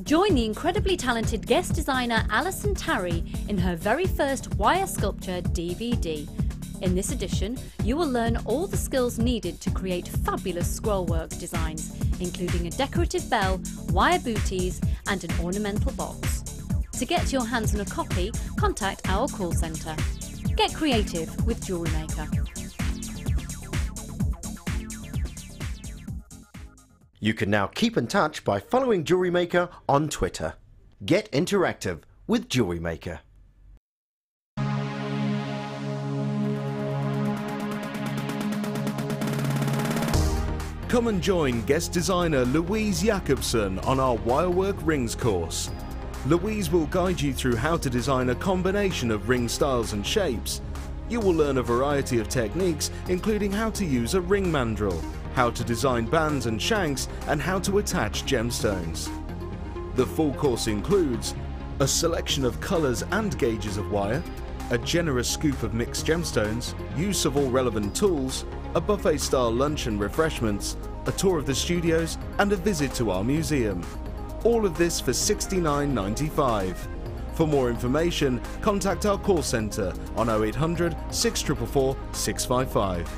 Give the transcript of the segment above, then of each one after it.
Join the incredibly talented guest designer Alison Tarry in her very first wire sculpture DVD. In this edition, you will learn all the skills needed to create fabulous scrollwork designs, including a decorative bell, wire booties and an ornamental box. To get your hands on a copy, contact our call centre. Get creative with Jewellery Maker. You can now keep in touch by following Jewellery Maker on Twitter. Get interactive with Jewellery Maker. Come and join guest designer Louise Jacobson on our Wirework Rings course. Louise will guide you through how to design a combination of ring styles and shapes. You will learn a variety of techniques, including how to use a ring mandrel, how to design bands and shanks, and how to attach gemstones. The full course includes a selection of colours and gauges of wire, a generous scoop of mixed gemstones, use of all relevant tools, a buffet-style lunch and refreshments, a tour of the studios, and a visit to our museum. All of this for $69.95. For more information, contact our call centre on 0800 644 655.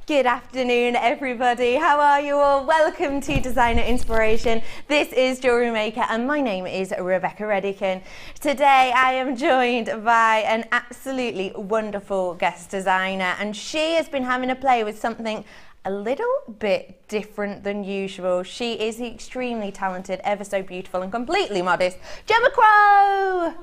Good afternoon everybody, how are you all? Welcome to Designer Inspiration. This is Jewellery Maker and my name is Rebecca Redican. Today I am joined by an absolutely wonderful guest designer and she has been having a play with something a little bit different than usual. She is the extremely talented, ever so beautiful and completely modest Gemma Crow!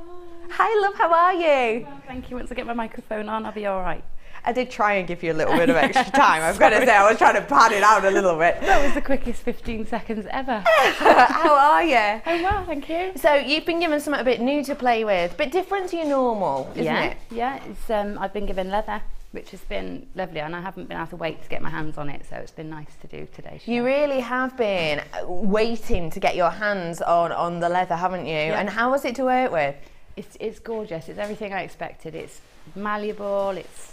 Hi love, how are you? Well, thank you. Once I get my microphone on, I'll be all right. I did try and give you a little bit of extra time. I've got to say, I was trying to pad it out a little bit. That was the quickest 15 seconds ever. How are you? I'm well, thank you. So you've been given something a bit new to play with, a bit different to your normal, isn't it? Yeah, it's, I've been given leather, which has been lovely, and I haven't been able to wait to get my hands on it, so it's been nice to do today. You really have been waiting to get your hands on the leather, haven't you? Yeah. And how was it to work with? It's gorgeous. It's everything I expected. It's malleable. It's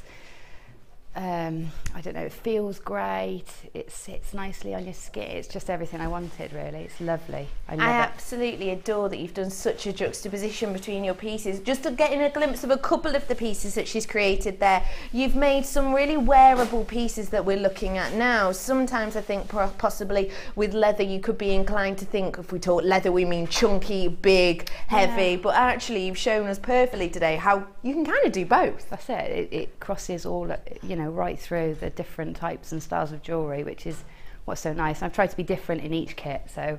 I don't know, it feels great, it sits nicely on your skin, it's just everything I wanted really, it's lovely. I absolutely adore that you've done such a juxtaposition between your pieces. Just getting a glimpse of a couple of the pieces that she's created there, you've made some really wearable pieces that we're looking at now. Sometimes I think possibly with leather you could be inclined to think, if we talk leather we mean chunky, big, heavy, but actually you've shown us perfectly today how you can kind of do both. That's it, it crosses all, you know, right through the different types and styles of jewellery, which is what's so nice. I've tried to be different in each kit, so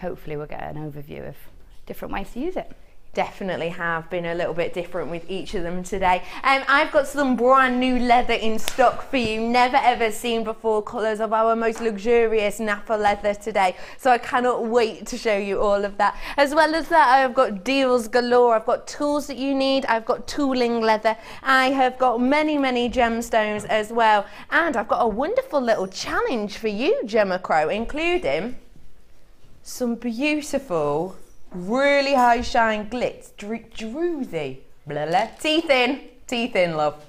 hopefully we'll get an overview of different ways to use it. Definitely have been a little bit different with each of them today. I've got some brand new leather in stock for you, never ever seen before, colours of our most luxurious Napa leather today, so I cannot wait to show you all of that. As well as that, I've got deals galore, I've got tools that you need, I've got tooling leather, I have got many gemstones as well, and I've got a wonderful little challenge for you, Gemma Crow, including some beautiful really high shine glitz, Druzy, blah, blah. Teeth in love.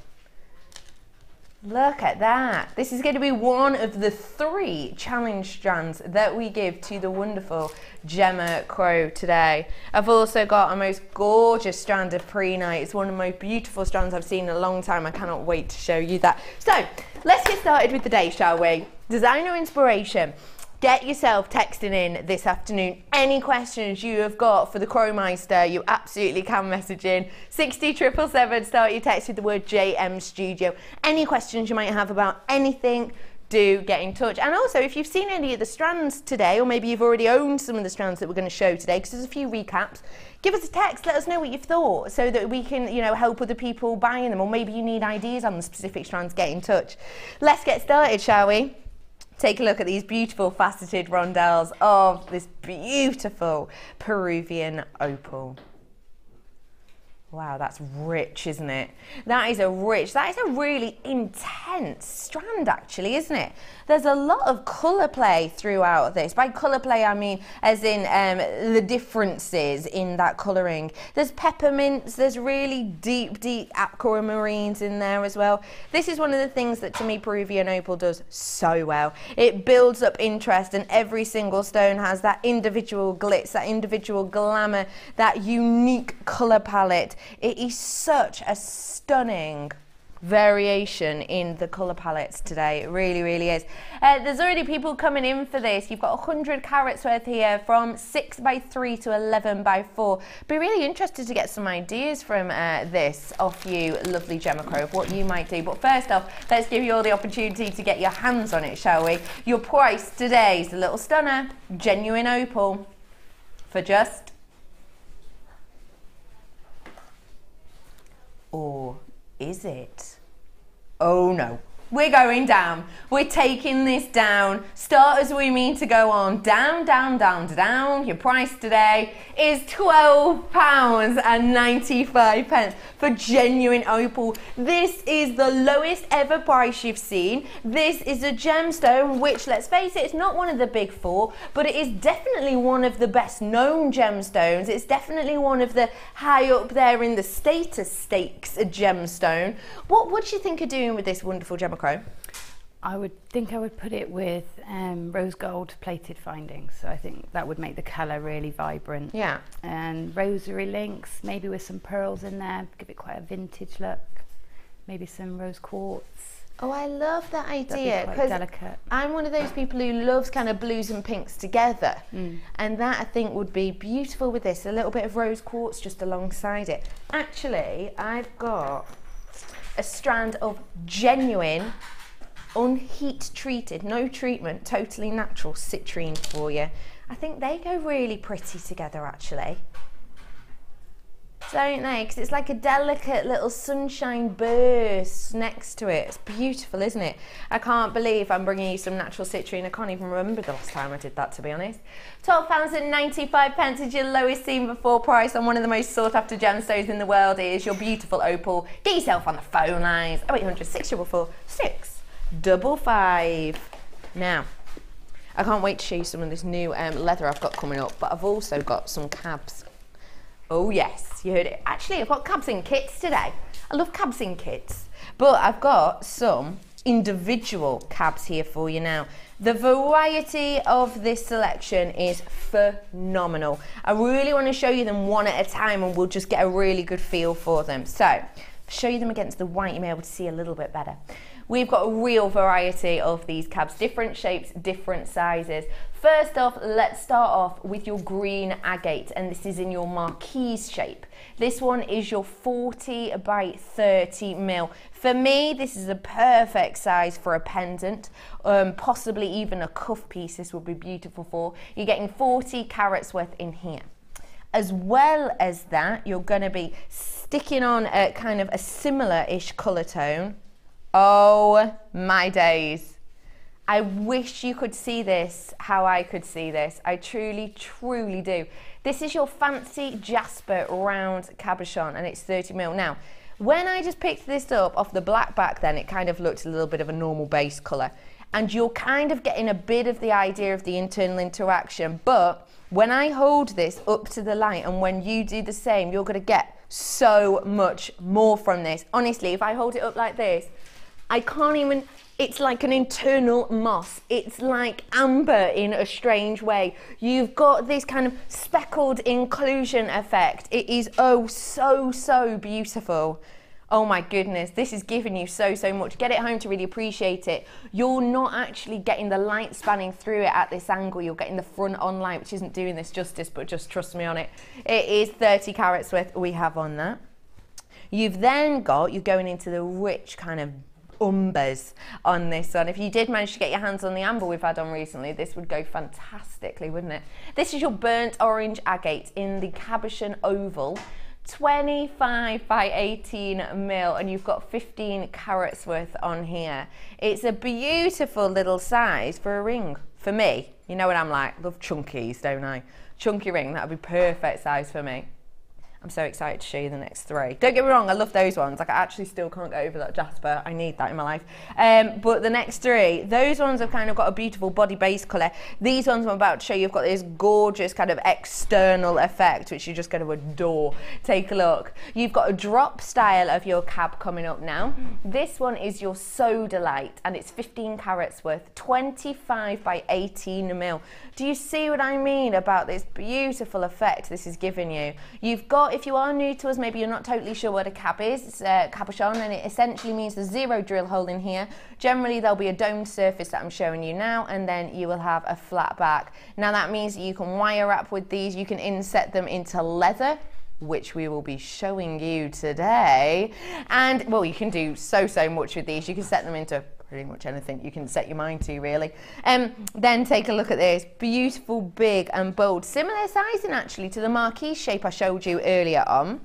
Look at that. This is going to be one of the 3 challenge strands that we give to the wonderful Gemma Crow today. I've also got a most gorgeous strand of Prehnite. It's one of the most beautiful strands I've seen in a long time. I cannot wait to show you that. So let's get started with the day, shall we? Designer inspiration. Get yourself texting in this afternoon. Any questions you have got for the Crowmeister, you absolutely can message in. 60777, start your text with the word JM Studio. Any questions you might have about anything, do get in touch. And also, if you've seen any of the strands today, or maybe you've already owned some of the strands that we're going to show today, because there's a few recaps, give us a text, let us know what you've thought, so that we can, you know, help other people buying them, or maybe you need ideas on the specific strands, get in touch. Let's get started, shall we? Take a look at these beautiful faceted rondelles of this beautiful Peruvian opal. Wow, that's rich, isn't it? That is a really intense strand, actually, isn't it? There's a lot of colour play throughout this. By colour play, I mean as in the differences in that colouring. There's peppermints, there's really deep aquamarines in there as well. This is one of the things that, to me, Peruvian opal does so well. It builds up interest, and every single stone has that individual glitz, that individual glamour, that unique colour palette. It is such a stunning variation in the colour palettes today. It really, really is. There's already people coming in for this. You've got 100 carats worth here, from 6x3 to 11x4. Be really interested to get some ideas from this off you, lovely Gemma Crow, of what you might do. But first off, let's give you all the opportunity to get your hands on it, shall we? Your price today is a little stunner, genuine opal, for just... Or is it? Oh no, we're going down. We're taking this down. Starters, we mean to go on. Down, down, down, down. Your price today is £12.95 for genuine opal. This is the lowest ever price you've seen. This is a gemstone, which, let's face it, it's not one of the big four, but it is definitely one of the best known gemstones. It's definitely one of the high up there in the status stakes gemstone. What do you think of doing with this wonderful Gemma Crow? I would put it with rose gold plated findings. So I think that would make the colour really vibrant. Yeah. And rosary links, maybe with some pearls in there, give it quite a vintage look. Maybe some rose quartz. Oh, I love that idea, because delicate. I'm one of those people who loves kind of blues and pinks together, and that I think would be beautiful with this. A little bit of rose quartz just alongside it. Actually, I've got a strand of genuine, unheat treated, no treatment, totally natural citrine for you. I think they go really pretty together, actually, don't they? Because it's like a delicate little sunshine burst next to it. It's beautiful, isn't it? I can't believe I'm bringing you some natural citrine. I can't even remember the last time I did that, to be honest. £12.95 is your lowest seen before price on one of the most sought after gemstones in the world. It is your beautiful opal. Get yourself on the phone lines. 0800 644 655. Now, I can't wait to show you some of this new leather I've got coming up, but I've also got some cabs. Oh yes, you heard it. Actually, I've got cabs in kits today. I love cabs in kits, but I've got some individual cabs here for you now. The variety of this selection is phenomenal. I really want to show you them one at a time, and we'll just get a really good feel for them. So, show you them against the white, you may be able to see a little bit better. We've got a real variety of these cabs, different shapes, different sizes. First off, let's start off with your green agate, and this is in your marquise shape. This one is your 40 by 30 mil. For me, this is a perfect size for a pendant, possibly even a cuff piece. This would be beautiful for. You're getting 40 carats worth in here. As well as that, you're going to be sticking on a kind of a similar-ish colour tone. Oh my days. I wish you could see this how I could see this. I truly, truly do. This is your fancy jasper round cabochon, and it's 30 mil. Now, when I just picked this up off the black back then, it kind of looked a little bit of a normal base colour. And you're kind of getting a bit of the idea of the internal interaction. But when I hold this up to the light, and when you do the same, you're going to get so much more from this. Honestly, if I hold it up like this, I can't even, it's like an internal moss. It's like amber in a strange way. You've got this kind of speckled inclusion effect. It is oh so beautiful. Oh my goodness, this is giving you so much. Get it home to really appreciate it. You're not actually getting the light spanning through it at this angle. You're getting the front on light, which isn't doing this justice, but just trust me on it. It is 30 carats worth we have on that. You've then got, you're going into the rich kind of umbers on this one. If you did manage to get your hands on the amber we've had on recently, this would go fantastically, wouldn't it? This is your burnt orange agate in the cabochon oval, 25 by 18 mil, and you've got 15 carats worth on here. It's a beautiful little size for a ring. For me, you know what I'm like, love chunkies, don't I? Chunky ring, that would be perfect size for me. I'm so excited to show you the next three. Don't get me wrong, I love those ones. Like, I actually still can't get over that jasper. I need that in my life. But the next three, those ones have kind of got a beautiful body base colour. These ones I'm about to show you have got this gorgeous kind of external effect, which you're just going to adore. Take a look. You've got a drop style of your cab coming up now. This one is your soda light, and it's 15 carats worth, 25 by 18 mil. Do you see what I mean about this beautiful effect this is giving you? You've got, if you are new to us, maybe you're not totally sure what a cab is, it's a cabochon, and it essentially means there's 0 drill hole in here. Generally there'll be a domed surface that I'm showing you now, and then you will have a flat back. Now that means that you can wire wrap with these, you can inset them into leather, which we will be showing you today. And well, you can do so much with these. You can set them into pretty much anything you can set your mind to, really. Then take a look at this, beautiful, big and bold, similar sizing actually to the marquee shape I showed you earlier on.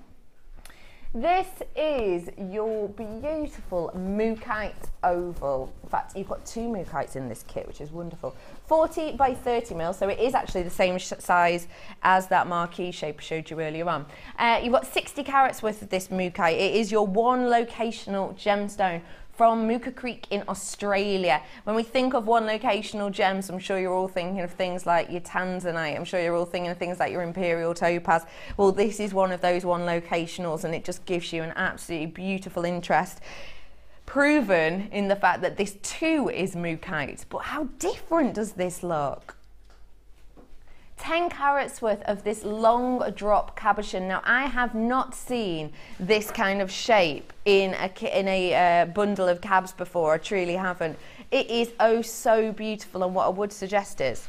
This is your beautiful mookaite oval. In fact, you've got 2 mookites in this kit, which is wonderful. 40 by 30 mil, so it is actually the same size as that marquee shape I showed you earlier on. You've got 60 carats worth of this mookaite. It is your one locational gemstone from Mooka Creek in Australia. When we think of one locational gems, I'm sure you're all thinking of things like your tanzanite, I'm sure you're all thinking of things like your imperial topaz. Well, this is one of those one locationals, and it just gives you an absolutely beautiful interest. Proven in the fact that this too is mookaite, but how different does this look? 10 carats worth of this long drop cabochon. Now, I have not seen this kind of shape in a bundle of cabs before. I truly haven't. It is oh so beautiful, and what I would suggest is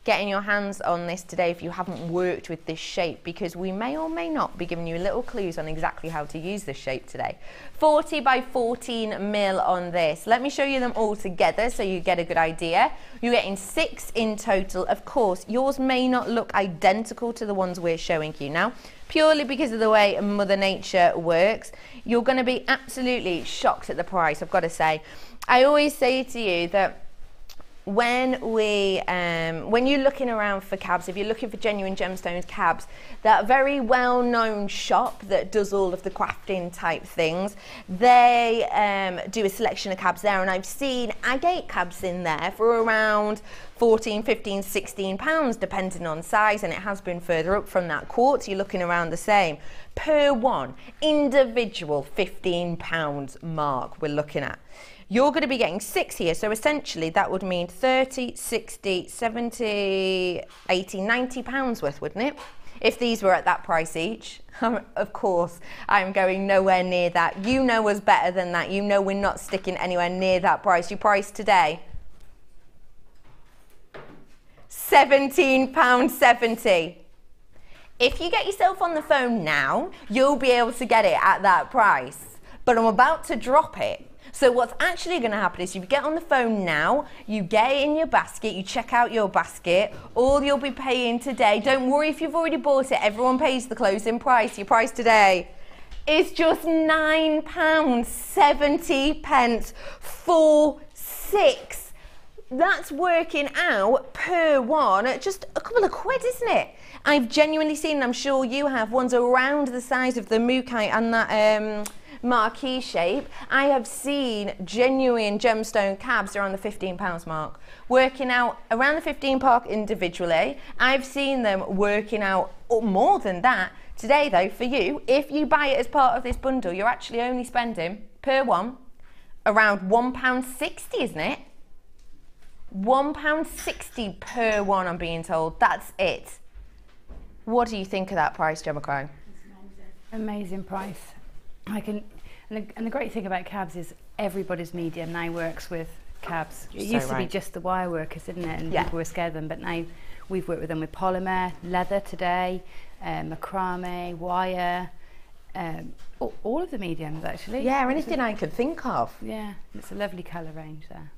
getting your hands on this today if you haven't worked with this shape, because we may or may not be giving you little clues on exactly how to use this shape today. 40 by 14 mil on this. Let me show you them all together so you get a good idea. You're getting 6 in total. Of course, yours may not look identical to the ones we're showing you now, purely because of the way Mother Nature works. You're going to be absolutely shocked at the price, I've got to say. I always say to you that when you're looking around for cabs, if you're looking for genuine gemstones cabs, that very well-known shop that does all of the crafting type things, they do a selection of cabs there, and I've seen agate cabs in there for around 14, 15, 16 pounds depending on size, and it has been further up from that. Quartz, you're looking around the same. Per one, individual £15 mark we're looking at. You're going to be getting 6 here, so essentially that would mean 30, 60, 70, 80, 90 pounds worth, wouldn't it? If these were at that price each. Of course, I'm going nowhere near that. You know us better than that. You know we're not sticking anywhere near that price. Your price today? £17.70. If you get yourself on the phone now, you'll be able to get it at that price. But I'm about to drop it. So what's actually going to happen is you get on the phone now, you get it in your basket, you check out your basket, all you'll be paying today, don't worry if you've already bought it, everyone pays the closing price. Your price today is just £9.70 for 6. That's working out per one at just a couple of quid, isn't it? I've genuinely seen, I'm sure you have, ones around the size of the mookaite and that marquee shape. I have seen genuine gemstone cabs around the £15 mark, working out around the 15 mark individually. I've seen them working out more than that. Today though, for you, if you buy it as part of this bundle, you're actually only spending per one around £1.60, isn't it? £1.60 per one, I'm being told. That's it. What do you think of that price, Gemma? Amazing price. And the great thing about cabs is everybody's medium now works with cabs. It used to be just the wire workers, didn't it? And people were scared of them, but now we've worked with them with polymer, leather today, macrame, wire, All of the mediums actually. Yeah, anything I could think of. Yeah, it's a lovely colour range there.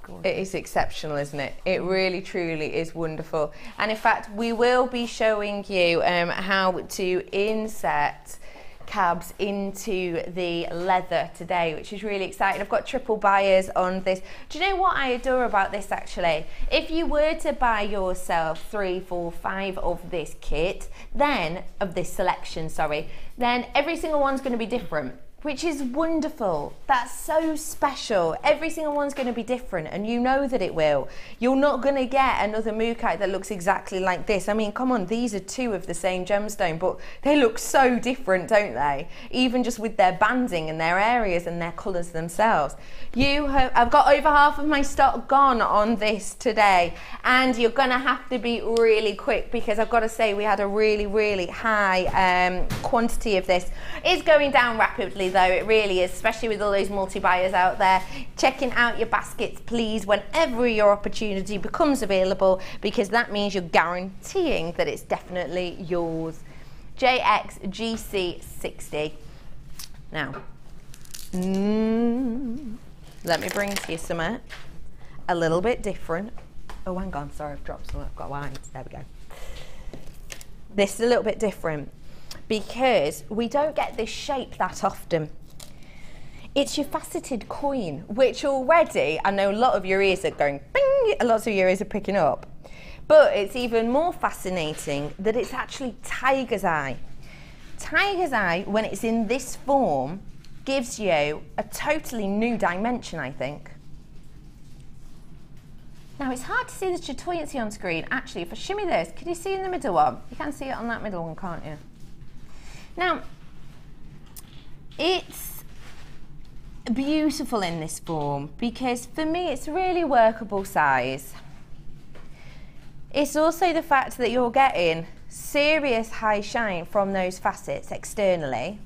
Gorgeous. It is exceptional, isn't it? It really, truly is wonderful. And in fact, we will be showing you how to insert cabs into the leather today, which is really exciting. I've got triple buyers on this. Do you know what I adore about this actually? If you were to buy yourself 3, 4, 5 of this kit, then of this selection, sorry, then every single one's going to be different, which is wonderful. That's so special. Every single one's going to be different, and you know that it will. You're not going to get another mookaite that looks exactly like this. I mean, come on, these are 2 of the same gemstone, but they look so different, don't they? Even just with their banding and their areas and their colours themselves. I've got over half of my stock gone on this today, and you're going to have to be really quick, because I've got to say we had a really, really high quantity of this. It's going down rapidly though, it really is, especially with all those multi-buyers out there. Checking out your baskets please whenever your opportunity becomes available, because that means you're guaranteeing that it's definitely yours. JXGC60. Now, let me bring to you something a little bit different. Oh, hang on, sorry, I've dropped some, I've got lines, there we go. This is a little bit different, because we don't get this shape that often. It's your faceted coin, which already, I know a lot of your ears are going, bing, a lot of your ears are picking up. But it's even more fascinating that it's actually tiger's eye. Tiger's eye, when it's in this form, gives you a totally new dimension, I think. Now, it's hard to see the chatoyancy on screen. Actually, if I shimmy this, can you see in the middle one? You can see it on that middle one, can't you? Now, it's beautiful in this form, because for me it's a really workable size. It's also the fact that you're getting serious high shine from those facets externally,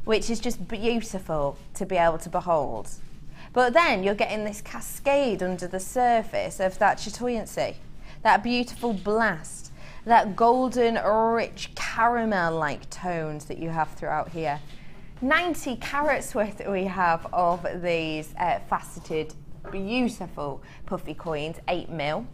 which is just beautiful to be able to behold. But then you're getting this cascade under the surface of that chatoyancy, that beautiful blast, that golden, rich, caramel-like tones that you have throughout here. 90 carats worth we have of these faceted, beautiful puffy coins, 8mm.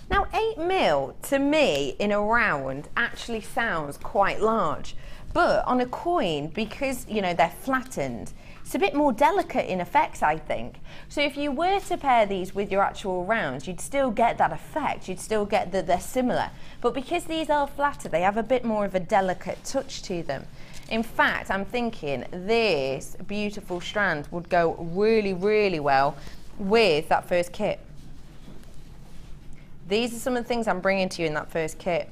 Now, 8mm to me in a round actually sounds quite large, but on a coin, because you know they're flattened, it's a bit more delicate in effects, I think. So if you were to pair these with your actual rounds, you'd still get that effect, you'd still get that they're similar. But because these are flatter, they have a bit more of a delicate touch to them. In fact, I'm thinking this beautiful strand would go really, really well with that first kit. These are some of the things I'm bringing to you in that first kit.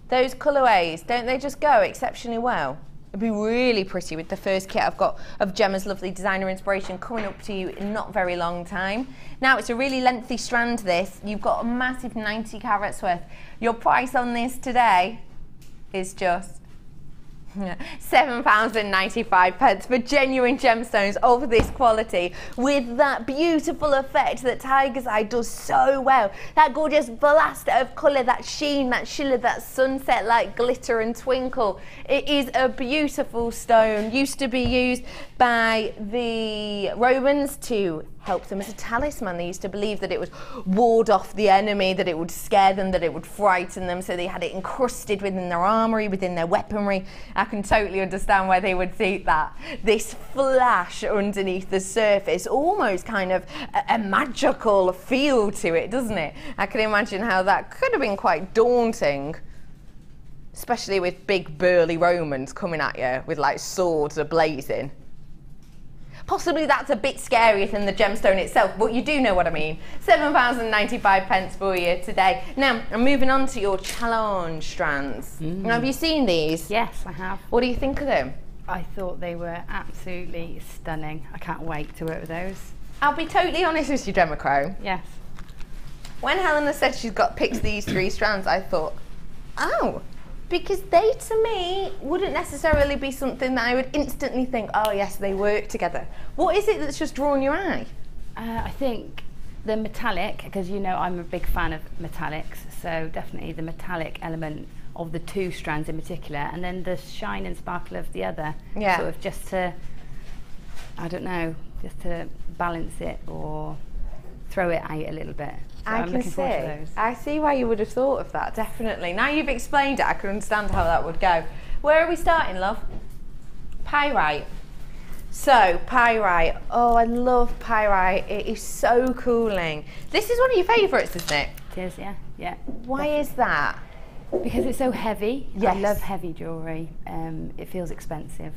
Those colourways, don't they just go exceptionally well? It'd be really pretty with the first kit I've got of Gemma's lovely designer inspiration coming up to you in not very long time. Now, it's a really lengthy strand this. You've got a massive 90 carats worth. Your price on this today is just £7.95 for genuine gemstones of this quality, with that beautiful effect that tiger's eye does so well. That gorgeous blast of colour, that sheen, that shimmer, that sunset like glitter and twinkle. It is a beautiful stone. Used to be used by the Romans to help them as a talisman. They used to believe that it would ward off the enemy, that it would scare them, that it would frighten them, so they had it encrusted within their armoury, within their weaponry. I can totally understand why they would see that. This flash underneath the surface, almost kind of a magical feel to it, doesn't it? I can imagine how that could have been quite daunting, especially with big burly Romans coming at you with like swords ablazing. Possibly that's a bit scarier than the gemstone itself, but you do know what I mean. £7.95 for you today. Now, I'm moving on to your challenge strands. Now, have you seen these? Yes, I have. What do you think of them? I thought they were absolutely stunning. I can't wait to work with those. I'll be totally honest with you, Gemma Crow. Yes. When Helena said she's picked these 3 strands, I thought, oh, because they, to me, wouldn't necessarily be something that I would instantly think, oh yes, they work together. What is it that's just drawn your eye? I think the metallic, because you know I'm a big fan of metallics, So definitely the metallic element of the 2 strands in particular, and then the shine and sparkle of the other. Yeah. Sort of just to, I don't know, just to balance it or throw it out a little bit. So I'm looking forward to those. I see why you would have thought of that, definitely. Now you've explained it, I can understand how that would go. Where are we starting, love? Pyrite. So, pyrite. Oh, I love pyrite. It is so cooling. This is one of your favourites, isn't it? It is, yeah. Yeah. Why is that? Because it's so heavy. Yes. I love heavy jewellery. It feels expensive.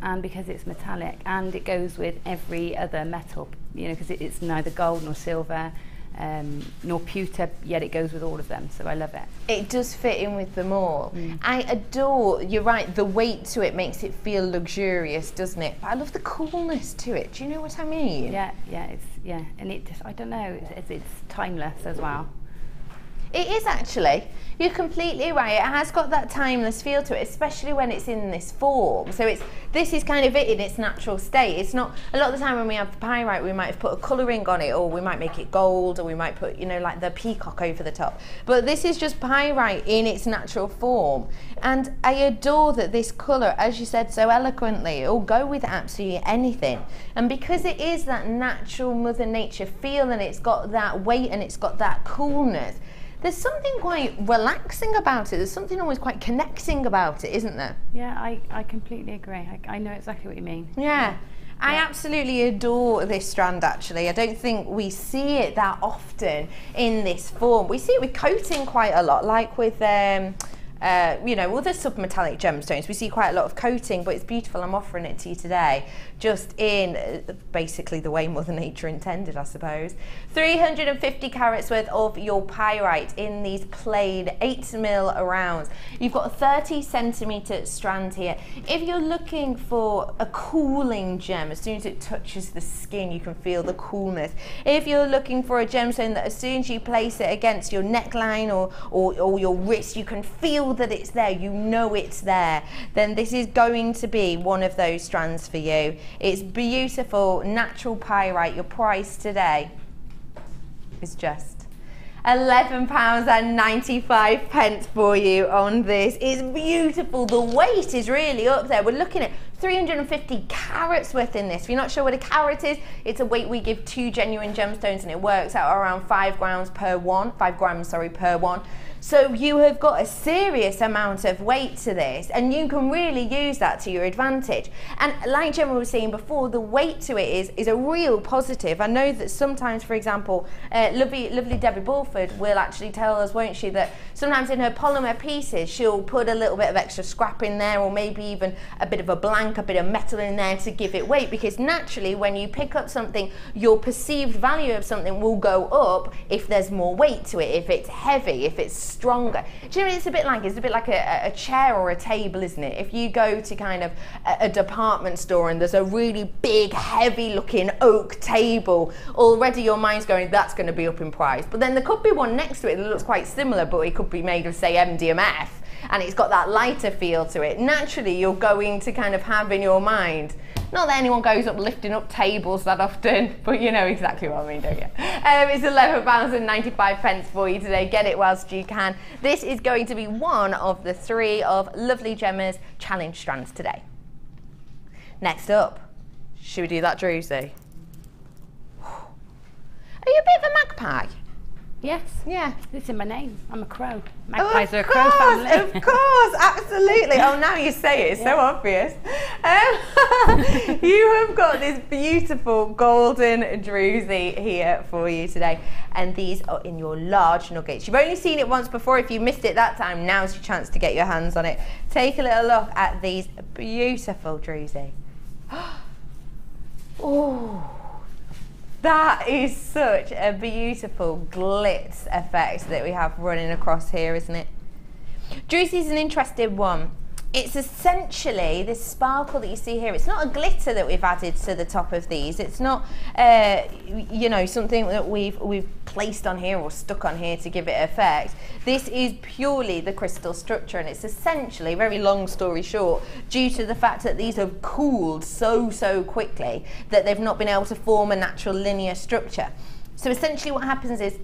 And because it's metallic, and it goes with every other metal, you know, because it's neither gold nor silver, nor pewter, yet it goes with all of them, so I love it. It does fit in with them all. I adore, you're right, the weight to it makes it feel luxurious, doesn't it? But I love the coolness to it, do you know what I mean? Yeah, and it just, I don't know, it's timeless as well. It is actually. You're completely right. It has got that timeless feel to it, especially when it's in this form. So this is kind of it in its natural state. It's not, a lot of the time when we have pyrite, we might have put a colouring on it, or we might make it gold, or we might put, you know, like the peacock over the top. But this is just pyrite in its natural form. And I adore that this colour, as you said so eloquently, it'll go with absolutely anything. And because it is that natural Mother Nature feel, and it's got that weight and it's got that coolness, there's something quite relaxing about it. There's something always quite connecting about it, isn't there? Yeah, I completely agree. I know exactly what you mean. Yeah. I absolutely adore this strand, actually. I don't think we see it that often in this form. We see it with coating quite a lot, like with you know, other submetallic gemstones. We see quite a lot of coating, but it's beautiful. I'm offering it to you today, just in basically the way Mother Nature intended, I suppose. 350 carats worth of your pyrite in these plain 8mm rounds. You've got a 30cm strand here. If you're looking for a cooling gem, as soon as it touches the skin, you can feel the coolness. If you're looking for a gemstone that as soon as you place it against your neckline or your wrist, you can feel that it's there, you know it's there, then this is going to be one of those strands for you. It's beautiful natural pyrite. Your price today is just £11.95 for you on this. It's beautiful. The weight is really up there. We're looking at 350 carats worth in this. If you're not sure what a carat is, it's a weight we give to genuine gemstones, and it works out around 5 grams per one. So you have got a serious amount of weight to this, and you can really use that to your advantage. And like Gemma was saying before, the weight to it is a real positive. I know that sometimes, for example, lovely Debbie Bulford will actually tell us, won't she, that sometimes in her polymer pieces, she'll put a little bit of extra scrap in there, or maybe even a bit of a blank, a bit of metal in there to give it weight, because naturally when you pick up something, your perceived value of something will go up if there's more weight to it, if it's heavy, if it's stronger. Do you know what it's a bit like? It's a bit like a chair or a table, isn't it? If you go to kind of a department store and there's a really big, heavy looking oak table, already your mind's going, that's going to be up in price. But then there could be one next to it that looks quite similar, but it could be made of, say, MDMF, and it's got that lighter feel to it. Naturally, you're going to kind of have in your mind, not that anyone goes up lifting up tables that often, but you know exactly what I mean, don't you? It's £11.95 for you today. Get it whilst you can. This is going to be one of the 3 of Lovely Gemma's challenge strands today. Next up, should we do that Druzy? Are you a bit of a magpie? Yes. Yeah. It's in my name. I'm a crow. Magpies are a crow family. Of course, absolutely. Oh, now you say it, it's so obvious. You have got this beautiful golden Druzy here for you today. And these are in your large nuggets. You've only seen it once before. If you missed it that time, now's your chance to get your hands on it. Take a little look at these beautiful Druzy. Oh. That is such a beautiful glitz effect that we have running across here, isn't it? Druzy is an interesting one. It's essentially this sparkle that you see here. It's not a glitter that we've added to the top of these. It's not, you know, something that we've placed on here or stuck on here to give it effect. This is purely the crystal structure, and it's essentially, very long story short, due to the fact that these have cooled so quickly that they've not been able to form a natural linear structure. So essentially what happens is,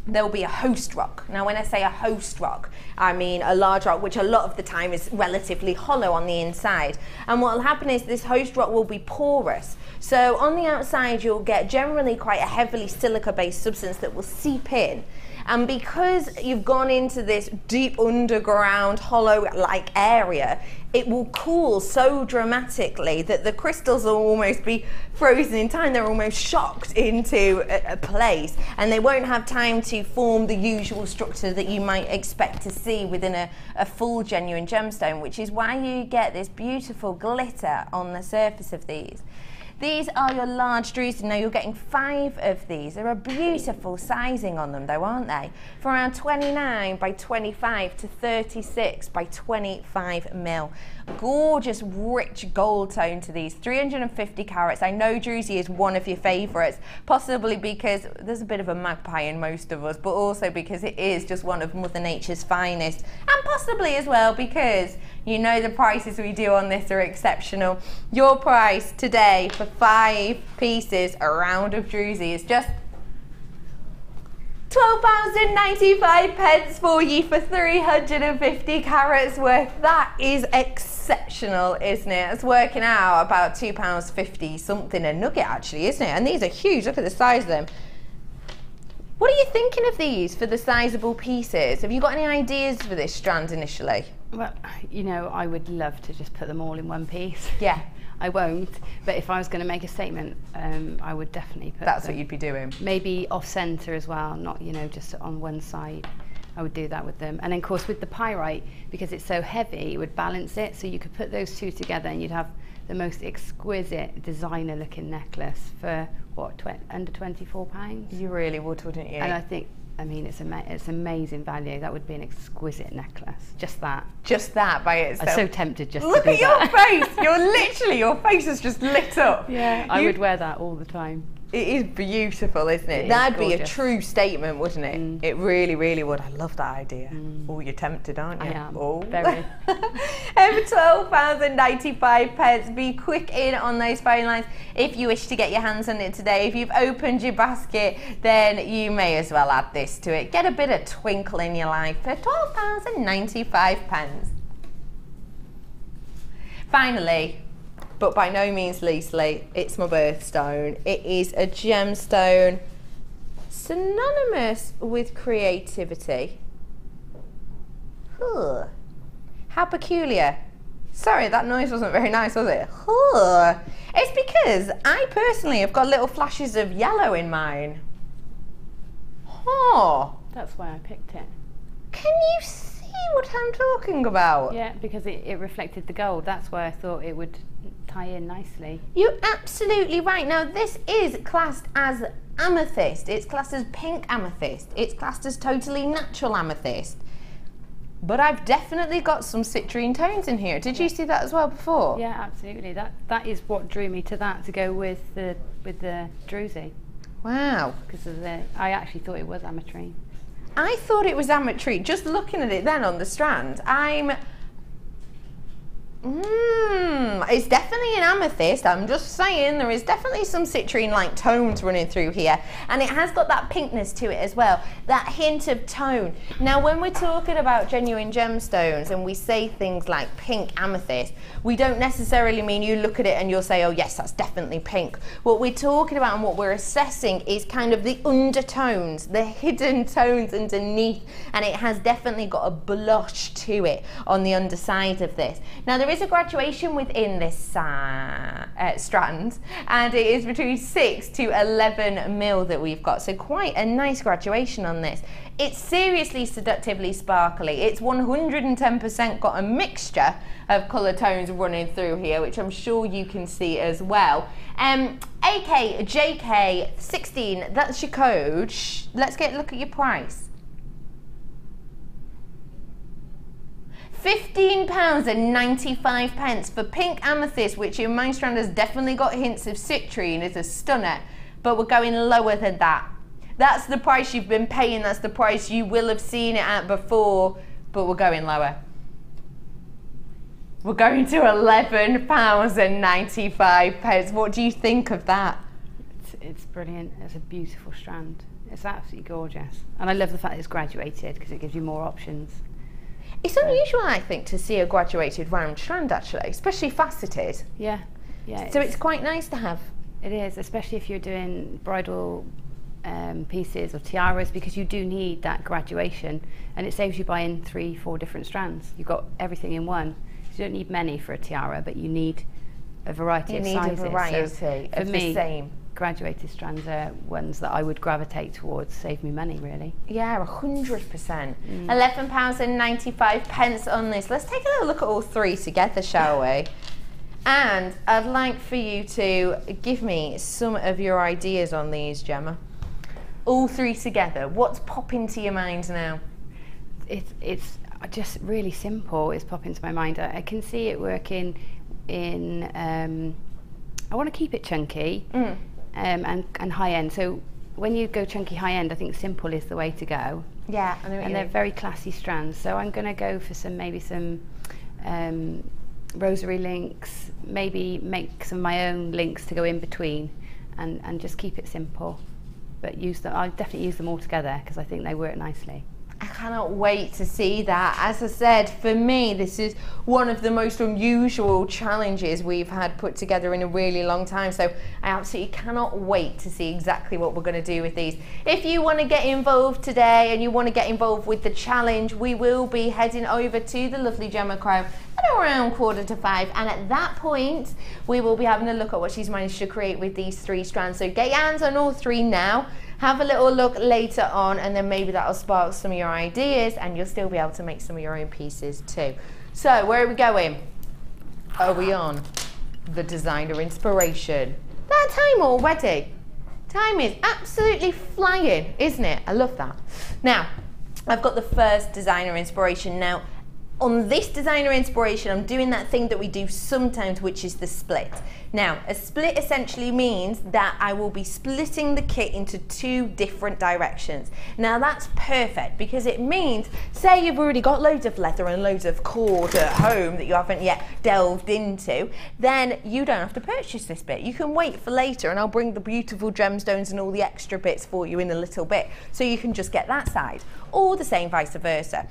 there'll be a host rock. Now when I say a host rock, I mean a large rock which a lot of the time is relatively hollow on the inside. And what will happen is this host rock will be porous. So on the outside you'll get generally quite a heavily silica based substance that will seep in. And because you've gone into this deep underground hollow-like area, it will cool so dramatically that the crystals will almost be frozen in time. They're almost shocked into a place, and they won't have time to form the usual structure that you might expect to see within a full genuine gemstone, which is why you get this beautiful glitter on the surface of these. These are your large Druzy. Now you're getting 5 of these. They're a beautiful sizing on them though, aren't they? For around 29 by 25 to 36 by 25 mil. Gorgeous, rich gold tone to these. 350 carats. I know Druzy is one of your favourites, possibly because there's a bit of a magpie in most of us, but also because it is just one of Mother Nature's finest, and possibly as well because you know the prices we do on this are exceptional. Your price today for 5 pieces, a round of Druzy, is just £12.95 for you for 350 carats worth. That is exceptional, isn't it? It's working out about £2.50 something a nugget actually, isn't it? And these are huge, look at the size of them. What are you thinking of these for the sizable pieces? Have you got any ideas for this strand initially? Well, you know, I would love to just put them all in one piece. Yeah. I won't, but if I was going to make a statement, I would definitely put That's them. what you'd be doing. Maybe off centre as well, not, you know, just on one side. I would do that with them. And then, of course, with the pyrite, because it's so heavy, it would balance it. So you could put those two together and you'd have the most exquisite designer looking necklace for, what, under £24? You really would, wouldn't you? And I think, I mean, it's amazing value. That would be an exquisite necklace. Just that. Just that by itself. I'm so tempted just Look to do at your that. face. You're literally, your face is just lit up. Yeah, I would wear that all the time. It is beautiful, isn't it? It is That'd be a gorgeous. true statement, wouldn't it? It really, really would. I love that idea. Oh, you're tempted, aren't you? I am. Oh. Very. Over £12.95. Be quick in on those phone lines if you wish to get your hands on it today. If you've opened your basket, then you may as well add this to it. Get a bit of twinkle in your life for £12.95. Finally, but by no means leastly, it's my birthstone. It is a gemstone synonymous with creativity. Huh. How peculiar. Sorry, that noise wasn't very nice, was it? Huh. It's because I personally have got little flashes of yellow in mine. Huh. That's why I picked it. Can you see what I'm talking about? Yeah, because it reflected the gold. That's why I thought it would tie in nicely. You're absolutely right. Now, this is classed as amethyst. It's classed as pink amethyst. It's classed as totally natural amethyst. But I've definitely got some citrine tones in here. Did you see that as well before? Yeah, absolutely. That is what drew me to that, to go with the Druzy. Wow. Because of I actually thought it was ametrine. I thought it was ametrine. Just looking at it then on the strand, it's definitely an amethyst. I'm just saying there is definitely some citrine-like tones running through here, and it has got that pinkness to it as well, that hint of tone. Now, when we're talking about genuine gemstones and we say things like pink amethyst, we don't necessarily mean you look at it and you'll say, oh yes, that's definitely pink. What we're talking about and what we're assessing is kind of the undertones, the hidden tones underneath, and it has definitely got a blush to it on the underside of this. Now, there is a graduation within this strand, and it is between 6 to 11 mil that we've got, so quite a nice graduation on this. It's seriously seductively sparkly. It's 110% got a mixture of colour tones running through here, which I'm sure you can see as well. AKJK16, that's your code. Let's get a look at your price. £15.95 for pink amethyst, which in my strand has definitely got hints of citrine. It's a stunner, but we're going lower than that. That's the price you've been paying, that's the price you will have seen it at before, but we're going lower. We're going to £11.95. What do you think of that? It's brilliant. It's a beautiful strand. It's absolutely gorgeous. And I love the fact that it's graduated because it gives you more options. It's unusual, I think, to see a graduated round strand actually, especially faceted. Yeah, yeah. So it's quite nice to have. It is, especially if you're doing bridal pieces or tiaras, because you do need that graduation, and it saves you buying 3-4 different strands. You've got everything in one. So you don't need many for a tiara, but you need a variety of sizes. You need a variety so of the same. Graduated strands are ones that I would gravitate towards, save me money really. Yeah, 100%. £11.95 on this. Let's take a little look at all three together, shall we? And I'd like for you to give me some of your ideas on these, Gemma. All three together. What's popping to your mind now? It's just really simple. It's popping to my mind. I can see it working in. I want to keep it chunky and high end. So when you go chunky high end, I think simple is the way to go. Yeah, I know. And they're very classy strands. So I'm going to go for maybe some rosary links. Maybe make some of my own links to go in between, and just keep it simple. But I'll definitely use them all together because I think they work nicely. I cannot wait to see that. As I said, for me, this is one of the most unusual challenges we've had put together in a really long time. So I absolutely cannot wait to see exactly what we're going to do with these. If you want to get involved today and you want to get involved with the challenge, we will be heading over to the lovely Gemma Crow at around 4:45, and at that point we will be having a look at what she's managed to create with these three strands. So get your hands on all three now. Have a little look later on, and then maybe that'll spark some of your ideas, and you'll still be able to make some of your own pieces too. So where are we going? Are we on the designer inspiration? That time already. Time is absolutely flying, isn't it? I love that. Now, I've got the first designer inspiration. Now, on this designer inspiration, I'm doing that thing that we do sometimes, which is the split. Now, a split essentially means that I will be splitting the kit into two different directions. Now, that's perfect because it means, say you've already got loads of leather and loads of cord at home that you haven't yet delved into, then you don't have to purchase this bit. You can wait for later, and I'll bring the beautiful gemstones and all the extra bits for you in a little bit, so you can just get that side, or the same vice versa.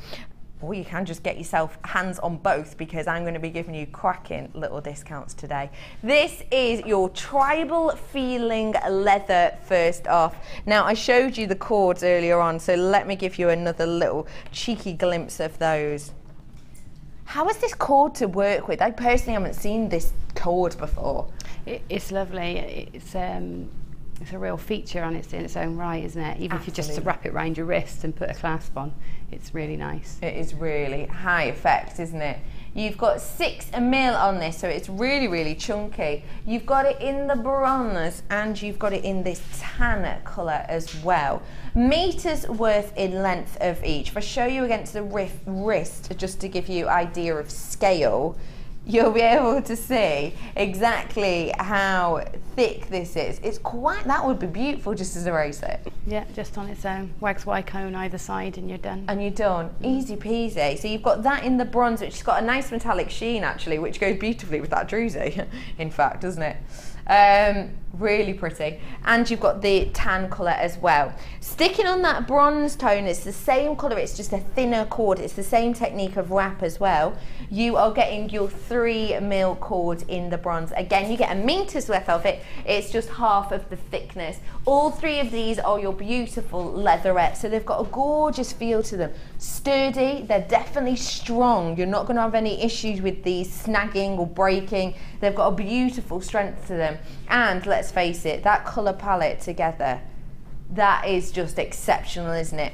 Or you can just get yourself hands on both, because I'm going to be giving you cracking little discounts today. This is your tribal feeling leather first off. Now, I showed you the cords earlier on, so let me give you another little cheeky glimpse of those. How is this cord to work with? I personally haven't seen this cord before. It's lovely. It's a real feature in its own right, isn't it? Even if you just wrap it around your wrist and put a clasp on, it's really nice. It is really high effect, isn't it? You've got 6 mil on this, so it's really, really chunky. You've got it in the bronze, and you've got it in this tan colour as well. Meters worth in length of each. If I show you against the wrist, just to give you idea of scale, you'll be able to see exactly how thick this is. It's quite, that would be beautiful just as a bracelet. Yeah, just on its own. Wax Y cone either side and you're done. And you're done. Easy peasy. So you've got that in the bronze, which has got a nice metallic sheen actually, which goes beautifully with that druzy, in fact, doesn't it? Really pretty. And you've got the tan colour as well. Sticking on that bronze tone, it's the same colour, it's just a thinner cord. It's the same technique of wrap as well. You are getting your 3 mil cord in the bronze. Again, you get a meter's worth of it. It's just half of the thickness. All 3 of these are your beautiful leatherette, so they've got a gorgeous feel to them. Sturdy, they're definitely strong. You're not going to have any issues with these snagging or breaking. They've got a beautiful strength to them. And let's face it, that colour palette together, that is just exceptional, isn't it?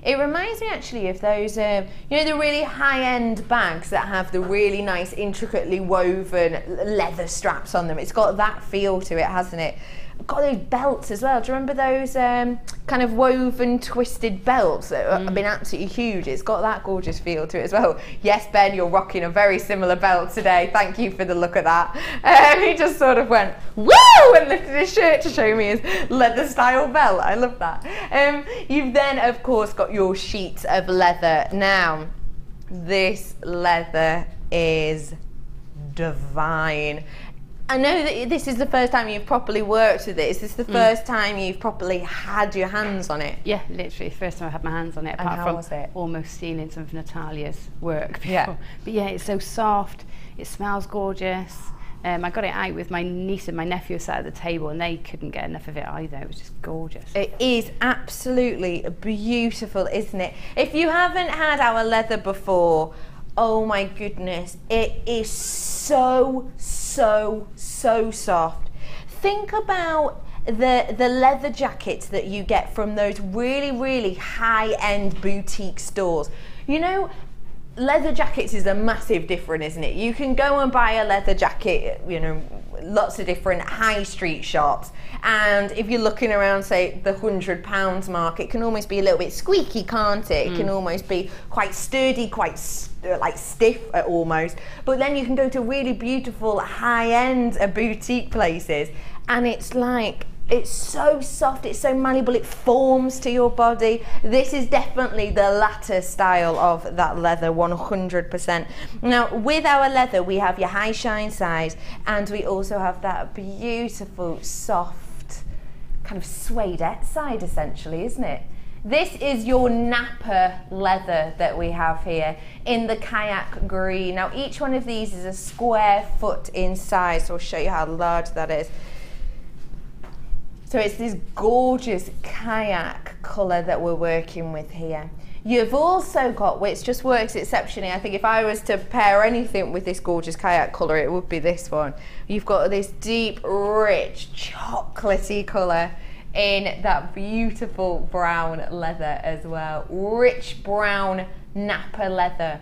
It reminds me actually of those, you know, the really high-end bags that have the really nice, intricately woven leather straps on them. It's got that feel to it, hasn't it? Got those belts as well. Do you remember those kind of woven, twisted belts that have been absolutely huge? It's got that gorgeous feel to it as well. Yes, Ben, you're rocking a very similar belt today. Thank you for the look at that. He just sort of went, woo, and lifted his shirt to show me his leather style belt. I love that. You've then, of course, got your sheets of leather. Now, this leather is divine. I know that this is the first time you've properly worked with it. Is this the first time you've properly had your hands on it? Yeah, literally first time I had my hands on it, apart how from was it? almost stealing some of Natalia's work before. Yeah. But yeah, it's so soft, it smells gorgeous. I got it out with my niece and my nephew sat at the table and they couldn't get enough of it either. It was just gorgeous. It is absolutely beautiful, isn't it? If you haven't had our leather before, oh my goodness, it is so soft. Think about the leather jackets that you get from those really high-end boutique stores. You know, leather jackets is a massive difference, isn't it? You can go and buy a leather jacket, you know, lots of different high street shops, and if you're looking around, say, the £100 mark, it can almost be a little bit squeaky, can't it? It can almost be quite sturdy, quite like stiff almost. But then you can go to really beautiful high-end boutique places, and it's like, it's so soft, it's so malleable, it forms to your body. This is definitely the latter style of that leather, 100%. Now, with our leather, we have your high shine side, and we also have that beautiful, soft, kind of suede-ette side, essentially, isn't it? This is your Napa leather that we have here in the kayak green. Now, each one of these is a square foot in size, so I'll show you how large that is. So it's this gorgeous kayak colour that we're working with here. You've also got, which just works exceptionally, I think if I was to pair anything with this gorgeous kayak colour, it would be this one. You've got this deep, rich, chocolatey colour in that beautiful brown leather as well. Rich brown Napa leather.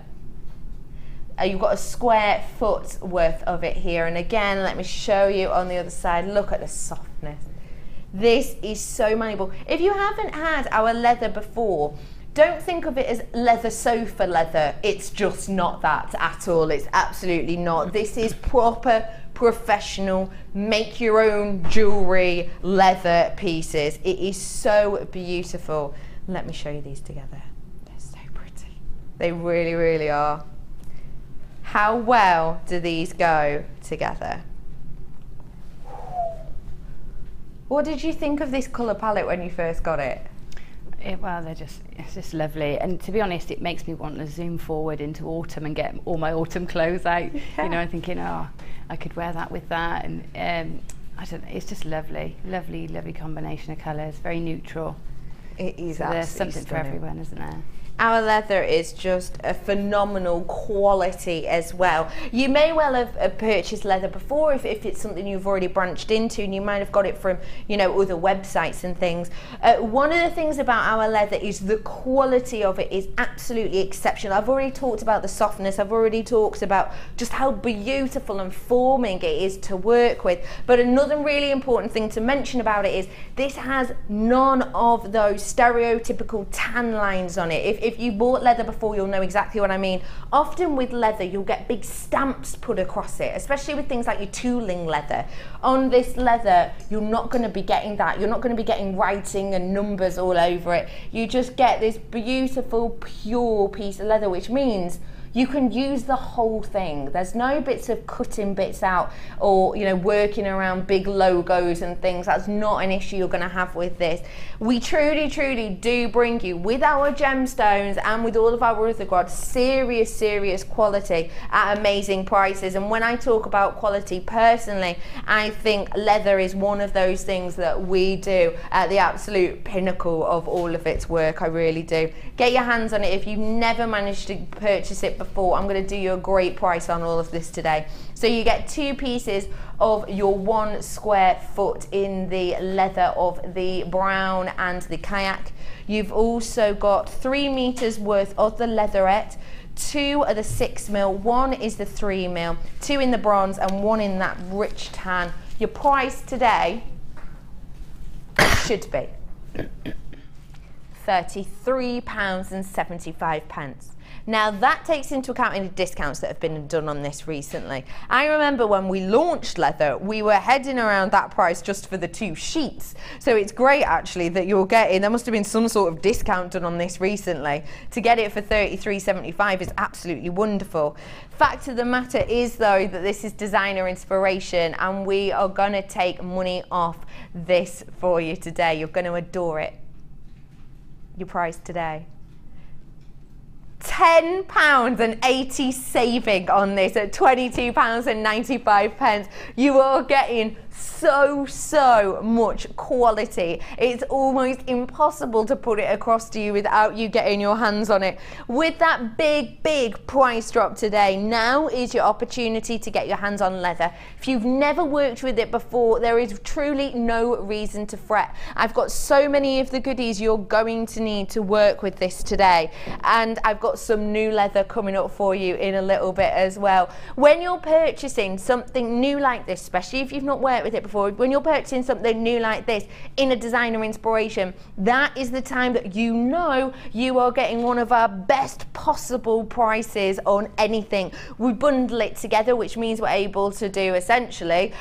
You've got a square foot worth of it here. And again, let me show you on the other side. Look at the softness. This is so malleable. If you haven't had our leather before, don't think of it as leather sofa leather. It's just not that at all. It's absolutely not. This is proper, professional, make your own jewellery leather pieces. It is so beautiful. Let me show you these together. They're so pretty. They really, really are. How well do these go together? What did you think of this colour palette when you first got it? Well, it's just lovely. And to be honest, it makes me want to zoom forward into autumn and get all my autumn clothes out. Yeah. You know, I'm thinking, oh, I could wear that with that. And I don't know, it's just lovely. Lovely, lovely combination of colours, very neutral. It is so absolutely there's something stunning. for everyone, isn't there? Our leather is just a phenomenal quality as well. You may well have purchased leather before if it's something you've already branched into, and you might have got it from, you know, other websites and things. One of the things about our leather is the quality of it is absolutely exceptional. I've already talked about the softness, I've already talked about just how beautiful and forming it is to work with. But another really important thing to mention about it is this has none of those stereotypical tan lines on it. If you bought leather before, you'll know exactly what I mean. Often with leather, you'll get big stamps put across it, especially with things like your tooling leather. On this leather, you're not going to be getting that. You're not going to be getting writing and numbers all over it. You just get this beautiful, pure piece of leather, which means you can use the whole thing. There's no bits of cutting bits out or, you know, working around big logos and things. That's not an issue you're going to have with this. We truly, truly do bring you, with our gemstones and with all of our other gods, serious quality at amazing prices. And when I talk about quality personally, I think leather is one of those things that we do at the absolute pinnacle of all of its work. I really do. Get your hands on it. If you've never managed to purchase it before, I'm going to do you a great price on all of this today. So you get 2 pieces of your 1 square foot in the leather of the brown and the kayak. You've also got 3 meters worth of the leatherette, 2 are the 6mm, 1 is the 3mm, 2 in the bronze and 1 in that rich tan. Your price today should be £33.75. Now that takes into account any discounts that have been done on this recently. I remember when we launched leather, we were heading around that price just for the 2 sheets. So it's great actually that you're getting, there must have been some sort of discount done on this recently. To get it for $33.75 is absolutely wonderful. Fact of the matter is though that this is designer inspiration, and we are going to take money off this for you today. You're going to adore it. Your price today, £10.80 saving on this at £22.95. You are getting so much quality. It's almost impossible to put it across to you without you getting your hands on it. With that big price drop today, now is your opportunity to get your hands on leather. If you've never worked with it before, there is truly no reason to fret. I've got so many of the goodies you're going to need to work with this today, and I've got some new leather coming up for you in a little bit as well. When you're purchasing something new like this, especially if you've not worked with it before, when you're purchasing something new like this in a designer inspiration, that is the time that you know you are getting one of our best possible prices on anything. We bundle it together, which means we're able to do essentially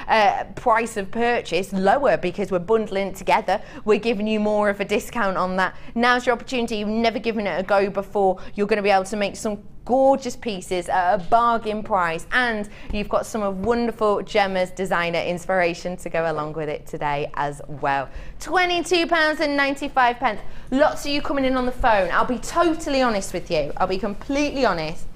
price of purchase lower because we're bundling it together. We're giving you more of a discount on that. Now's your opportunity. You've never given it a go before. You're going to be able to make some gorgeous pieces at a bargain price, and you've got some of wonderful Gemma's designer inspiration to go along with it today as well. £22.95. Lots of you coming in on the phone. I'll be totally honest with you. I'll be completely honest.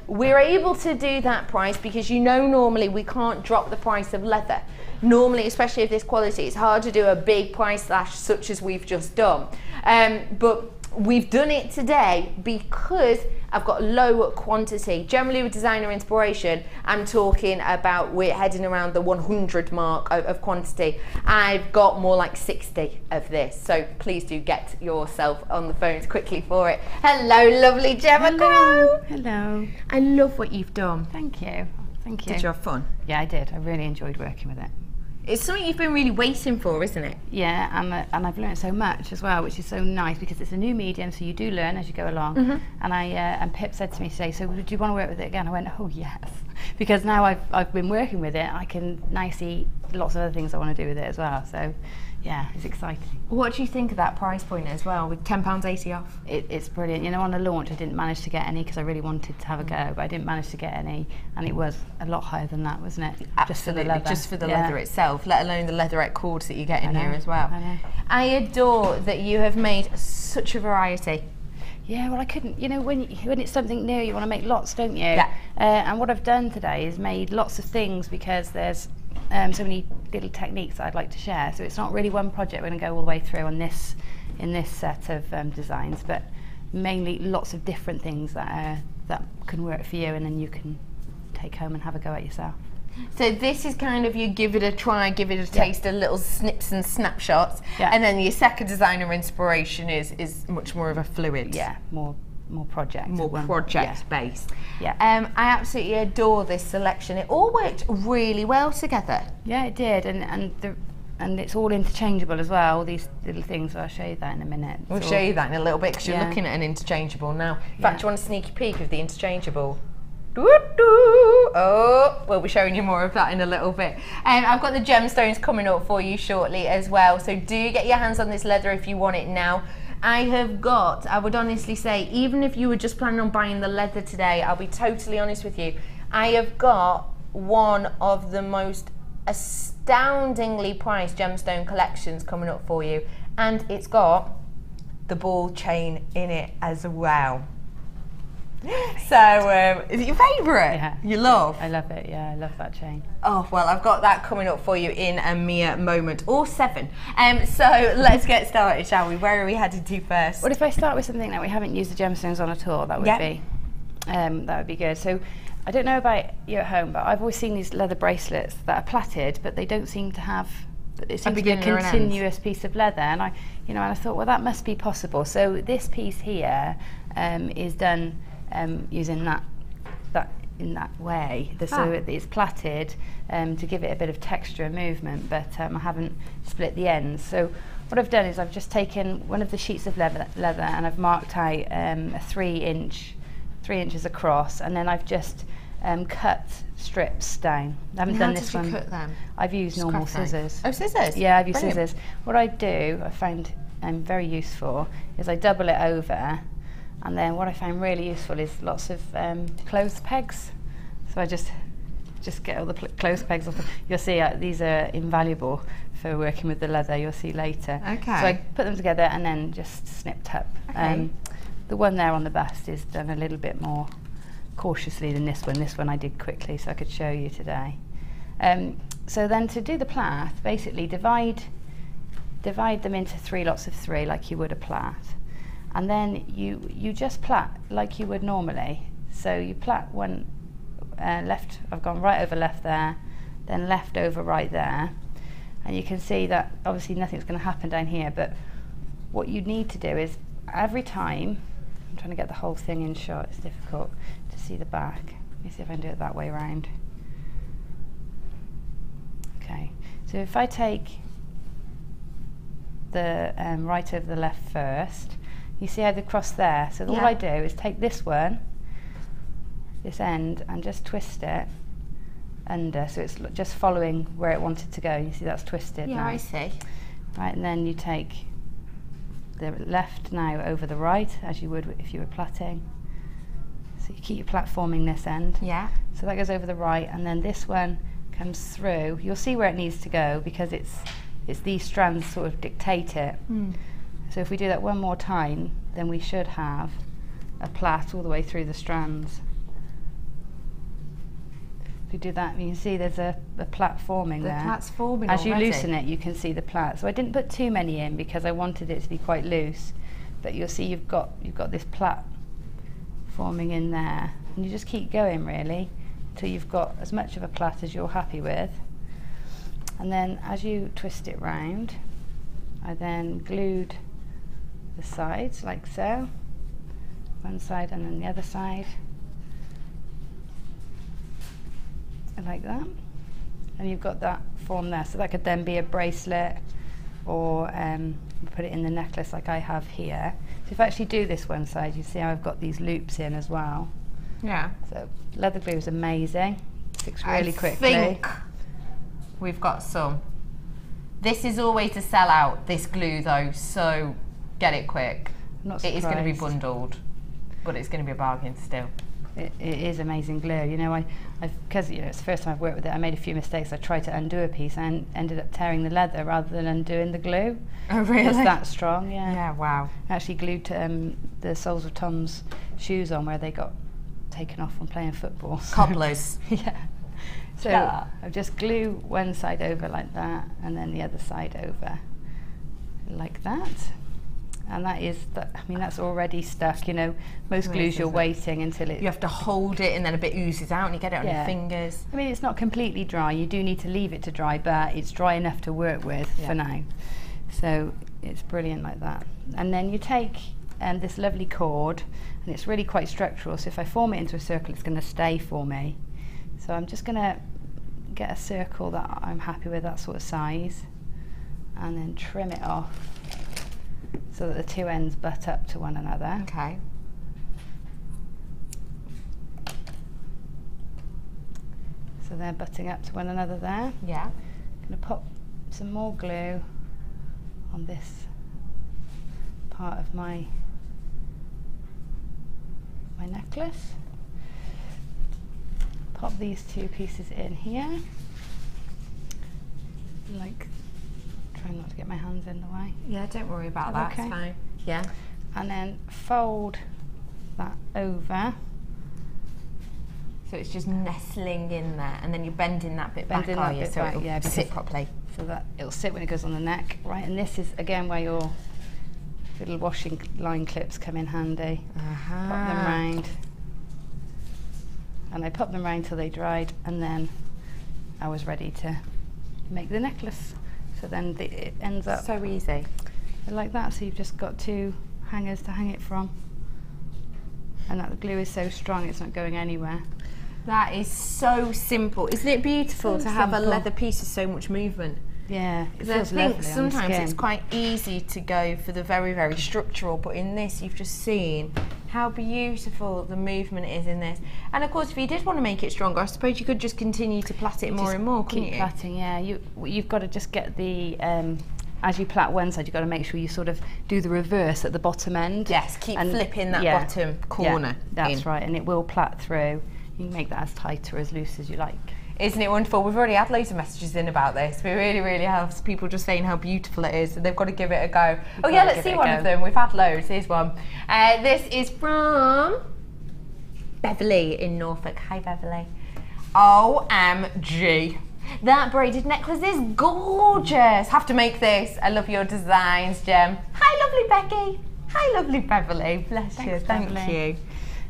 We're able to do that price because you know normally we can't drop the price of leather. Normally, especially of this quality, it's hard to do a big price slash such as we've just done. But we've done it today because I've got low quantity. Generally with designer inspiration, I'm talking about we're heading around the 100 mark of quantity. I've got more like 60 of this, so please do get yourself on the phones quickly for it. Hello, lovely Gemma. Hello. Hello. I love what you've done. Thank you. Thank you. Did you have fun? Yeah, I did. I really enjoyed working with it. It's something you've been really waiting for, isn't it? Yeah, and I've learned so much as well, which is so nice because it's a new medium, so you do learn as you go along. And and Pip said to me today, so do you want to work with it again? I went, oh yes, because now I've been working with it, I can now see lots of other things I want to do with it as well. So yeah, it's exciting. What do you think of that price point as well, with £10.80 off? It's brilliant. You know, on the launch I didn't manage to get any because I really wanted to have a go, but I didn't manage to get any, and it was a lot higher than that, wasn't it? Absolutely, just for the leather itself, let alone the leatherette cords that you get in here as well. I know. I adore that you have made such a variety. Yeah, well, I couldn't, you know, when it's something new, you want to make lots, don't you? Yeah. And what I've done today is made lots of things because there's so many little techniques that I'd like to share. So it's not really one project we're going to go all the way through on this, in this set of designs, but mainly lots of different things that can work for you, and then you can take home and have a go at yourself. So this is kind of you give it a try, give it a taste, a little snips and snapshots, and then your second designer inspiration is much more of a fluid. Yeah, more project. More project based. Yeah. I absolutely adore this selection. It all worked really well together. Yeah, it did, and it's all interchangeable as well, all these little things. I'll show you that in a minute. We'll show you that in a little bit because you're looking at an interchangeable now. In fact, do you want a sneaky peek of the interchangeable? Oh, we'll be showing you more of that in a little bit. I've got the gemstones coming up for you shortly as well, so do get your hands on this leather if you want it now. I would honestly say, even if you were just planning on buying the leather today, I'll be totally honest with you, I have got one of the most astoundingly priced gemstone collections coming up for you, and it's got the ball chain in it as well. So, is it your favourite? Yeah. You love? I love it, yeah, I love that chain. Oh, well, I've got that coming up for you in a mere moment, or 7. So let's get started, shall we? Where are we headed to first? Well, if I start with something that we haven't used the gemstones on at all, that would be good. So, I don't know about you at home, but I've always seen these leather bracelets that are plaited, but they don't seem to have, it seems to be a continuous piece of leather, and I thought, well, that must be possible. So this piece here is done using that in that way. So it's plaited to give it a bit of texture and movement, but I haven't split the ends. So what I've done is I've just taken one of the sheets of leather and I've marked out a 3-inch 3 inches across, and then I've just cut strips down. I haven't done this one. How did you cut them? I've used normal scissors. Oh, scissors? Yeah, I've used Brilliant. scissors. What I do, I find very useful, is I double it over, and then what I find really useful is lots of clothes pegs. So I just get all the clothes pegs off. You'll see these are invaluable for working with the leather, you'll see later. Okay. So I put them together and then just snipped up. Okay. The one there on the bust is done a little bit more cautiously than this one. This one I did quickly so I could show you today. So then to do the plait, basically divide them into 3 lots of 3 like you would a plait. And then you just plait like you would normally. So you plait one left, I've gone right over left there, then left over right there. And you can see that obviously nothing's going to happen down here, but what you need to do is every time, I'm trying to get the whole thing in shot, it's difficult to see the back. Let me see if I can do it that way around. Okay, so if I take the right over the left first, you see how they cross there, so all I do is take this one, this end, and just twist it under, so it's just following where it wanted to go. You see that's twisted now. Yeah, I see. Right, and then you take the left now over the right, as you would if you were plaiting. So you keep your platforming this end. Yeah. So that goes over the right, and then this one comes through. You'll see where it needs to go because it's these strands sort of dictate it. So if we do that one more time, then we should have a plait all the way through the strands. If we do that, you can see there's a plait forming there. The plait's forming As you already. loosen it, you can see the plait. So I didn't put too many in because I wanted it to be quite loose. But you'll see you've got this plait forming in there, and you just keep going really until you've got as much of a plait as you're happy with. And then as you twist it round, I then glued the sides like so, one side and then the other side, like that, and you've got that form there. So that could then be a bracelet, or put it in the necklace like I have here. So if I actually do this one side, you see how I've got these loops in as well. Yeah. So leather glue is amazing, sticks really quickly. I think we've got some. This is always a sell out, this glue though, so get it quick. It is going to be bundled, but it's going to be a bargain still. It is amazing glue. You know, because it's the first time I've worked with it, I made a few mistakes. I tried to undo a piece and ended up tearing the leather rather than undoing the glue. Oh really? It's that strong, yeah. Yeah, wow. I actually glued the soles of Tom's shoes on where they got taken off from playing football. Cobblers. Yeah. So Yeah. I just glue one side over like that, and then the other side over like that. And that is, I mean, that's already stuck. You know, most glues you're waiting until it... You have to hold it and then a bit oozes out and you get it on your fingers. I mean, it's not completely dry. You do need to leave it to dry, but it's dry enough to work with for now. So it's brilliant like that. And then you take this lovely cord, and it's really quite structural. So if I form it into a circle, it's going to stay for me. So I'm just going to get a circle that I'm happy with, that sort of size, and then trim it off so that the two ends butt up to one another. Okay. So they're butting up to one another there. Yeah. I'm going to pop some more glue on this part of my necklace. Pop these two pieces in here. Like, try not to get my hands in the way. Yeah, don't worry about that. Okay. It's fine. Yeah. And then fold that over. So it's just nestling in there, and then you're bending that bit Bending back, that are you? bit So back, it'll yeah, sit because- properly. So that it'll sit when it goes on the neck, right? And this is again where your little washing line clips come in handy. Pop them round, and I pop them round till they dried, and then I was ready to make the necklace. So then it ends up So easy. like that. So you've just got two hangers to hang it from, and that glue is so strong it's not going anywhere. That is so simple. Isn't it beautiful So to have a simple. leather piece with so much movement? Yeah, it Because I feels think lovely on the sometimes skin. it's quite easy to go for the very, very structural, but in this you've just seen how beautiful the movement is in this. And of course, if you did want to make it stronger, I suppose you could just continue to plait it more and more, couldn't you? Keep plaiting, yeah. You've got to just get the, as you plait one side, you've got to make sure you sort of do the reverse at the bottom end. Yes, keep flipping that bottom corner. Yeah, that's right, and it will plait through. You can make that as tight or as loose as you like. Isn't it wonderful? We've already had loads of messages in about this. We really, really have. People just saying how beautiful it is, and they've got to give it a go. Oh yeah, let's see one of them. We've had loads. Here's one. This is from Beverly in Norfolk. Hi Beverly. OMG. That braided necklace is gorgeous. Have to make this. I love your designs, Gem. Hi lovely Becky. Hi lovely Beverly. Bless you. Thank you.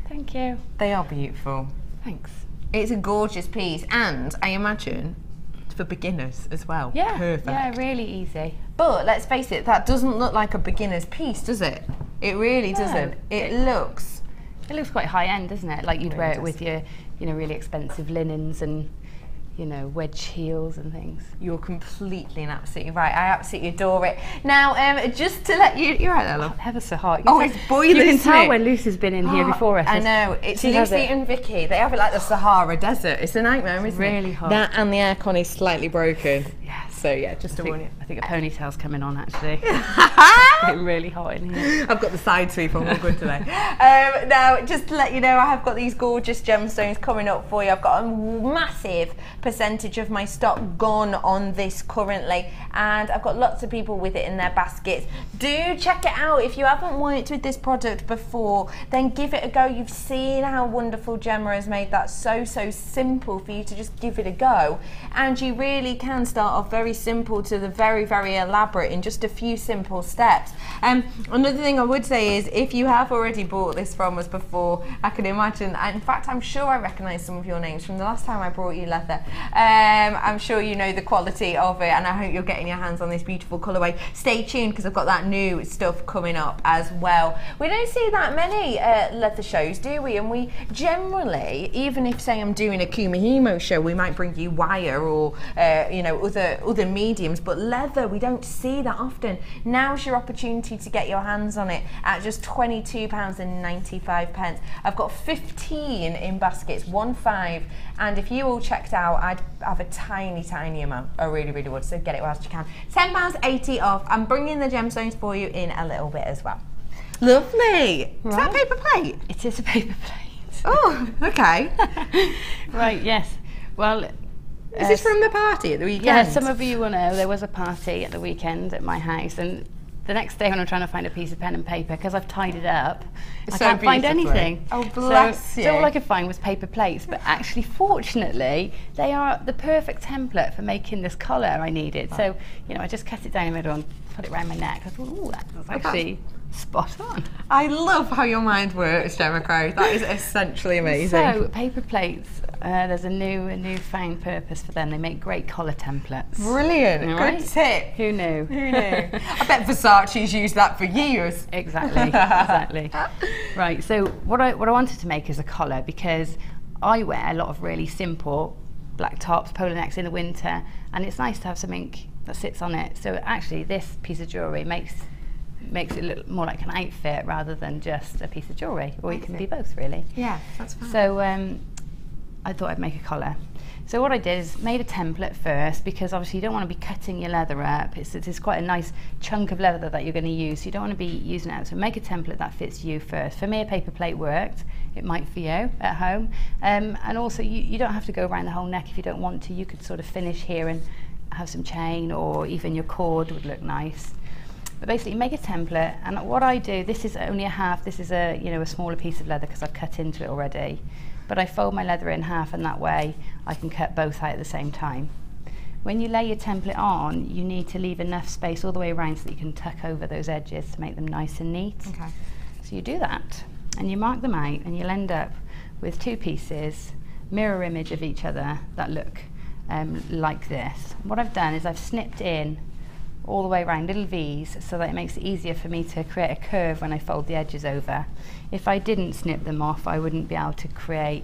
Thank you. They are beautiful. Thanks. It's a gorgeous piece, and I imagine for beginners as well. Yeah, perfect. Yeah, really easy. But let's face it, that doesn't look like a beginner's piece, does it? It really doesn't. It looks quite high end, doesn't it? Like you'd It wear really it with your, really expensive linens and, wedge heels and things. You're completely and absolutely right. I absolutely adore it. Now, just to let you, you're right there, love. Ever so hot. It's boiling. You can tell when Lucy's been in here before us. I know. It's Lucy and Vicky. They have it like the Sahara Desert. It's a nightmare, isn't it? Really hot. That and the aircon is slightly broken. Yes. So yeah, just to warn you. I think a ponytail's coming on actually. It's really hot in here. I've got the side sweep on, all good today. Now, just to let you know, I have got these gorgeous gemstones coming up for you. I've got a massive percentage of my stock gone on this currently, and I've got lots of people with it in their baskets. Do check it out. If you haven't worked with this product before, then give it a go. You've seen how wonderful Gemma has made that so simple for you to just give it a go, and you really can start off very simple to the very elaborate in just a few simple steps. Another thing I would say is, if you have already bought this from us before, I can imagine, in fact I'm sure I recognise some of your names from the last time I brought you leather. I'm sure you know the quality of it, and I hope you're getting your hands on this beautiful colourway. Stay tuned, because I've got that new stuff coming up as well. We don't see that many leather shows, do we? And we generally, even if say I'm doing a Kumihimo show, we might bring you wire or other mediums, but leather we don't see that often. Now's your opportunity to get your hands on it at just £22.95. I've got 15 in baskets, 15, and if you all checked out, I'd have a tiny amount. I really would, so get it whilst you can. £10.80 off. I'm bringing the gemstones for you in a little bit as well. Lovely. Right. Is that a paper plate? It is a paper plate. Oh, okay. Right, yes. Well, is this from the party at the weekend? Yeah, some of you will know there was a party at the weekend at my house, and the next day when I'm trying to find a piece of pen and paper, because I've tied it up, I can't find anything. Oh, bless you. So all I could find was paper plates, but actually, fortunately, they are the perfect template for making this collar I needed. So, I just cut it down the middle and put it around my neck. I thought, oh, that's actually spot on. I love how your mind works, Gemma Crow. That is essentially amazing. So, paper plates, there's a newfound purpose for them. They make great collar templates. Brilliant. Right? Good tip. Who knew? Who knew? I bet Versace's used that for years. Exactly. Right, so what I wanted to make is a collar, because I wear a lot of really simple black tops, polo necks in the winter, and it's nice to have something that sits on it. So actually this piece of jewellery makes it look more like an outfit rather than just a piece of jewellery, or it can be both really. Yeah, that's fine. So I thought I'd make a collar. So what I did is made a template first, because obviously you don't want to be cutting your leather up. It's quite a nice chunk of leather that you're going to use, so you don't want to be using it out. So make a template that fits you first. For me, a paper plate worked. It might for you at home. And also you don't have to go around the whole neck if you don't want to. You could sort of finish here and have some chain, or even your cord would look nice. But basically make a template, and what I do, this is only a half, this is a smaller piece of leather because I've cut into it already. But I fold my leather in half, and that way I can cut both out at the same time. When you lay your template on, you need to leave enough space all the way around so that you can tuck over those edges to make them nice and neat. Okay. So you do that, and you mark them out, and you'll end up with two pieces, mirror image of each other, that look like this. What I've done is I've snipped in all the way around little V's, so that it makes it easier for me to create a curve when I fold the edges over. If I didn't snip them off, I wouldn't be able to create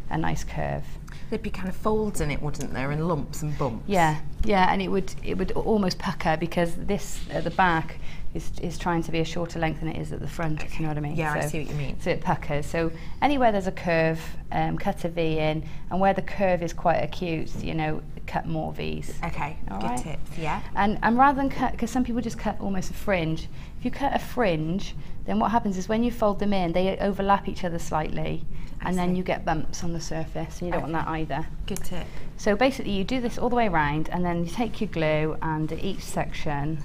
a nice curve. There'd be kind of folds in it, wouldn't there, and lumps and bumps? Yeah, yeah, and it would almost pucker, because this at the back is trying to be a shorter length than it is at the front, if you know what I mean. Yeah, so, I see what you mean. So it puckers. So anywhere there's a curve, cut a V in, and where the curve is quite acute, you know, cut more V's. Okay, good tips, yeah. And rather than cut, because some people just cut almost a fringe, if you cut a fringe, then what happens is when you fold them in, they overlap each other slightly, and then you get bumps on the surface, and you don't want that either. Good tip. So basically you do this all the way around, and then you take your glue, and at each section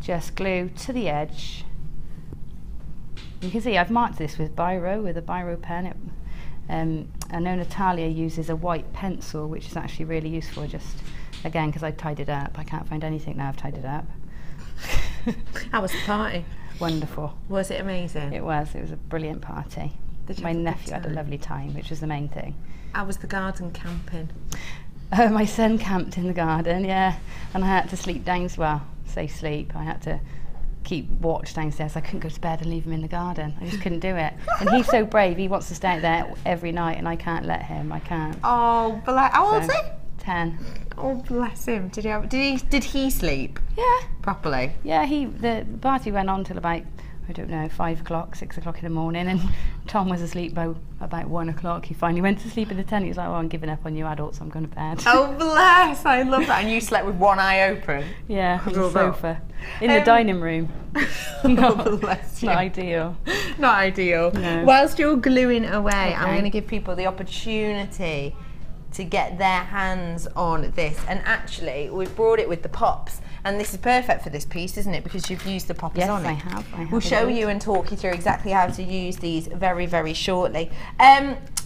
just glue to the edge. You can see I've marked this with a biro pen. I know Natalia uses a white pencil, which is actually really useful, just again because I tied it up. I can't find anything now I've tied it up. How was the party? Wonderful. Was it amazing? It was a brilliant party. My nephew had a lovely time, which was the main thing. How was the garden camping? My son camped in the garden, yeah, and I had to sleep down as well. Say sleep, I had to keep watch downstairs. I couldn't go to bed and leave him in the garden. I just couldn't do it. And he's so brave, he wants to stay out there every night, and I can't let him. I can't. Oh, how old is he? 10. Oh, bless him. Did he sleep? Yeah. Properly? Yeah, the party went on till about, I don't know, 5 o'clock, 6 o'clock in the morning, and Tom was asleep by about 1 o'clock. He finally went to sleep in the tent. He was like, oh, I'm giving up on you adults, I'm going to bed. Oh, bless, I love that. And you slept with one eye open? Yeah, on the sofa. In the dining room. Oh, bless you. Not ideal. Not ideal. No. Whilst you're gluing away, Okay. I'm going to give people the opportunity to get their hands on this. And actually, we've brought it with the pops. And this is perfect for this piece, isn't it? Because you've used the poppers on it. Yes, I have. We'll show you and talk you through exactly how to use these very, very shortly.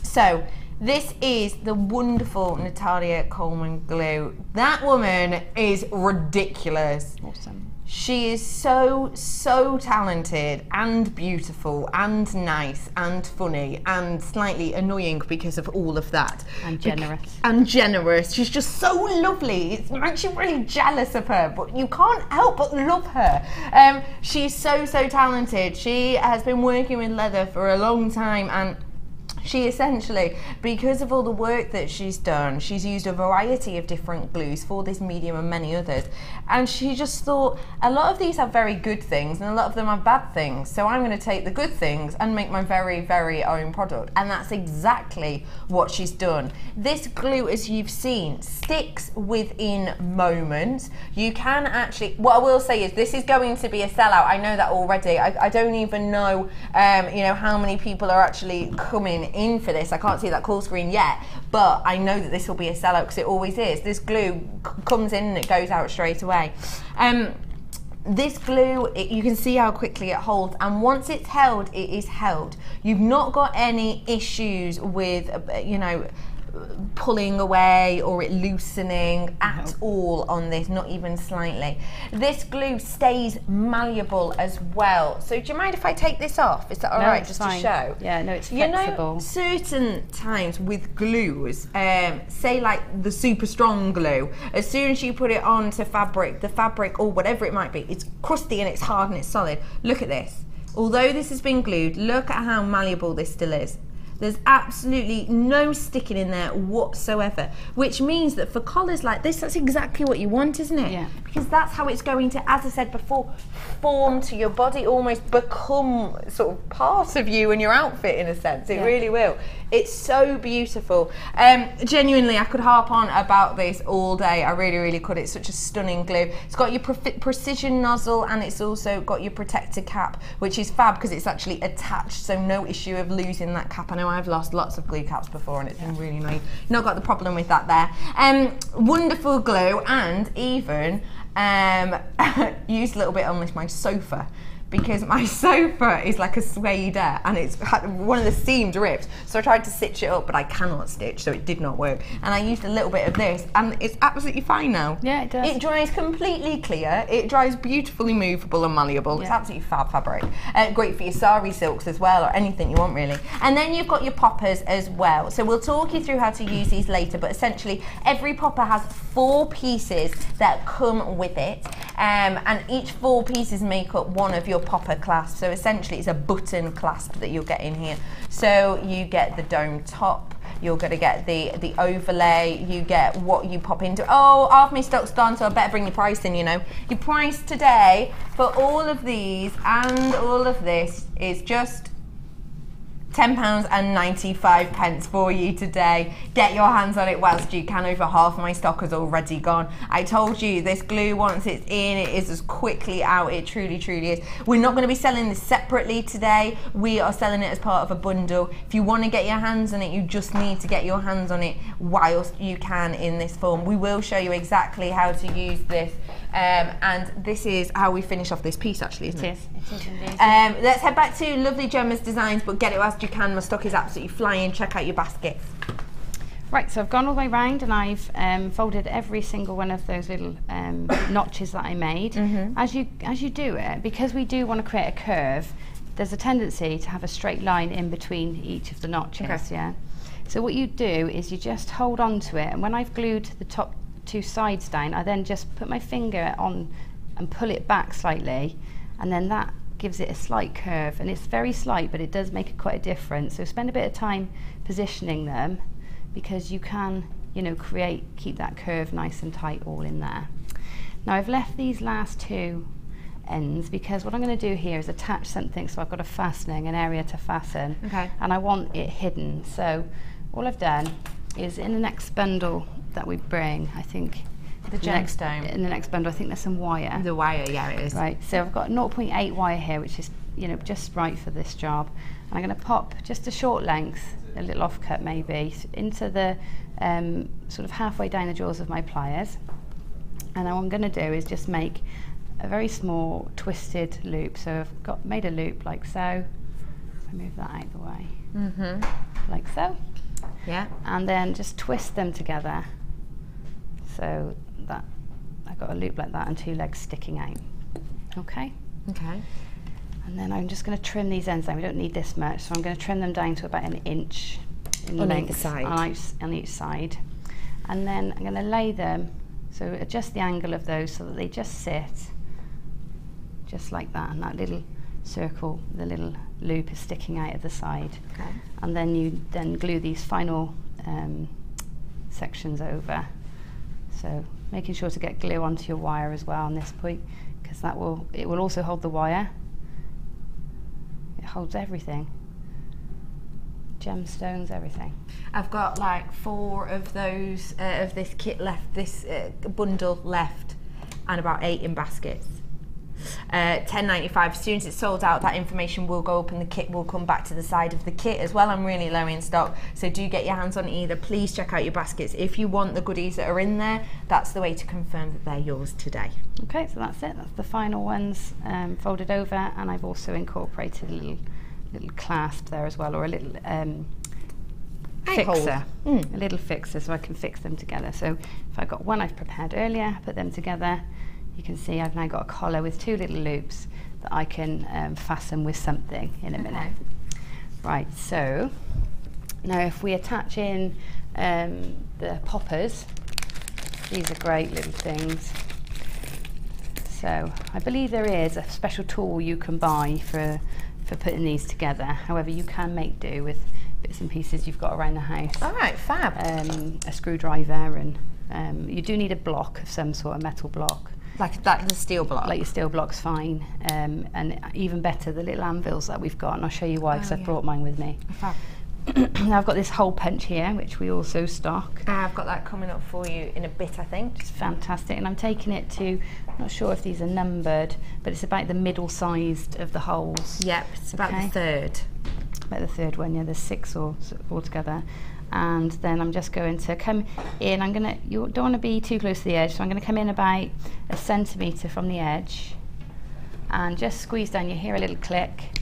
So this is the wonderful Natalia Coleman glue. That woman is ridiculous. Awesome. She is so, so talented and beautiful and nice and funny and slightly annoying because of all of that. And generous. And generous. She's just so lovely. It makes you really jealous of her, but you can't help but love her. She's so, so talented. She has been working with leather for a long time, and she essentially, because of all the work that she's done, she's used a variety of different glues for this medium and many others. And she just thought, a lot of these have very good things and a lot of them have bad things. So I'm going to take the good things and make my very, very own product. And that's exactly what she's done. This glue, as you've seen, sticks within moments. You can actually, what I will say is this is going to be a sellout. I know that already. I don't even know, you know, how many people are actually coming in for this. I can't see that call screen yet, but I know that this will be a sellout because it always is. This glue comes in and it goes out straight away. This glue, you can see how quickly it holds, and once it's held, it is held. You've not got any issues with, you know, pulling away or it loosening at all on this, not even slightly. This glue stays malleable as well. So do you mind if I take this off? Is that all right, just fine. to show? Yeah, no, it's flexible. You know, certain times with glues, say like the super strong glue, as soon as you put it onto fabric, the fabric or whatever it might be, it's crusty and it's hard and it's solid. Look at this. Although this has been glued, look at how malleable this still is. There's absolutely no sticking in there whatsoever, which means that for collars like this, that's exactly what you want, isn't it? Yeah. Because that's how it's going to, as I said before, form to your body, almost become sort of part of you and your outfit in a sense. It really will. It's so beautiful. Genuinely, I could harp on about this all day. I really, really could. It's such a stunning glue. It's got your precision nozzle and it's also got your protector cap, which is fab because it's actually attached, so no issue of losing that cap. I know I've lost lots of glue caps before and it's been really annoying. Not got the problem with that there. Wonderful glue, and even used a little bit on my sofa, because my sofa is like a suede and it's had one of the seams ripped, so I tried to stitch it up, but I cannot stitch, so it did not work, and I used a little bit of this and it's absolutely fine now. Yeah, it does. It dries completely clear, it dries beautifully movable and malleable. It's absolutely fab fabric. Great for your sari silks as well, or anything you want really. And then you've got your poppers as well, so we'll talk you through how to use these later, but essentially every popper has 4 pieces that come with it, and each 4 pieces make up one of your popper clasp. So essentially it's a button clasp that you'll get in here. So you get the dome top, You're going to get the overlay. You get what you pop into. Oh, half my stock's gone, so I better bring your price in, you know. Your price today for all of these and all of this is just £10.95 for you today. Get your hands on it whilst you can. Over half my stock is already gone. I told you this glue, once it's in, it is as quickly out. It truly, truly is. We're not going to be selling this separately today. We are selling it as part of a bundle. If you want to get your hands on it, you just need to get your hands on it whilst you can in this form. We will show you exactly how to use this. And this is how we finish off this piece, actually, isn't it? It is indeed. Let's head back to lovely Gemma's designs, but get it whilst you can. My stock is absolutely flying. Check out your baskets. Right, so I've gone all the way round and I've folded every single one of those little notches that I made. As you do it, because we do want to create a curve, there's a tendency to have a straight line in between each of the notches. Yeah. So what you do is you just hold on to it, and when I've glued the top two sides down, I then just put my finger on and pull it back slightly, and then that gives it a slight curve, and it's very slight, but it does make it quite a difference. So spend a bit of time positioning them, because you can, you know, keep that curve nice and tight all in there. Now I've left these last two ends because what I'm going to do here is attach something, so I've got a fastening, an area to fasten, and I want it hidden. So all I've done is, in the next bundle that we bring, I think the gemstone. In the next bundle, I think there's some wire. The wire, yeah, it is. Right, so I've got 0.8 wire here, which is, you know, just right for this job. And I'm going to pop just a short length, a little offcut maybe, into the sort of halfway down the jaws of my pliers. And what I'm going to do is just make a very small twisted loop. So I've made a loop like so. I move that out of the way, like so. Yeah. And then just twist them together, so that I've got a loop like that and two legs sticking out. Okay. Okay. And then I'm just going to trim these ends down. We don't need this much, so I'm going to trim them down to about 1 inch in length on each side. And then I'm going to lay them, so adjust the angle of those so that they just sit just like that, and that little circle, the little loop is sticking out of the side. Okay. And then you glue these final sections over. So making sure to get glue onto your wire as well on this point, because it will also hold the wire. It holds everything. Gemstones, everything. I've got like 4 of those of this kit left, this bundle left, and about 8 in baskets. £10.95. As soon as it's sold out, that information will go up and the kit will come back to the side of the kit as well. I'm really low in stock, so do get your hands on either. Please check out your baskets. If you want the goodies that are in there, that's the way to confirm that they're yours today. Okay, so that's it. That's the final ones folded over, and I've also incorporated a little clasp there as well, or a little fixer, a little fixer, so I can fix them together. So if I've got one I've prepared earlier, put them together, you can see I've now got a collar with 2 little loops that I can fasten with something in a minute. Right, so now if we attach in the poppers, these are great little things. So I believe there is a special tool you can buy for putting these together. However, you can make do with bits and pieces you've got around the house. All right, fab. A screwdriver, and you do need a block of some sort, a metal block. Like the steel block? Like your steel block's fine. And even better, the little anvils that we've got, and I'll show you why, because I've brought mine with me. Fab. Now I've got this hole punch here, which we also stock. I've got that coming up for you in a bit, I think. It's fantastic, and I'm taking it to, I'm not sure if these are numbered, but it's about the middle sized of the holes. Yep, it's about the third. About the third one, yeah, there's 6 altogether. And then I'm just going to come in, you don't want to be too close to the edge, so I'm going to come in about 1 centimetre from the edge and just squeeze down. You hear a little click,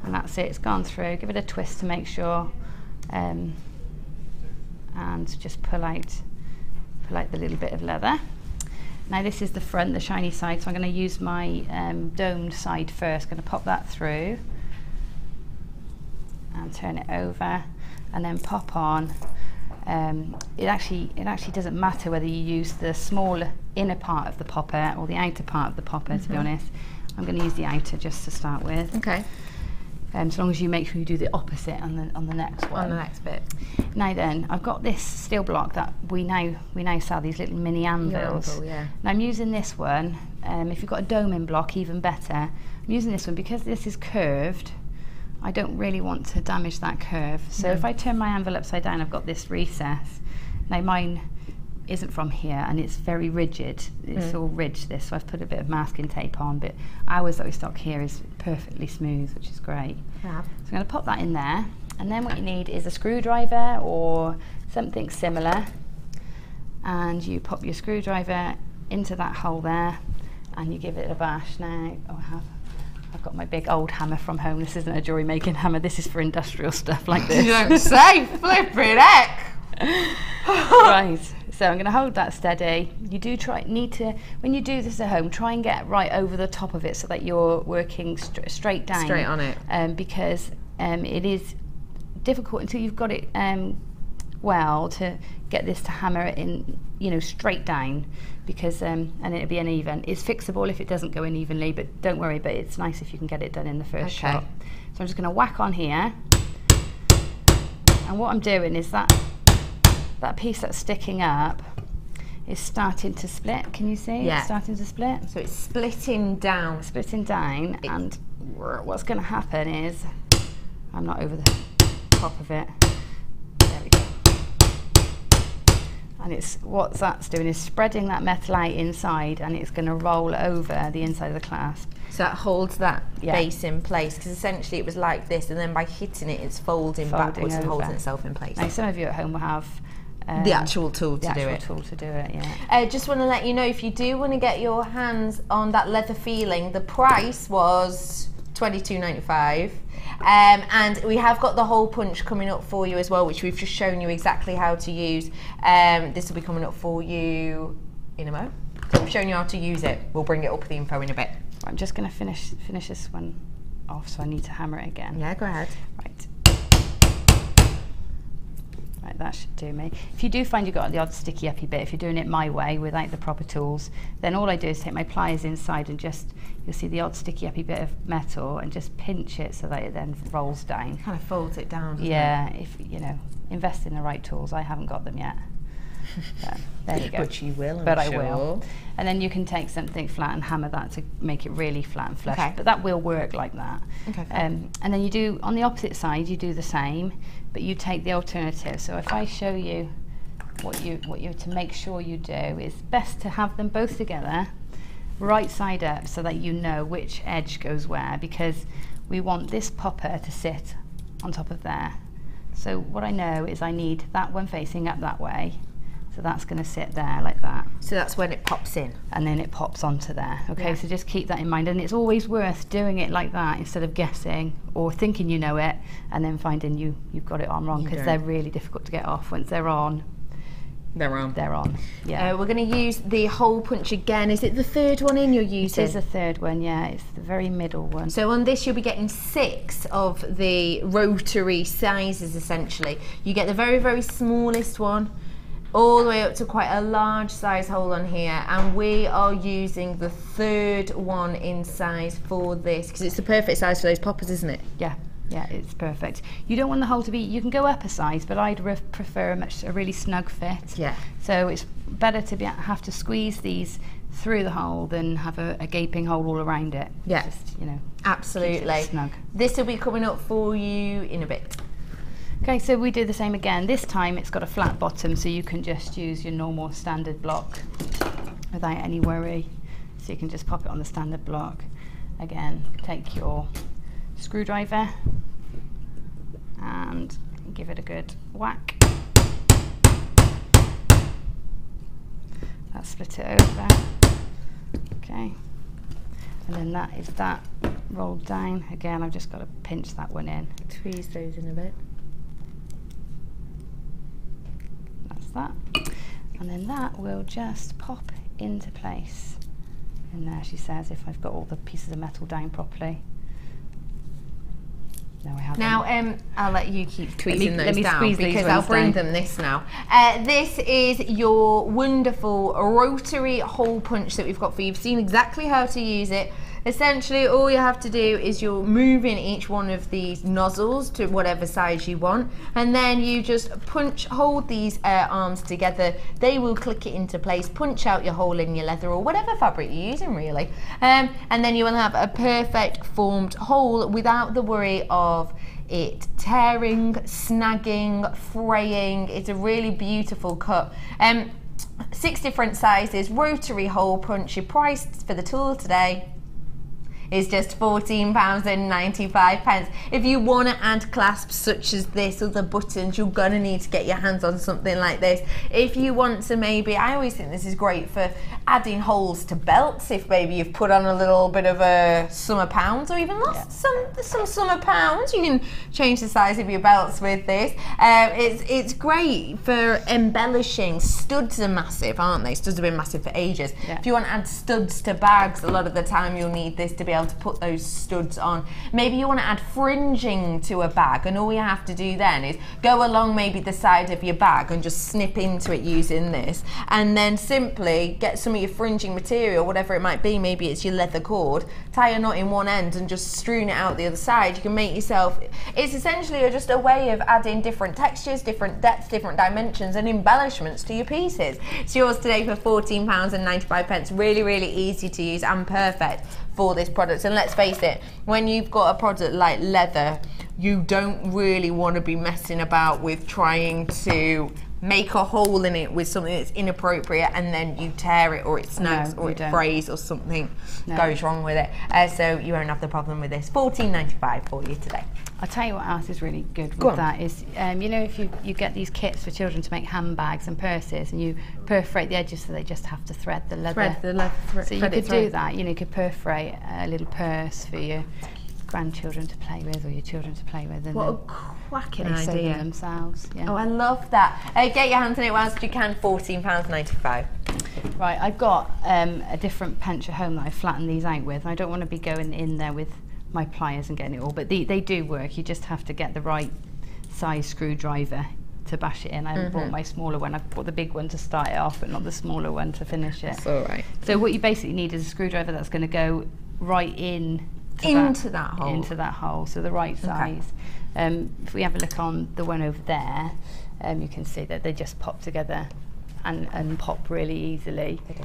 and that's it, it's gone through. Give it a twist to make sure, and just pull out the little bit of leather. Now this is the front, the shiny side, so I'm going to use my domed side first. Going to pop that through and turn it over, and then pop on. It actually doesn't matter whether you use the small inner part of the popper or the outer part of the popper, to be honest. I'm going to use the outer just to start with. Okay. As long as you make sure you do the opposite on the next one. On the next bit. Now then, I've got this steel block that we now sell, these little mini anvils. Anvil, yeah. And I'm using this one. If you've got a doming block, even better. I'm using this one because this is curved. I don't really want to damage that curve. So if I turn my anvil upside down, I've got this recess. Now mine isn't from here and it's very rigid. It's all ridged, this, so I've put a bit of masking tape on, but ours that we stock here is perfectly smooth, which is great. Yeah. So I'm going to pop that in there, and then what you need is a screwdriver or something similar, and you pop your screwdriver into that hole there and you give it a bash. Now, I've got my big old hammer from home. This isn't a jewellery making hammer, this is for industrial stuff like this. You don't say, flipping heck! Right, so I'm going to hold that steady. You do need to, when you do this at home, try and get right over the top of it so that you're working straight down. Straight on it. Because it is difficult until you've got it well to get this to hammer it in, you know, straight down, because and it'll be uneven. It's fixable if it doesn't go in evenly, but don't worry, but it's nice if you can get it done in the first shot. So I'm just going to whack on here, and what I'm doing is that piece that's sticking up is starting to split. Can you see? Yeah. It's starting to split. So it's splitting down. Splitting down, and what's going to happen is, I'm not over the top of it. There we go. And it's, what that's doing is spreading that metal out inside, and it's going to roll over the inside of the clasp. So that holds that base in place, because essentially it was like this, and then by hitting it, it's folding backwards and holding itself in place. Now, some of you at home will have the actual tool to do it. Yeah. Just want to let you know, if you do want to get your hands on that leather feeling, the price was $22.95. And we have got the hole punch coming up for you as well, which we've just shown you exactly how to use. This will be coming up for you in a moment. So we've shown you how to use it. We'll bring it up the info in a bit. I'm just going to finish this one off, so I need to hammer it again. Yeah, go ahead. Right. Right, that should do me. If you do find you've got the odd sticky uppy bit, if you're doing it my way without the proper tools, then all I do is take my pliers inside and just, you'll see the odd sticky uppy bit of metal, and just pinch it so that it then rolls down. Kind of folds it down, doesn't it? If you know, invest in the right tools. I haven't got them yet. So, there you go. But you will, But I will. And then you can take something flat and hammer that to make it really flat and flush. Okay. But that will work like that. Okay. And then you do, on the opposite side, you do the same, but you take the alternative. So if I show you what you to make sure you do, is best to have them both together, right side up, so that you know which edge goes where, because we want this popper to sit on top of there. So what I know is I need that one facing up that way. So that's going to sit there like that. So that's when it pops in. And then it pops onto there. Okay, Yeah. so just keep that in mind. And it's always worth doing it like that instead of guessing or thinking you know it and then finding you've got it on wrong, because they're really difficult to get off. Once they're on, they're on. They're on, yeah. We're going to use the hole punch again. Is it the third one in you're using? It is the third one, yeah. It's the very middle one. So on this you'll be getting 6 of the rotary sizes essentially. You get the very, very smallest one, all the way up to quite a large size hole on here, and we are using the third one in size for this, because it's the perfect size for those poppers, isn't it? Yeah, yeah, it's perfect. You don't want the hole to be, you can go up a size, but I'd prefer a really snug fit. Yeah. So it's better to have to squeeze these through the hole than have a gaping hole all around it. Yeah. Just, you know, absolutely. keeps it snug. This will be coming up for you in a bit. Okay, so we do the same again. This time it's got a flat bottom, so you can just use your normal standard block without any worry. So you can just pop it on the standard block. Again, take your screwdriver and give it a good whack. That split it over. Okay, and then that is that rolled down. Again, I've just got to pinch that one in. Tweeze those in a bit. That, and then that will just pop into place in there, she says, if I've got all the pieces of metal down properly. No, I haven't. Now, I'll let you keep tweezing let those me down, because I'll bring them this now. This is your wonderful rotary hole punch that we've got for you. You've seen exactly how to use it. Essentially, all you have to do is you're moving each one of these nozzles to whatever size you want, and then you just hold these arms together. They will click it into place, punch out your hole in your leather or whatever fabric you're using, really. And then you will have a perfect formed hole without the worry of it tearing, snagging, fraying. It's a really beautiful cut. 6 different sizes, rotary hole punch. Your price for the tool today is just £14.95. If you want to add clasps such as this or the buttons, you're going to need to get your hands on something like this. If you want to maybe, I always think this is great for adding holes to belts, if maybe you've put on a little bit of a summer pounds or even lost some summer pounds, you can change the size of your belts with this. It's great for embellishing. Studs are massive, aren't they? Studs have been massive for ages. Yeah. If you want to add studs to bags, a lot of the time you'll need this to be able to put those studs on. Maybe you want to add fringing to a bag, and all you have to do then is go along maybe the side of your bag and just snip into it using this, and then simply get some of your fringing material, whatever it might be, maybe it's your leather cord, tie a knot in one end and just strewn it out the other side. You can make yourself, it's essentially just a way of adding different textures, different depths, different dimensions and embellishments to your pieces. It's yours today for £14.95. Really, really easy to use and perfect for this product. And let's face it, when you've got a product like leather, you don't really want to be messing about with trying to make a hole in it with something that's inappropriate and then you tear it or it snags or it frays or something goes wrong with it. So you won't have the problem with this. £14.95 for you today. I'll tell you what else is really good with that is, you know, if you get these kits for children to make handbags and purses and you perforate the edges so they just have to thread the leather. So you could do that, you know, you could perforate a little purse for your grandchildren to play with or your children to play with. And what a cracking idea. Themselves. Yeah. Oh, I love that. Get your hands on it whilst you can, £14.95. Right, I've got a different bench at home that I flattened these out with. I don't want to be going in there with my pliers and getting it all, but they do work. You just have to get the right size screwdriver to bash it in. I bought my smaller one. I bought the big one to start it off, but not the smaller one to finish it. That's all right. So what you basically need is a screwdriver that's going to go right into that hole, so the right size. If we have a look on the one over there, you can see that they just pop together and pop really easily. Okay.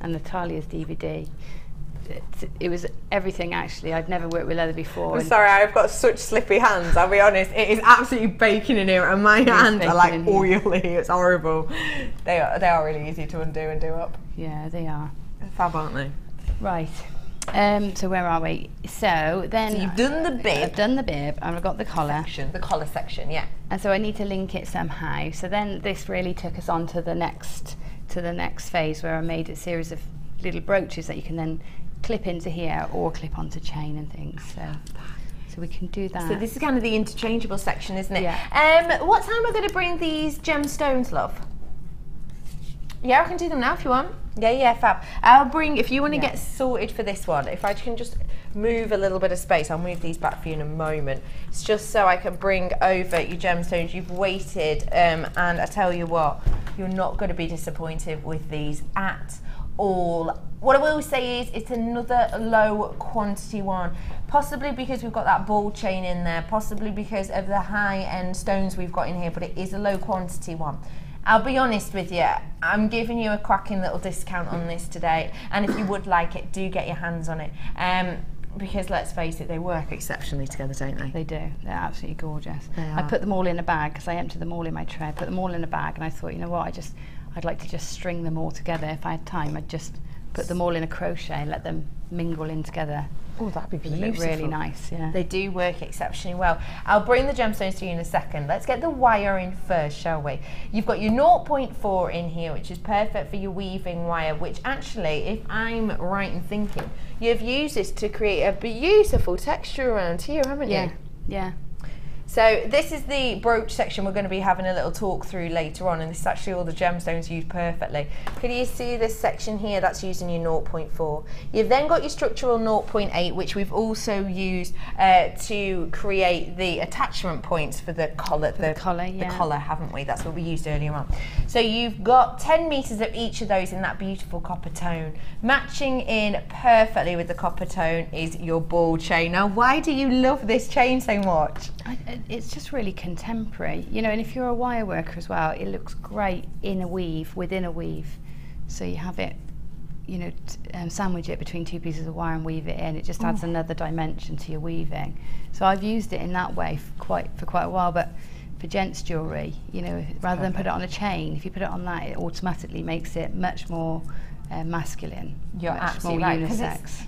And Natalia's DVD, it was everything actually. I'd never worked with leather before. I'm sorry, I've got such slippy hands, I'll be honest. It is absolutely baking in here and my hands are like oily. It's horrible. They are really easy to undo and do up. Yeah, they are. Fab, aren't they? Right. So where are we? So you've done the bib. I've done the bib and I've got the collar. The collar section, yeah. And so I need to link it somehow. So then this really took us on to the next phase where I made a series of little brooches that you can then clip into here or clip onto chain and things. So we can do that. So this is kind of the interchangeable section, isn't it? Yeah. What time am I going to bring these gemstones, love? Yeah, I can do them now if you want. Yeah, fab. I'll bring, if you want to get sorted for this one, if I can just move a little bit of space, I'll move these back for you in a moment. It's just so I can bring over your gemstones. You've waited, and I tell you what, you're not going to be disappointed with these at all. What I will say is it's another low quantity one, possibly because we've got that ball chain in there, possibly because of the high end stones we've got in here, but it is a low quantity one. I'll be honest with you, I'm giving you a cracking little discount on this today, and if you would like it, do get your hands on it, because let's face it, they work exceptionally together, don't they? They do. They're absolutely gorgeous. They are. I put them all in a bag because I emptied them all in my tray. I put them all in a bag and I thought, you know what, I'd like to just string them all together. If I had time, I'd just put them all in a crochet and let them mingle in together. Oh, that'd be beautiful. They look really nice, yeah. They do work exceptionally well. I'll bring the gemstones to you in a second. Let's get the wire in first, shall we? You've got your 0.4 in here, which is perfect for your weaving wire, which actually, if I'm right in thinking, you've used this to create a beautiful texture around here, haven't you? Yeah. So this is the brooch section we're going to be having a little talk through later on, and this is actually all the gemstones used perfectly. Can you see this section here? That's using your 0.4. You've then got your structural 0.8, which we've also used to create the attachment points for the collar. The collar, haven't we? That's what we used earlier on. So you've got 10 meters of each of those in that beautiful copper tone. Matching in perfectly with the copper tone is your ball chain. Now, why do you love this chain so much? It's just really contemporary, you know, and if you're a wire worker as well, it looks great in a weave, within a weave. So you have it, you know, sandwich it between two pieces of wire and weave it in. It just adds another dimension to your weaving. So I've used it in that way for quite a while, but for gents jewellery, you know, rather than put it on a chain, if you put it on that, it automatically makes it much more masculine. You're absolutely right, because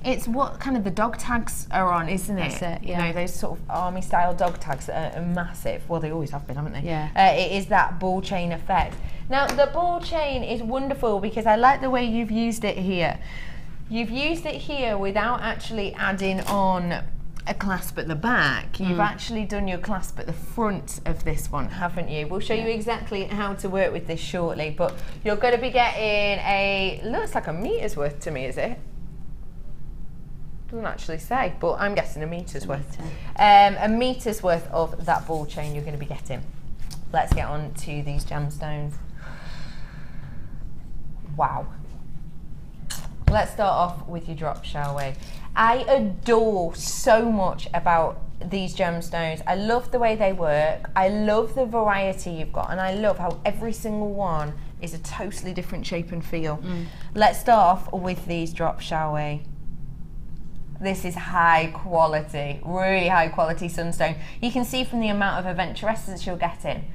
it's what kind of the dog tags are on, isn't it? That's it, yeah. You know, those sort of army style dog tags are massive. Well, they always have been, haven't they? Yeah. It is that ball chain effect. Now, the ball chain is wonderful because I like the way you've used it here. You've used it here without actually adding on a clasp at the back. You've actually done your clasp at the front of this one, haven't you? We'll show you exactly how to work with this shortly, but you're going to be getting looks like a meter's worth to me, is it? Doesn't actually say, but I'm guessing a meter's worth. A meter's worth of that ball chain you're going to be getting. Let's get on to these gemstones. Wow. Let's start off with your drop, shall we? I adore so much about these gemstones. I love the way they work. I love the variety you've got, and I love how every single one is a totally different shape and feel. Let's start off with these drops, shall we? This is high quality, really high quality sunstone. You can see from the amount of eventurescence you're getting.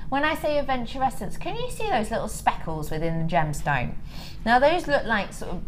When I say eventurescence, can you see those little speckles within the gemstone? Now those look like sort of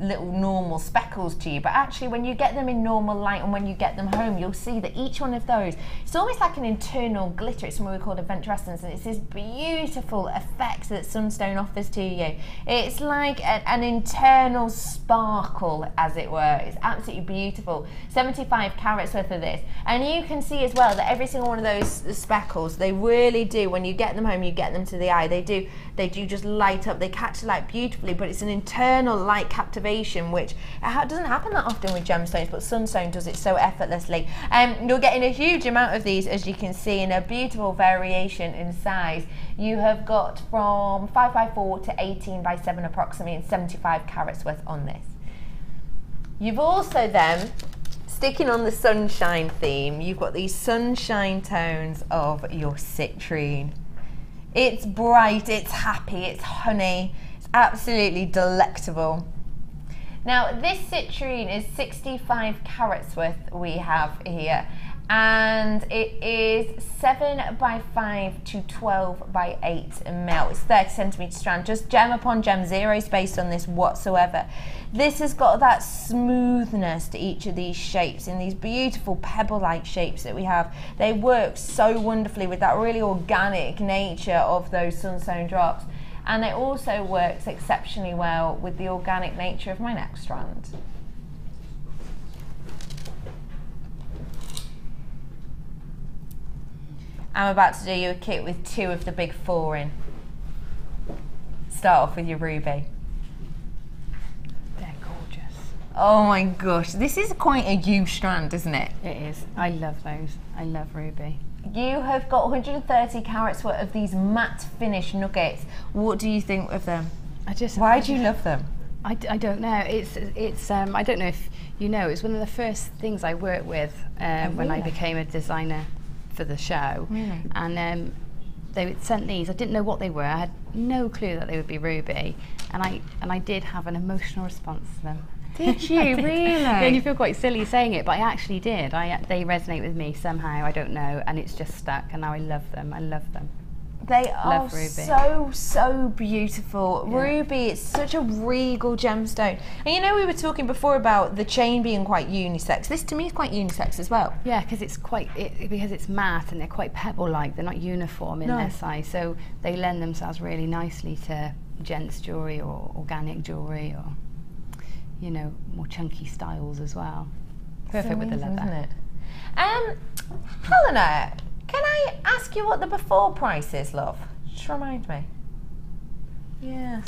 little normal speckles to you, but actually when you get them in normal light and when you get them home, you'll see that each one of those, it's almost like an internal glitter. It's what we call eventurescence, and it's this beautiful effect that sunstone offers to you. It's like an internal sparkle, as it were. It's absolutely beautiful. 75 carats worth of this, and you can see as well that every single one of those speckles, they really do, when you get them home, you get them to the eye, they do just light up. They catch the light beautifully, but it's an internal light captivation, which doesn't happen that often with gemstones, but sunstone does it so effortlessly. You're getting a huge amount of these, as you can see, in a beautiful variation in size. You have got from 5x4 to 18x7 approximately, and 75 carats worth on this. You've also then, sticking on the sunshine theme, you've got these sunshine tones of your citrine. It's bright, it's happy, it's honey, it's absolutely delectable. Now this citrine is 65 carats worth we have here, and it is 7x5 to 12x8 mil. It's 30 centimetre strand, just gem upon gem, zero space on this whatsoever. This has got that smoothness to each of these shapes, in these beautiful pebble-like shapes that we have. They work so wonderfully with that really organic nature of those sunstone drops, and it also works exceptionally well with the organic nature of my next strand. I'm about to do you a kit with 2 of the big 4 in. Start off with your ruby. They're gorgeous. Oh my gosh, this is quite a huge strand, isn't it? It is. I love those. I love ruby. You have got 130 carats worth of these matte finish nuggets. What do you think of them? Why do you love them? I don't know. It's I don't know if you know, it's one of the first things I worked with when I became a designer for the show. Really? And they sent these. I didn't know what they were. I had no clue that they would be ruby, and I did have an emotional response to them. Did you really? Yeah, and you feel quite silly saying it, but I actually did. They resonate with me somehow. I don't know, and it's just stuck. And now I love them. I love them. They are so beautiful. Yeah. Ruby, it's such a regal gemstone. And you know, we were talking before about the chain being quite unisex. This to me is quite unisex as well. Yeah, because because it's matte and they're quite pebble-like. They're not uniform in their size, so they lend themselves really nicely to gents jewellery or organic jewellery, or you know, more chunky styles as well. Perfect with the leather. Isn't it? Helena, Can I ask you what the before price is, love? Just remind me. Yes.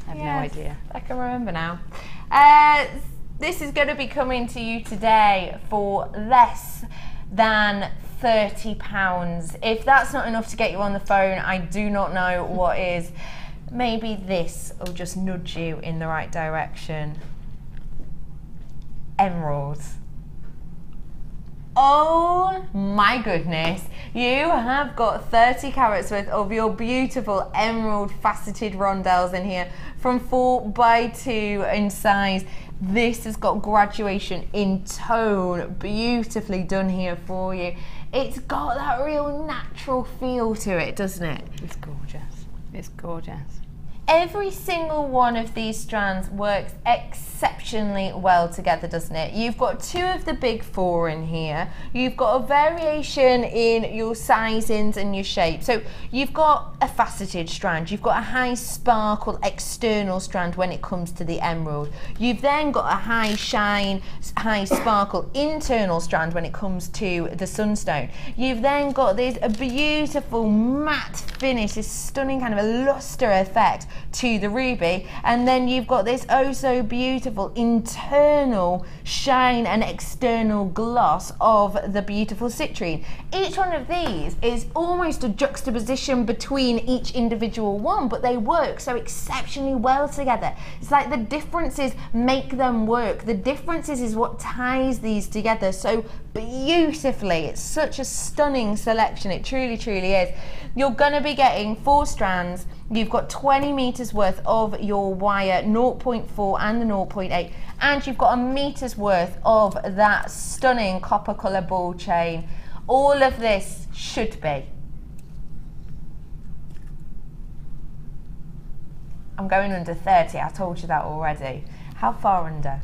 I have no idea. I can remember now. This is going to be coming to you today for less than £30. If that's not enough to get you on the phone, I do not know what is. Maybe this will just nudge you in the right direction. Emeralds. Oh my goodness, you have got 30 carats worth of your beautiful emerald faceted rondelles in here from 4x2 in size. This has got graduation in tone, beautifully done here for you. It's got that real natural feel to it, doesn't it? It's gorgeous. It's gorgeous. Every single one of these strands works exceptionally well together, doesn't it? You've got 2 of the big 4 in here. You've got a variation in your sizings and your shape. So you've got a faceted strand. You've got a high sparkle external strand when it comes to the emerald. You've then got a high shine, high sparkle internal strand when it comes to the sunstone. You've then got this beautiful matte finish, this stunning kind of a luster effect to the ruby, and then you've got this oh so beautiful internal shine and external gloss of the beautiful citrine. Each one of these is almost a juxtaposition between each individual one, but they work so exceptionally well together. It's like the differences make them work. The differences is what ties these together so beautifully. It's such a stunning selection. It truly, truly is. You're going to be getting 4 strands. You've got 20 meters worth of your wire, 0.4 and the 0.8, and you've got a meter's worth of that stunning copper colour ball chain. All of this should be, I'm going under 30, I told you that already. How far under?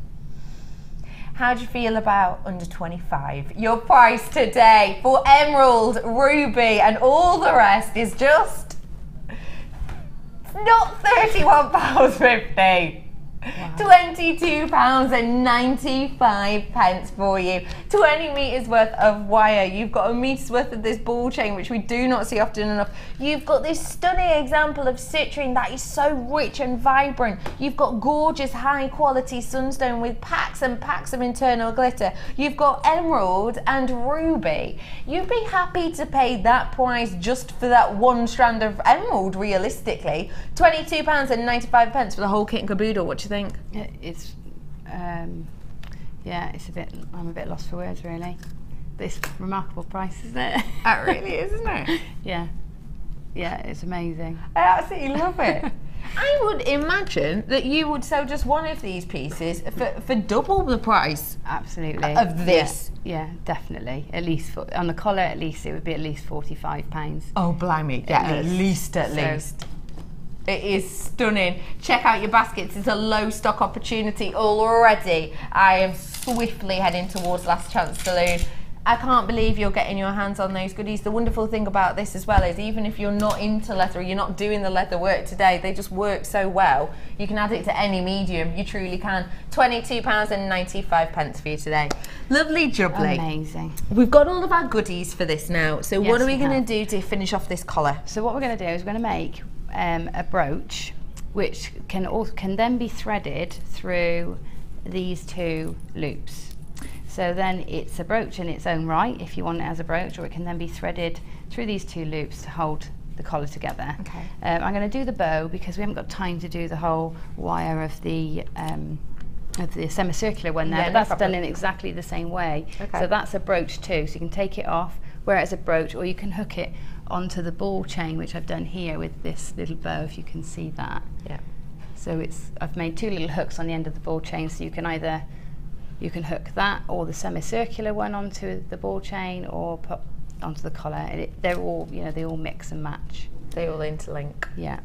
How do you feel about under 25? Your price today for emerald, ruby and all the rest is just not £31.50. Wow. £22.95 for you. 20 metres worth of wire. You've got a meter's worth of this ball chain, which we do not see often enough. You've got this stunning example of citrine that is so rich and vibrant. You've got gorgeous high quality sunstone with packs and packs of internal glitter. You've got emerald and ruby. You'd be happy to pay that price just for that one strand of emerald, realistically. £22.95 for the whole kit and caboodle. What do you think? It's yeah, it's a bit, I'm a bit lost for words really. But it's a remarkable price, isn't it? That really is, isn't it? Yeah, it's amazing. I absolutely love it. I would imagine that you would sell just one of these pieces for double the price. Absolutely. Of this. Yeah, definitely. At least on the collar, at least it would be at least £45. Oh, blimey! Yeah, at least. It is stunning. Check out your baskets. It's a low stock opportunity already. I am swiftly heading towards Last Chance Saloon. I can't believe you're getting your hands on those goodies. The wonderful thing about this as well is even if you're not into leather, you're not doing the leather work today, they just work so well. You can add it to any medium. You truly can. £22.95 for you today. Lovely jubbly. Amazing. We've got all of our goodies for this now. So Yes, what are we we going have. to do to finish off this collar? So what we're going to do is we're going to make a brooch which can then be threaded through these 2 loops. So then it's a brooch in its own right if you want it as a brooch, or it can then be threaded through these 2 loops to hold the collar together. Okay. I'm going to do the bow because we haven't got time to do the whole wire of the semicircular one there, Yeah, but no that's problem. done in exactly the same way. Okay. So that's a brooch too, so you can take it off, wear it as a brooch, or you can hook it onto the ball chain, which I've done here with this little bow, if you can see that. Yeah. So I've made 2 little hooks on the end of the ball chain, so you can hook that or the semicircular one onto the ball chain or put onto the collar. They're all, they all mix and match. They all interlink. Yeah.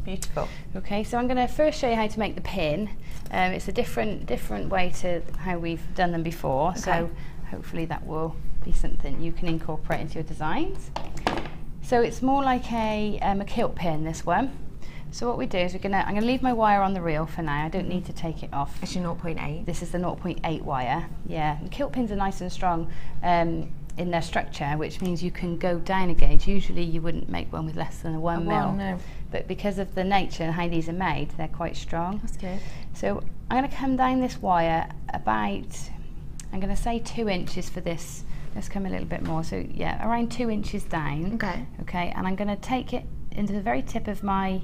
Beautiful. Okay, so I'm going to first show you how to make the pin. It's a different way to how we've done them before, so hopefully that will be something you can incorporate into your designs. So it's more like a kilt pin, this one. So what we do is I'm gonna leave my wire on the reel for now. I don't need to take it off. It's your 0.8. This is the 0.8 wire. Yeah, and kilt pins are nice and strong in their structure, which means you can go down a gauge. Usually you wouldn't make one with less than a 1 mil. No. But because of the nature and how these are made, they're quite strong. That's good. So I'm going to come down this wire about, I'm going to say 2 inches for this. Let's come a little bit more. So yeah, around 2 inches down. Okay. Okay, and I'm going to take it into the very tip of my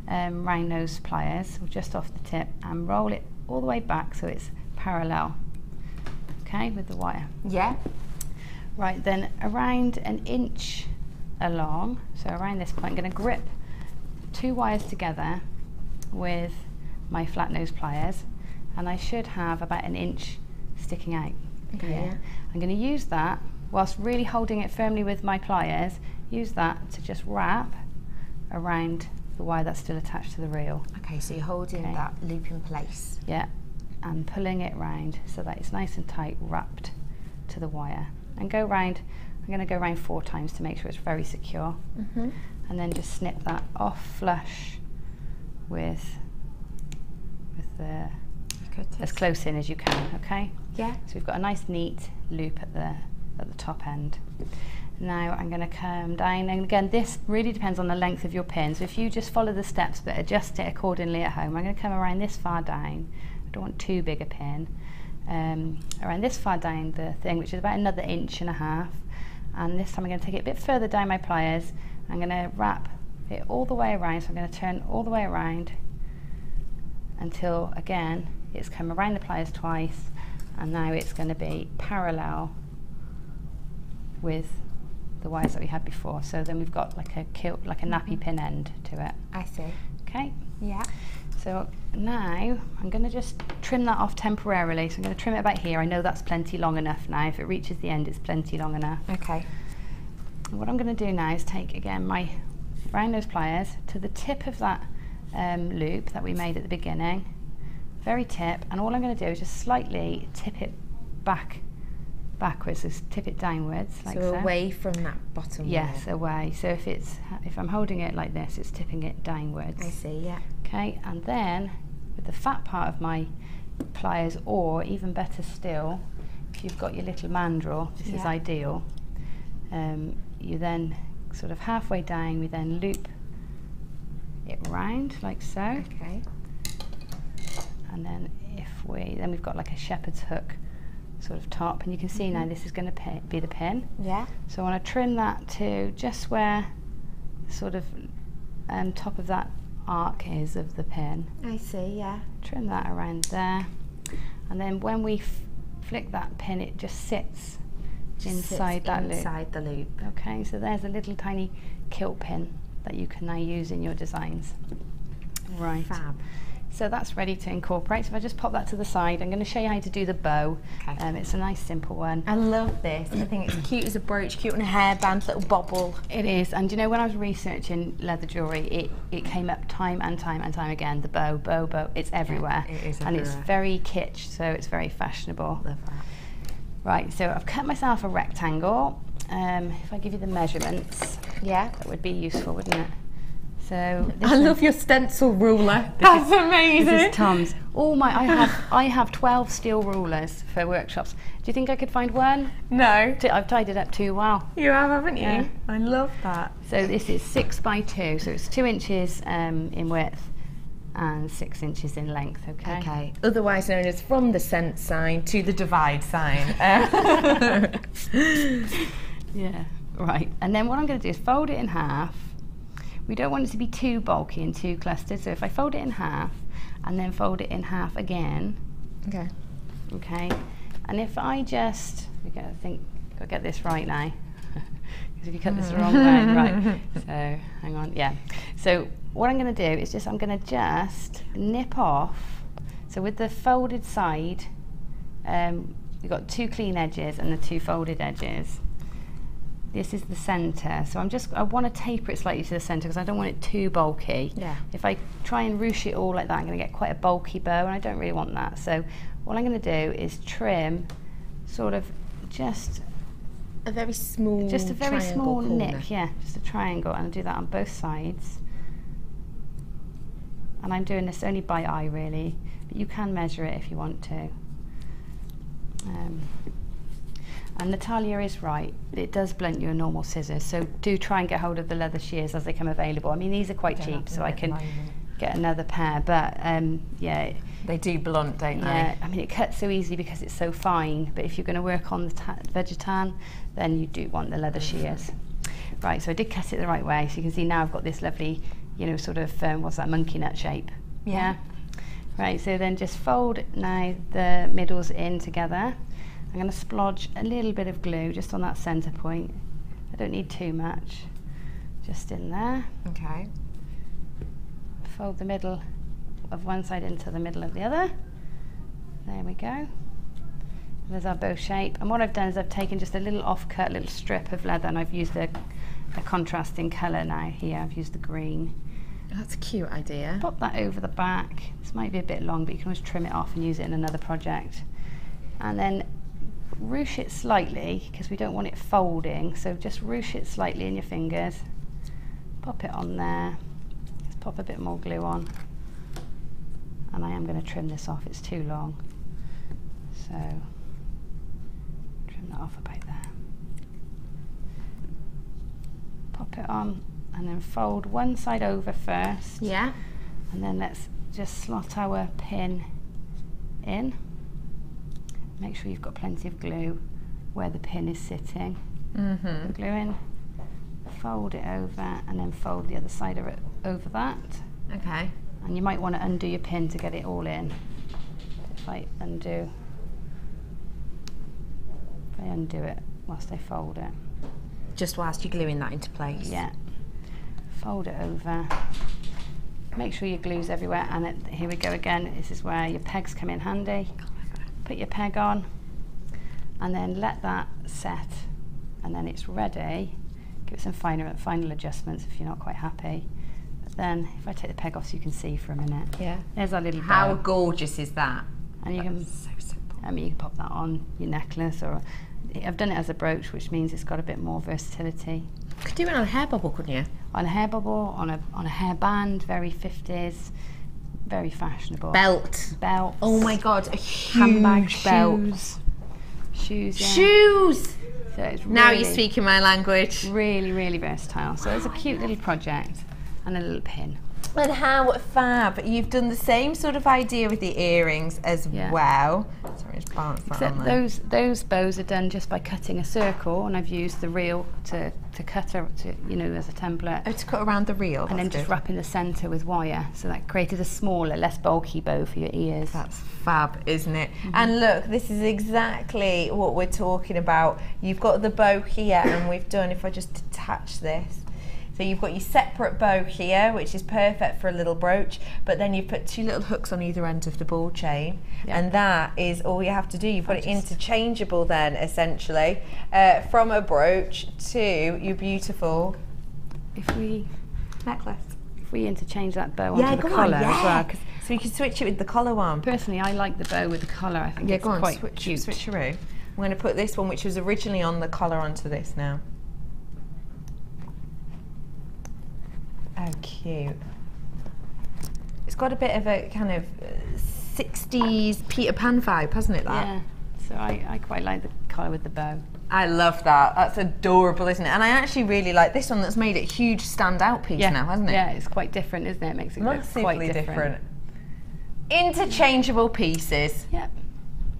round nose pliers, or just off the tip, and roll it all the way back so it's parallel. Okay, with the wire. Yeah. Right, then around 1 inch along, so around this point, I'm going to grip 2 wires together with my flat nose pliers, and I should have about 1 inch sticking out. Okay. Yeah. I'm going to use that, whilst really holding it firmly with my pliers, use that to just wrap around the wire that's still attached to the reel. Okay, so you're holding that loop in place. Yeah, and pulling it round so that it's nice and tight, wrapped to the wire. And go round, I'm going to go round 4 times to make sure it's very secure. And then just snip that off flush with the, as close in as you can, okay? Yeah. So we've got a nice neat loop at the top end. Now I'm going to come down, and again this really depends on the length of your pin, so if you just follow the steps but adjust it accordingly at home. I'm going to come around this far down, I don't want too big a pin, around this far down the thing, which is about another 1.5 inches, and this time I'm going to take it a bit further down my pliers. I'm going to wrap it all the way around, so I'm going to turn all the way around until again it's come around the pliers twice, and now it's going to be parallel with the wires that we had before. So then we've got like a kilt, like a nappy pin end to it. I see. Okay. Yeah. So now I'm going to just trim that off temporarily. So I'm going to trim it about here. I know that's plenty long enough now. If it reaches the end, it's plenty long enough. Okay. And what I'm going to do now is take again my round nose pliers to the tip of that loop that we made at the beginning, very tip, and all I'm going to do is just slightly tip it backwards, so tip it downwards, like so. Away from that bottom. Yes, wire. away. So if I'm holding it like this, it's tipping it downwards. I see. Yeah. Okay, and then with the fat part of my pliers, or even better still, if you've got your little mandrel, this is ideal. You then sort of halfway down, we then loop it round like so. Okay. And then then we've got like a shepherd's hook sort of top, and you can see now this is going to be the pin. Yeah. So I want to trim that to just where sort of top of that arc is of the pin. I see, yeah. Trim that around there, and then when we flick that pin, it just sits inside that loop. Inside the loop. Okay, so there's a little tiny kilt pin that you can now use in your designs. Right. Fab. So that's ready to incorporate. So if I just pop that to the side, I'm going to show you how to do the bow. Okay. It's a nice simple one. I love this. I think it's cute as a brooch, cute on a hairband, little bobble. It is, and you know, when I was researching leather jewellery, it came up time and time and time again. The bow, it's everywhere. Yeah, it is and everywhere. It's very kitsch, so it's very fashionable. Love that. Right, so I've cut myself a rectangle. If I give you the measurements, that would be useful, wouldn't it? So I love your stencil ruler. That's amazing. This is Tom's. I have 12 steel rulers for workshops. Do you think I could find one? No. I've tied it up too well. You have, haven't you? Yeah. I love that. So this is 6 by 2, so it's 2 inches in width and 6 inches in length. Okay. Okay. Otherwise known as from the cent sign to the divide sign. Yeah. Right. And then what I'm going to do is fold it in half. We don't want it to be too bulky and too clustered, so if I fold it in half and then fold it in half again. Okay. Okay. And if I just, I think I'll get this right now. Because if you cut this the wrong way, right. So hang on, yeah. So what I'm going to do is I'm going to just nip off. So with the folded side, you've got 2 clean edges and the 2 folded edges. This is the centre, so I want to taper it slightly to the centre because I don't want it too bulky. Yeah. If I try and ruche it all like that, I'm going to get quite a bulky bow, and I don't really want that. So what I'm going to do is trim sort of just a very small small nick, yeah, just a triangle, and I'll do that on both sides. And I'm doing this only by eye really, but you can measure it if you want to. And Natalia is right, it does blunt your normal scissors, so do try and get hold of the leather shears as they come available. I mean, these are quite cheap, so I can get another pair, but yeah. They do blunt, don't they? Yeah, I mean, it cuts so easily because it's so fine, but if you're going to work on the Vegetan, then you do want the leather shears. Right, so I did cut it the right way, so you can see now I've got this lovely, you know, sort of, what's that, monkey nut shape. Yeah. Right, so then just fold now the middles in together. I'm going to splodge a little bit of glue just on that centre point. I don't need too much, just in there. Okay. Fold the middle of one side into the middle of the other. There we go. There's our bow shape. And what I've done is I've taken just a little off-cut little strip of leather, and I've used a contrasting colour now here. I've used the green. That's a cute idea. Pop that over the back. This might be a bit long, but you can always trim it off and use it in another project. And then ruche it slightly, because we don't want it folding, so just ruche it slightly in your fingers. Pop it on there. Just pop a bit more glue on. And I am going to trim this off, it's too long. So, trim that off about there. Pop it on, and then fold one side over first. Yeah. And then let's just slot our pin in. Make sure you've got plenty of glue where the pin is sitting. Put glue in, fold it over, and then fold the other side of it over that. Okay. And you might want to undo your pin to get it all in. If I undo it whilst I fold it. Just whilst you're gluing that into place. Yeah. Fold it over. Make sure your glue's everywhere, and here we go again. This is where your pegs come in handy. Put your peg on, and then let that set, and then it's ready. Give it some final adjustments if you're not quite happy. But then, if I take the peg off so you can see for a minute. Yeah. There's our little How bow. gorgeous is that? And you can, so simple. I mean, you can pop that on your necklace, or I've done it as a brooch, which means it's got a bit more versatility. You could do it on a hair bubble, couldn't you? On a hair bubble, on a hairband, very 50s, very fashionable. Belt. Belts. Oh my God, a huge handbag, belt. Shoes, yeah. Shoes! So it's Now really, you're speaking my language. really, really versatile. So it's a cute little project, and a little pin. And how fab. You've done the same sort of idea with the earrings as well. Sorry, just balance that on there. Those bows are done just by cutting a circle, and I've used the reel to cut it, you know, as a template. Oh, to cut around the reel. And then just wrap in the centre with wire, so that created a smaller, less bulky bow for your ears. That's fab, isn't it? And look, this is exactly what we're talking about. You've got the bow here, and we've done, if I just detach this, so you've got your separate bow here, which is perfect for a little brooch, but then you've put two little hooks on either end of the ball chain, and that is all you have to do. You've got it interchangeable then, essentially, from a brooch to your beautiful necklace. If we interchange that bow onto the collar as well. So you can switch it with the collar one. Personally, I like the bow with the collar. I think it's quite cute. Switcheroo. I'm going to put this one, which was originally on the collar, onto this now. Oh, cute. It's got a bit of a kind of 60s Peter Pan vibe, hasn't it, that? Yeah, so I quite like the collar with the bow. I love that. That's adorable, isn't it? And I actually really like this one that's made it a huge standout piece now, hasn't it? Yeah, it's quite different, isn't it? It makes it look quite different. Interchangeable pieces. Yep,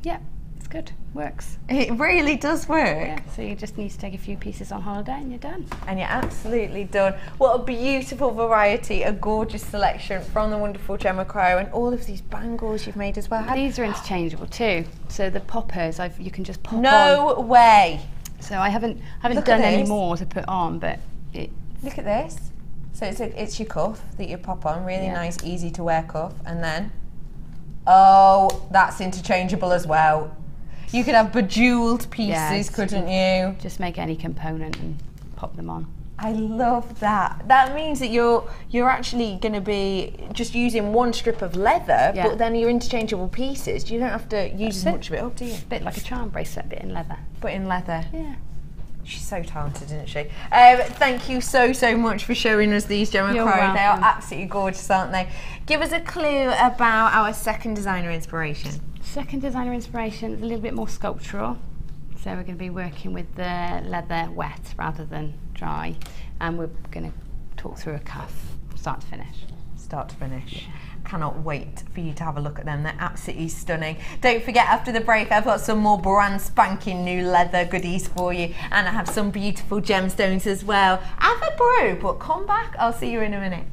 yep, it's good, works. It really does work. Yeah, so you just need to take a few pieces on holiday and you're done. And you're absolutely done. What a beautiful variety, a gorgeous selection from the wonderful Gemma Crow, and all of these bangles you've made as well. These are interchangeable too. So the poppers, you can just pop on. No way. So I haven't done any more to put on, but look at this. So it's your cuff that you pop on, really nice, easy to wear cuff, and then, oh, that's interchangeable as well. You could have bejewelled pieces, couldn't you? Just make any component and pop them on. I love that. That means that you're actually going to be just using one strip of leather, but then your interchangeable pieces, you don't have to use as much of it up, do you? It's a bit like a charm bracelet, but in leather. But in leather. Yeah. She's so talented, isn't she? Thank you so much for showing us these, Gemma Crow. They are absolutely gorgeous, aren't they? Give us a clue about our second designer inspiration. Second designer inspiration is a little bit more sculptural. So we're going to be working with the leather wet rather than dry. And we're going to talk through a cuff, start to finish. Start to finish. Yeah. Cannot wait for you to have a look at them. They're absolutely stunning. Don't forget, after the break, I've got some more brand spanking new leather goodies for you, and I have some beautiful gemstones as well. Have a brew, but come back. I'll see you in a minute.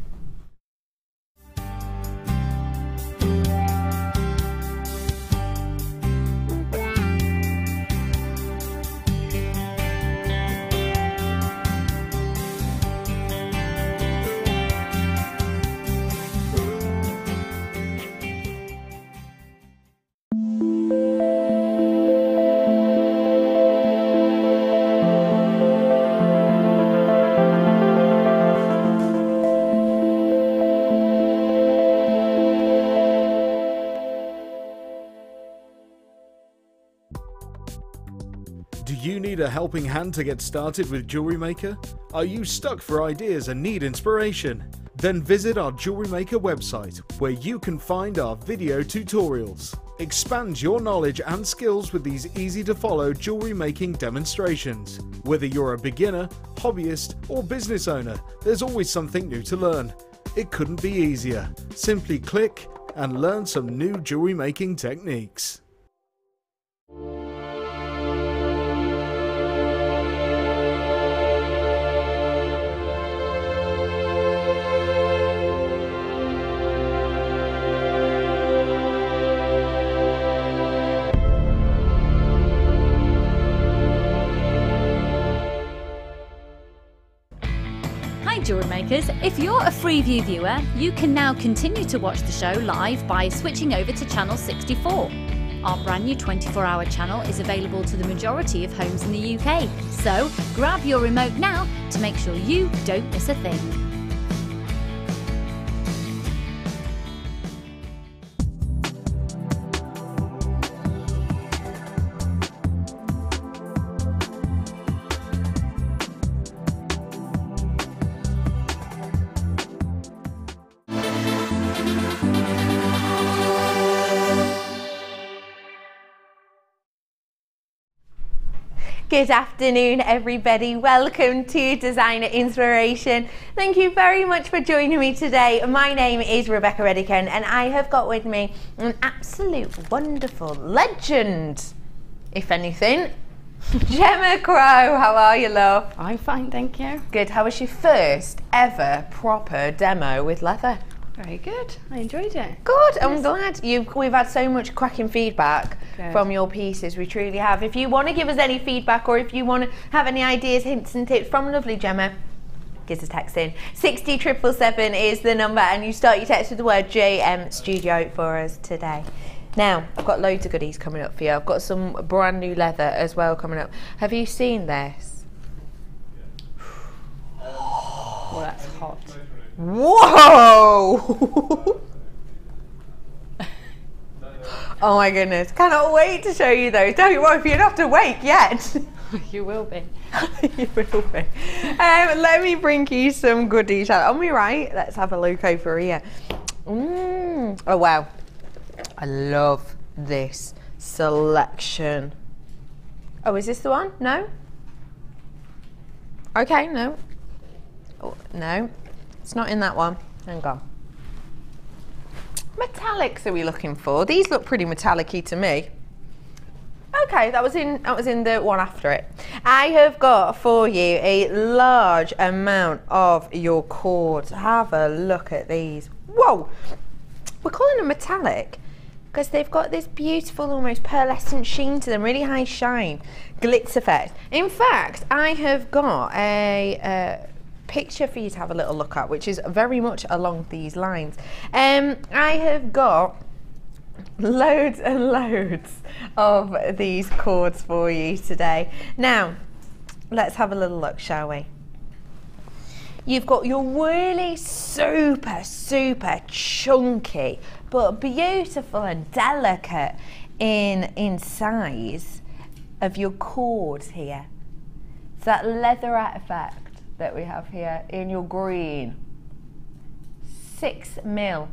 Do you need a helping hand to get started with Jewellery Maker? Are you stuck for ideas and need inspiration? Then visit our Jewellery Maker website, where you can find our video tutorials. Expand your knowledge and skills with these easy-to-follow jewellery making demonstrations. Whether you're a beginner, hobbyist, or business owner, there's always something new to learn. It couldn't be easier. Simply click and learn some new jewellery making techniques. Jewellery makers, if you're a Freeview viewer, you can now continue to watch the show live by switching over to channel 64. Our brand new 24-hour channel is available to the majority of homes in the UK, so grab your remote now to make sure you don't miss a thing. Good afternoon, everybody. Welcome to Designer Inspiration. Thank you very much for joining me today. My name is Rebecca Redican, and I have got with me an absolute wonderful legend, if anything. Gemma Crow, how are you, love? I'm fine, thank you. Good. How was your first ever proper demo with leather? Very good. I enjoyed it. Good. I'm glad. We've had so much cracking feedback from your pieces. We truly have. If you want to give us any feedback, or if you want to have any ideas, hints and tips from lovely Gemma, give us a text in. 60777 is the number, and you start your text with the word JM Studio for us today. Now, I've got loads of goodies coming up for you. I've got some brand new leather as well coming up. Have you seen this? Well, that's hot. Whoa! Oh my goodness, cannot wait to show you those. Don't you worry, you're not awake yet. You will be. You will be. Let me bring you some goodies. On me right, let's have a look over here. Oh wow, I love this selection. Oh, is this the one? No? Okay, no. Oh, no. It's not in that one. Hang on. Metallics are we looking for? These look pretty metallic-y to me. Okay, that was in the one after it. I have got for you a large amount of your cords. Have a look at these. Whoa! We're calling them metallic because they've got this beautiful, almost pearlescent sheen to them, really high shine, glitz effect. In fact, I have got a picture for you to have a little look at, which is very much along these lines. I have got loads and loads of these cords for you today. Now, let's have a little look, shall we? You've got your really super chunky, but beautiful and delicate in size of your cords here. It's that leatherette effect that we have here in your green. 6mm.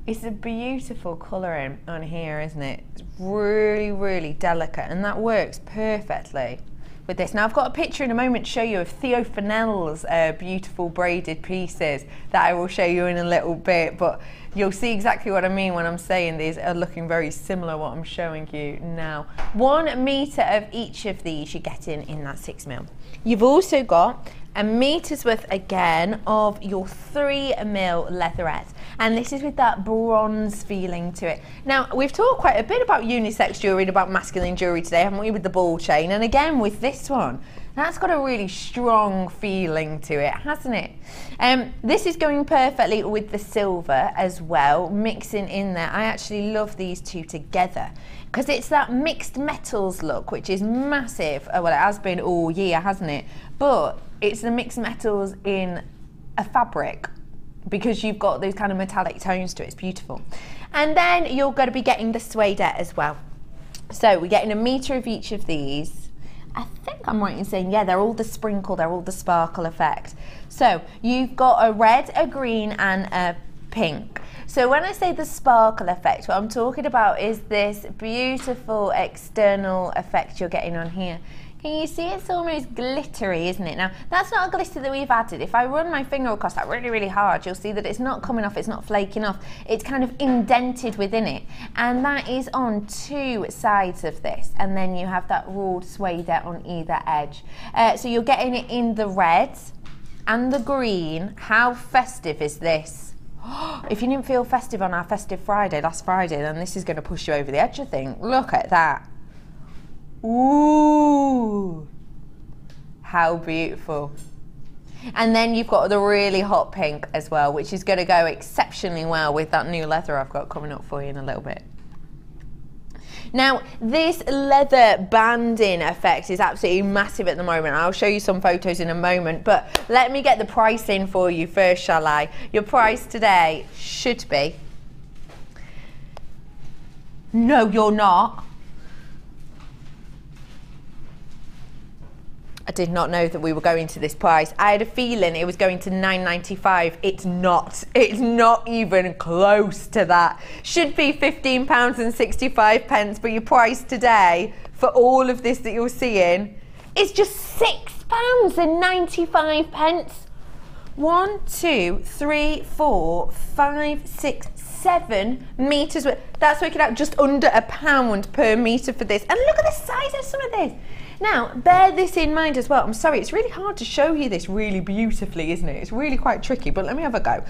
It's a beautiful colouring on here, isn't it? It's really, really delicate, and that works perfectly with this. Now I've got a picture in a moment to show you of Theo Fennell's beautiful braided pieces that I will show you in a little bit, but you'll see exactly what I mean when I'm saying these are looking very similar what I'm showing you now. 1 metre of each of these you're getting in that 6mm. You've also got a metre's worth again of your 3mm leatherette, and this is with that bronze feeling to it. Now we've talked quite a bit about unisex jewellery and about masculine jewellery today, haven't we, with the ball chain, and again with this one. That's got a really strong feeling to it, hasn't it? This is going perfectly with the silver as well, mixing in there. I actually love these two together because it's that mixed metals look, which is massive. Well, it has been all year, hasn't it? But it's the mixed metals in a fabric because you've got those kind of metallic tones to it. It's beautiful. And then you're going to be getting the suede as well. So we're getting a metre of each of these. I think I'm right in saying, yeah, they're all the sprinkle, they're all the sparkle effect. So you've got a red, a green and a pink. So when I say the sparkle effect, what I'm talking about is this beautiful external effect you're getting on here. Can you see it's almost glittery, isn't it? Now, that's not a glitter that we've added. If I run my finger across that really, really hard, you'll see that it's not coming off, it's not flaking off. It's kind of indented within it. And that is on 2 sides of this. And then you have that ruled suede on either edge. So you're getting it in the red and the green. How festive is this? If you didn't feel festive on our Festive Friday, last Friday, then this is going to push you over the edge, I think. Look at that. Ooh, how beautiful. And then you've got the really hot pink as well, which is going to go exceptionally well with that new leather I've got coming up for you in a little bit. Now, this leather banding effect is absolutely massive at the moment. I'll show you some photos in a moment, but let me get the price in for you first, shall I? Your price today should be... No, you're not. I did not know that we were going to this price. I had a feeling it was going to £9.95. It's not. It's not even close to that. Should be £15.65, but your price today for all of this that you're seeing is just £6.95. 1, 2, 3, 4, 5, 6, 7 metres. That's working out just under £1 per metre for this. And look at the size of some of this. Now, bear this in mind as well. I'm sorry, it's really hard to show you this really beautifully, isn't it? It's really quite tricky, but let me have a go.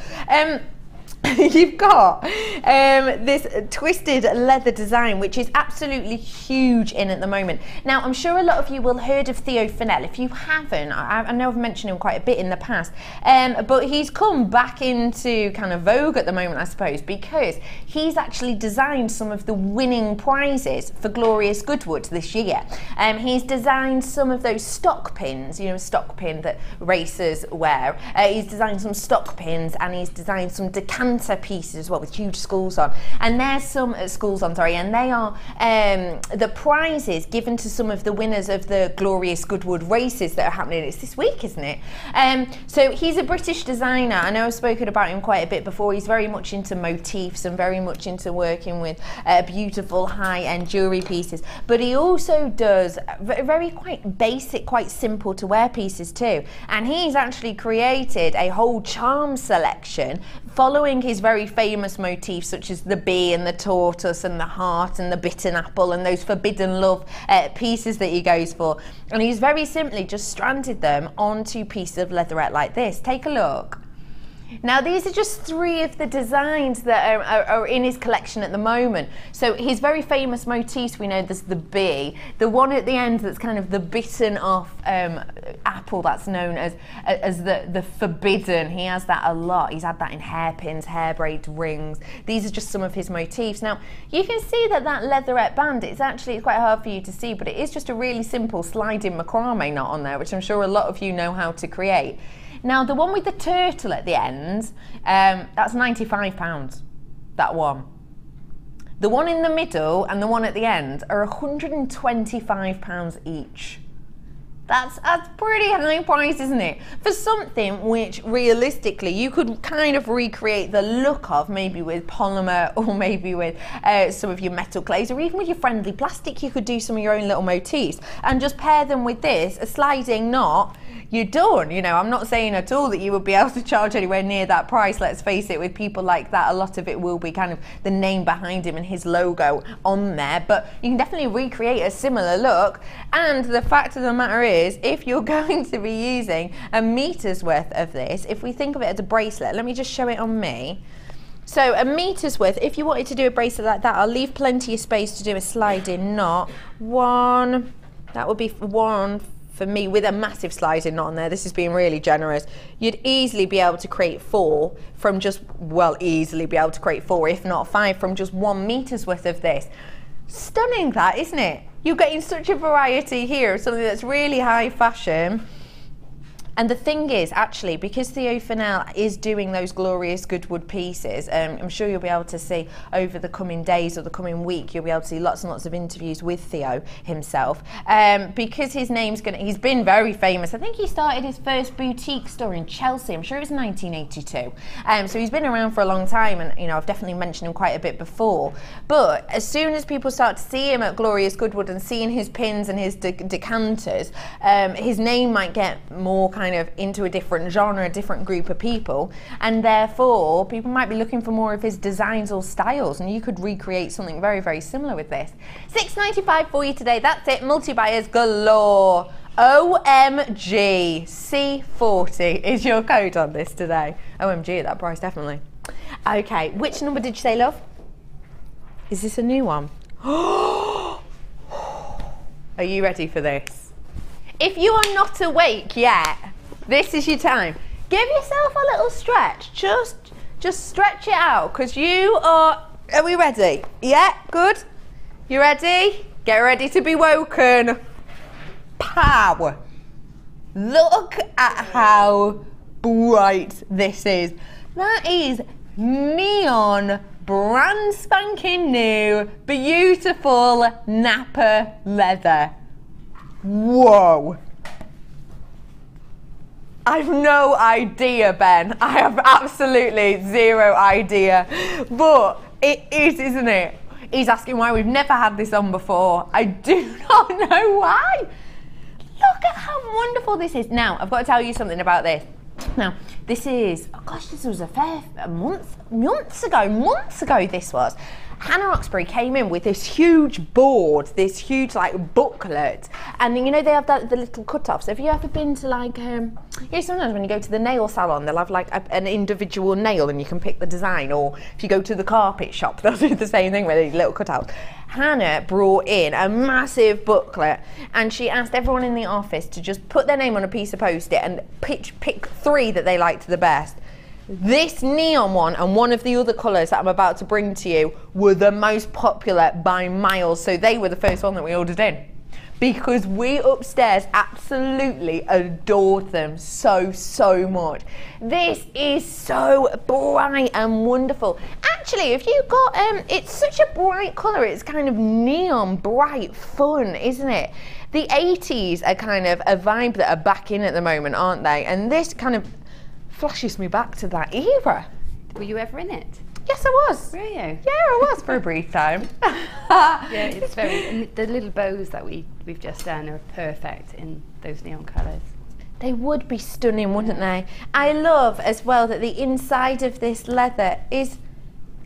You've got this twisted leather design, which is absolutely huge in at the moment. Now, I'm sure a lot of you will have heard of Theo Fennell. If you haven't, I know I've mentioned him quite a bit in the past, but he's come back into kind of vogue at the moment, I suppose, because he's actually designed some of the winning prizes for Glorious Goodwood this year. He's designed some of those stock pins, you know, stock pin that racers wear. He's designed some stock pins, and he's designed some decanter pieces as well with huge skulls on, and there's some skulls on, sorry, and they are the prizes given to some of the winners of the Glorious Goodwood races that are happening. It's this week, isn't it? So he's a British designer. I know I've spoken about him quite a bit before. He's very much into motifs and very much into working with beautiful high-end jewellery pieces, but he also does very quite basic, quite simple to wear pieces too, and he's actually created a whole charm selection following his very famous motifs such as the bee and the tortoise and the heart and the bitten apple and those forbidden love pieces that he goes for. And he's very simply just stranded them onto pieces of leatherette like this. Take a look. Now, these are just 3 of the designs that are in his collection at the moment. So his very famous motifs, we know there's the bee, the one at the end that's kind of the bitten off apple, that's known as the forbidden. He has that a lot. He's had that in hairpins, hair braids, rings. These are just some of his motifs. Now, you can see that leatherette band, it's quite hard for you to see, but it is just a really simple sliding macrame knot on there, which I'm sure a lot of you know how to create. Now, the one with the turtle at the end, that's £95, that one. The one in the middle and the one at the end are £125 each. That's a pretty high price, isn't it? For something which realistically you could kind of recreate the look of, maybe with polymer or maybe with some of your metal clays, or even with your friendly plastic. You could do some of your own little motifs and just pair them with this, a sliding knot. You're done. You know, I'm not saying at all that you would be able to charge anywhere near that price. Let's face it, with people like that, a lot of it will be kind of the name behind him and his logo on there, but you can definitely recreate a similar look. And the fact of the matter is, if you're going to be using a meter's worth of this, if we think of it as a bracelet, let me just show it on me. So a meter's worth, if you wanted to do a bracelet like that, I'll leave plenty of space to do a sliding knot. One, that would be one for me, with a massive sliding knot on there. This is being really generous. You'd easily be able to create 4 from just, well, easily be able to create 4, if not 5, from just 1 meter's worth of this. Stunning that, isn't it? You're getting such a variety here, something that's really high fashion. And the thing is, actually, because Theo Fennell is doing those glorious Goodwood pieces, I'm sure you'll be able to see over the coming days or the coming week, you'll be able to see lots and lots of interviews with Theo himself. Because his name's he's been very famous. I think he started his first boutique store in Chelsea. I'm sure it was in 1982. So he's been around for a long time, and you know, I've definitely mentioned him quite a bit before. But as soon as people start to see him at Glorious Goodwood and seeing his pins and his decanters, his name might get more kind of into a different genre, a different group of people, and therefore people might be looking for more of his designs or styles, and you could recreate something very, very similar with this. £6.95 for you today. That's it. Multi-buyers galore. OMG C40 is your code on this today. OMG at that price, definitely. Okay, which number did you say, love? Is this a new one? Are you ready for this? If you are not awake yet, this is your time. Give yourself a little stretch. Just stretch it out, because you are we ready? Yeah, good. You ready? Get ready to be woken. Pow! Look at how bright this is. That is neon, brand spanking new, beautiful Napa leather. Whoa! I've no idea, Ben. I have absolutely zero idea. But it is, isn't it? He's asking why we've never had this on before. I do not know why. Look at how wonderful this is. Now, I've got to tell you something about this. Now, this is, oh gosh, this was months ago this was. Hannah Oxbury came in with this huge board, this huge like booklet, and you know they have the little cut-offs. Have you ever been to like, you know, sometimes when you go to the nail salon, they'll have like an individual nail and you can pick the design, or if you go to the carpet shop, they'll do the same thing with these little cutouts. Hannah brought in a massive booklet, and she asked everyone in the office to just put their name on a piece of post-it and pick 3 that they liked the best. This neon one and one of the other colours that I'm about to bring to you were the most popular by miles, so they were the first one that we ordered in, because we upstairs absolutely adored them so much. This is so bright and wonderful. Actually, if you got it's such a bright colour, it's kind of neon bright fun, isn't it? The 80s are kind of a vibe that are back in at the moment, aren't they? And this kind of flashes me back to that era. Were you ever in it? Yes, I was. Were you? Yeah, I was for a brief time. Yeah, it's very, and the little bows that we've just done are perfect in those neon colours. They would be stunning, wouldn't they? I love as well that the inside of this leather is,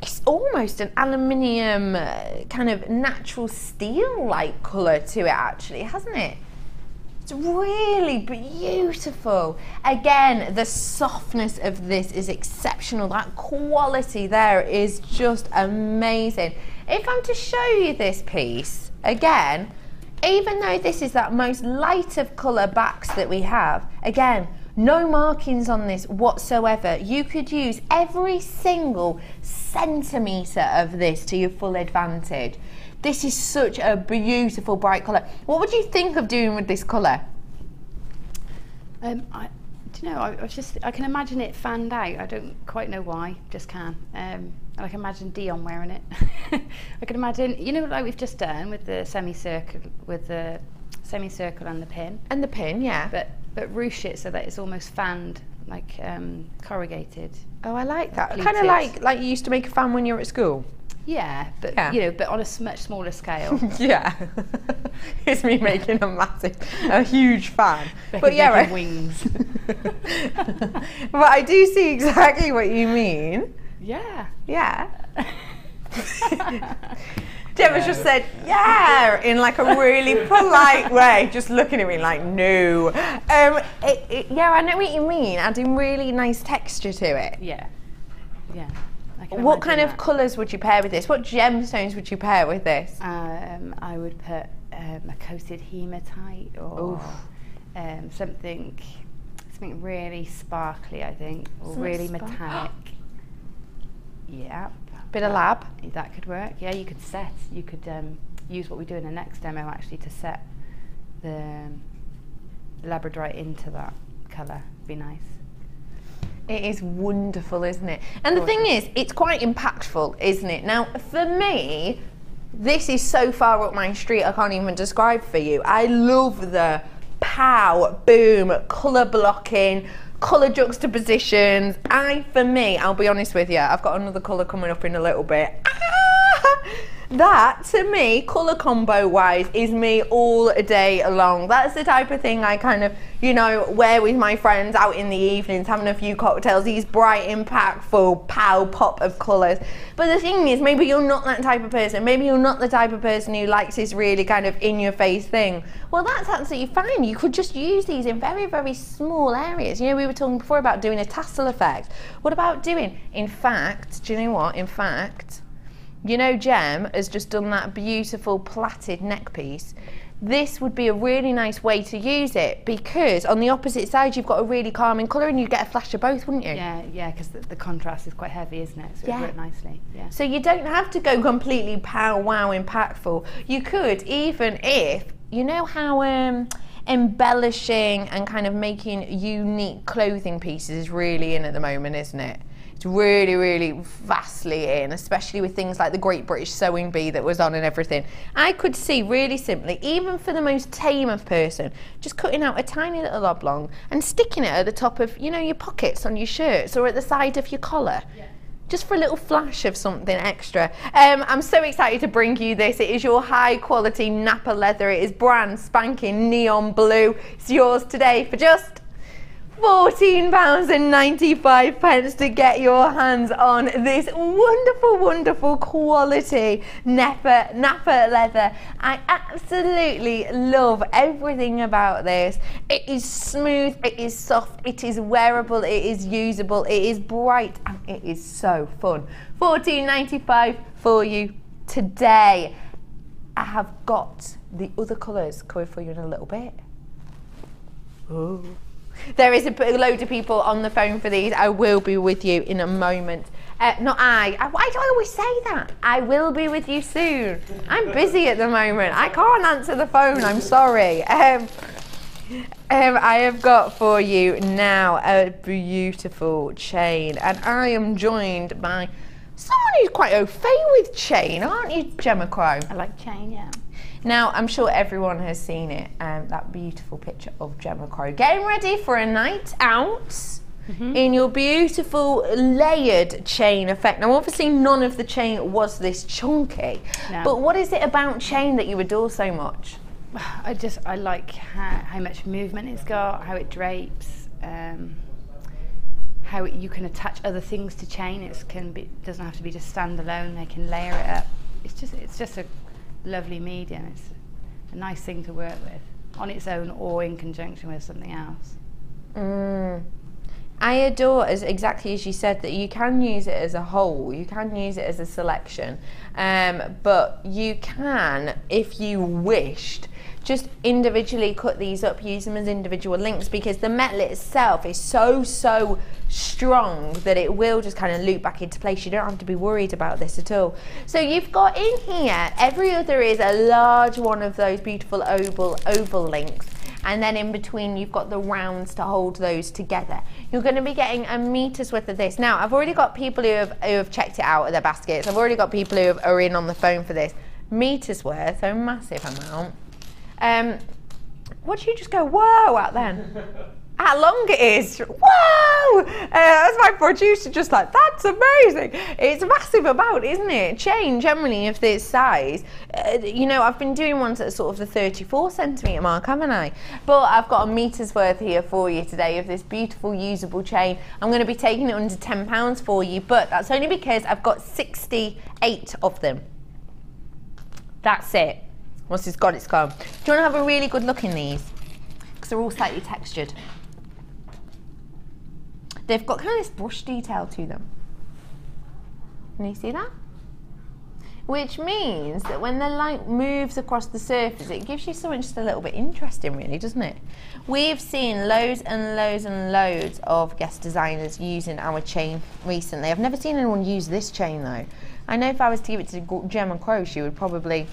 it's almost an aluminium kind of natural steel-like colour to it actually, hasn't it? It's really beautiful. Again, the softness of this is exceptional. That quality there is just amazing. If I'm to show you this piece, again, even though this is that most light of colour backs that we have, again, no markings on this whatsoever. You could use every single centimetre of this to your full advantage. This is such a beautiful bright colour. What would you think of doing with this colour? Do you know, I can imagine it fanned out. I don't quite know why, just can. And I can imagine Dion wearing it. I can imagine, you know, like we've just done with the semicircle, and the pin. And the pin, yeah. But ruche it so that it's almost fanned, like corrugated. Oh, I like that. Pleated. Kind of like you used to make a fan when you were at school. Yeah, but you know, but on a much smaller scale. Yeah, it's me making a huge fan. But yeah, right. Wings. But I do see exactly what you mean. Yeah. Yeah. Gemma just said, yeah, in like a really polite way, just looking at me like, no. Yeah, I know what you mean, adding really nice texture to it. Yeah. Yeah. What kind of colours would you pair with this? What gemstones would you pair with this? I would put a coated hematite or something really sparkly, I think, or really metallic. Yeah. Bit of lab. That could work. Yeah, you could use what we do in the next demo actually to set the Labradorite into that colour. Be nice. It is wonderful, isn't it? And the thing is, it's quite impactful, isn't it? Now, for me, this is so far up my street, I can't even describe for you. I love the pow, boom, colour blocking, colour juxtapositions. For me, I'll be honest with you, I've got another colour coming up in a little bit. That, to me, colour combo wise, is me all day long. That's the type of thing I kind of, you know, wear with my friends out in the evenings, having a few cocktails, these bright, impactful, pow, pop of colours. But the thing is, maybe you're not that type of person. Maybe you're not the type of person who likes this really kind of in-your-face thing. Well, that's absolutely fine. You could just use these in very, very small areas. You know, we were talking before about doing a tassel effect. What about doing, in fact, do you know what? In fact, you know, Gem has just done that beautiful plaited neck piece. This would be a really nice way to use it because on the opposite side you've got a really calming colour and you get a flash of both, wouldn't you? Yeah, because the contrast is quite heavy, isn't it? So it would work nicely. Yeah. So you don't have to go completely pow wow impactful. You could, even if, you know how embellishing and kind of making unique clothing pieces is really in at the moment, isn't it? It's really, really vastly in, especially with things like the Great British Sewing Bee that was on and everything. I could see really simply, even for the most tame of person, just cutting out a tiny little oblong and sticking it at the top of, you know, your pockets on your shirts or at the side of your collar. Yeah. Just for a little flash of something extra. I'm so excited to bring you this. It is your high quality Napa leather. It is brand spanking neon blue. It's yours today for just £14.95 to get your hands on this wonderful, wonderful quality Napa leather. I absolutely love everything about this. It is smooth, it is soft, it is wearable, it is usable, it is bright, and it is so fun. £14.95 for you today. I have got the other colours coming for you in a little bit. Ooh. There is a load of people on the phone for these. I will be with you in a moment. Why do I always say that? I will be with you soon. I'm busy at the moment. I can't answer the phone. I'm sorry. I have got for you now a beautiful chain, and I am joined by someone who's quite au fait with chain, aren't you, Gemma Crow? I like chain, yeah. Now, I'm sure everyone has seen it, that beautiful picture of Gemma Crow getting ready for a night out in your beautiful layered chain effect. Now, obviously, none of the chain was this chunky, but what is it about chain that you adore so much? I like how much movement it's got, how it drapes, how you can attach other things to chain. It doesn't have to be just standalone. They can layer it up. It's just a lovely medium. It's a nice thing to work with on its own or in conjunction with something else. I adore, exactly as you said, that you can use it as a whole, you can use it as a selection, but you can, if you wished, just individually cut these up, use them as individual links, because the metal itself is so strong that it will just kind of loop back into place. You don't have to be worried about this at all. So you've got in here, every other is a large one of those beautiful oval links, and then in between you've got the rounds to hold those together. You're going to be getting a meter's worth of this. Now, I've already got people who have checked it out of their baskets. I've already got people who are in on the phone for this. Meter's worth, so massive amount. What did you just go whoa at then? How long it is. Whoa! That's my producer just like, that's amazing. It's a massive amount, isn't it? Chain generally of this size. You know, I've been doing ones at sort of the 34 centimetre mark, haven't I? But I've got a meter's worth here for you today of this beautiful usable chain. I'm going to be taking it under £10 for you, but that's only because I've got 68 of them. That's it. Once it's got, it's gone. Do you want to have a really good look in these? Because they're all slightly textured. They've got kind of this brush detail to them. Can you see that? Which means that when the light moves across the surface, it gives you something just a little bit interesting, really, doesn't it? We've seen loads and loads and loads of guest designers using our chain recently. I've never seen anyone use this chain, though. I know if I was to give it to Gemma Crow, she would probably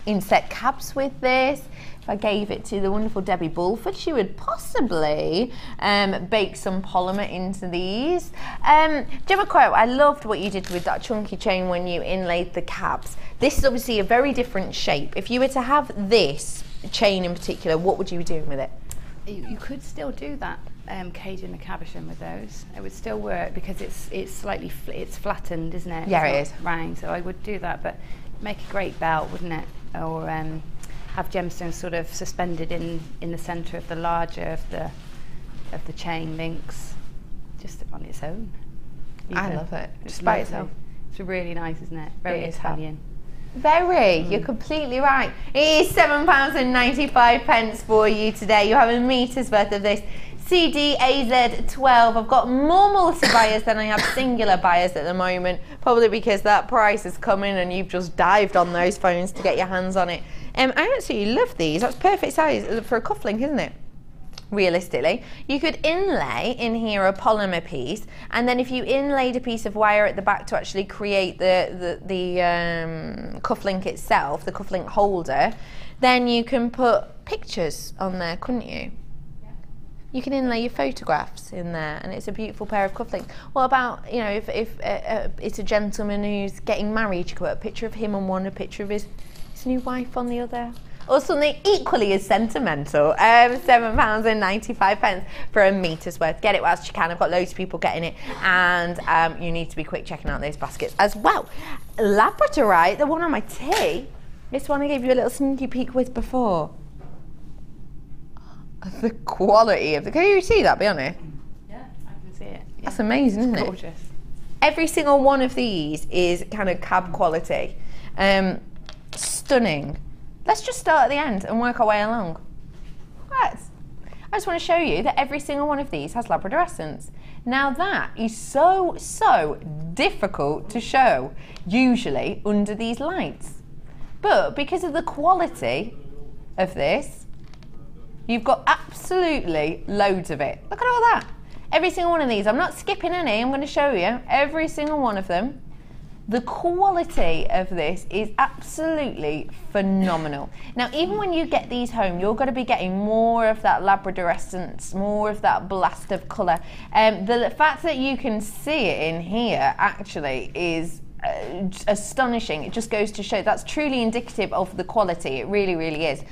inset caps with this. If I gave it to the wonderful Debbie Bulford, she would possibly bake some polymer into these. Gemma Crow, I loved what you did with that chunky chain when you inlaid the caps. This is obviously a very different shape. If you were to have this chain in particular, what would you be doing with it? You could still do that cage and the cabochon with those. It would still work because it's slightly it's flattened, isn't it? Yeah, it is. Round, so I would do that, but make a great belt, wouldn't it? Or have gemstones sort of suspended in the centre of the larger of the chain links, just on its own. I love it. Just by itself. It's really nice, isn't it? Very Italian. Very. You're completely right. It is £7.95 for you today. You have a meter's worth of this. CDAZ12. I've got more multi-buyers than I have singular buyers at the moment, probably because that price has come in and you've just dived on those phones to get your hands on it. I absolutely love these. That's perfect size for a cufflink, isn't it? Realistically, you could inlay in here a polymer piece, and then if you inlaid a piece of wire at the back to actually create the cufflink itself, the cufflink holder, then you can put pictures on there, couldn't you? You can inlay your photographs in there, and it's a beautiful pair of cufflinks. What about, you know, if it's a gentleman who's getting married, you could put a picture of him on one, a picture of his new wife on the other, or something equally as sentimental. £7.95 for a meter's worth. Get it whilst you can. I've got loads of people getting it, and you need to be quick checking out those baskets as well. Labradorite, the one on my tea. This one I gave you a little sneaky peek with before. The quality of the, can you see that, be honest? Yeah, I can see it. Yeah. That's amazing, isn't it? Gorgeous. Every single one of these is kind of cab quality. Stunning. Let's just start at the end and work our way along. I just want to show you that every single one of these has Labradorescence. Now that is so difficult to show, usually under these lights. But because of the quality of this, you've got absolutely loads of it. Look at all that. Every single one of these. I'm not skipping any. I'm going to show you every single one of them. The quality of this is absolutely phenomenal. Now, even when you get these home, you're going to be getting more of that Labradorescence, more of that blast of colour. The fact that you can see it in here actually is astonishing. It just goes to show that's truly indicative of the quality. It really, really is.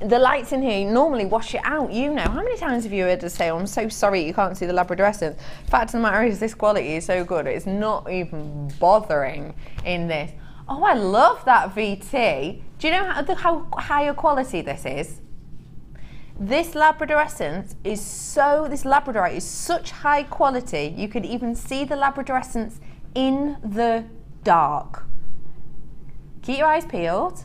The lights in here normally wash it out, you know. How many times have you heard us say, oh, I'm so sorry you can't see the Labradorescence? Fact of the matter is, this quality is so good, it's not even bothering in this. Oh, I love that VT. Do you know how higher quality this is? This Labradorescence is this Labradorite is such high quality, you could even see the Labradorescence in the dark. Keep your eyes peeled.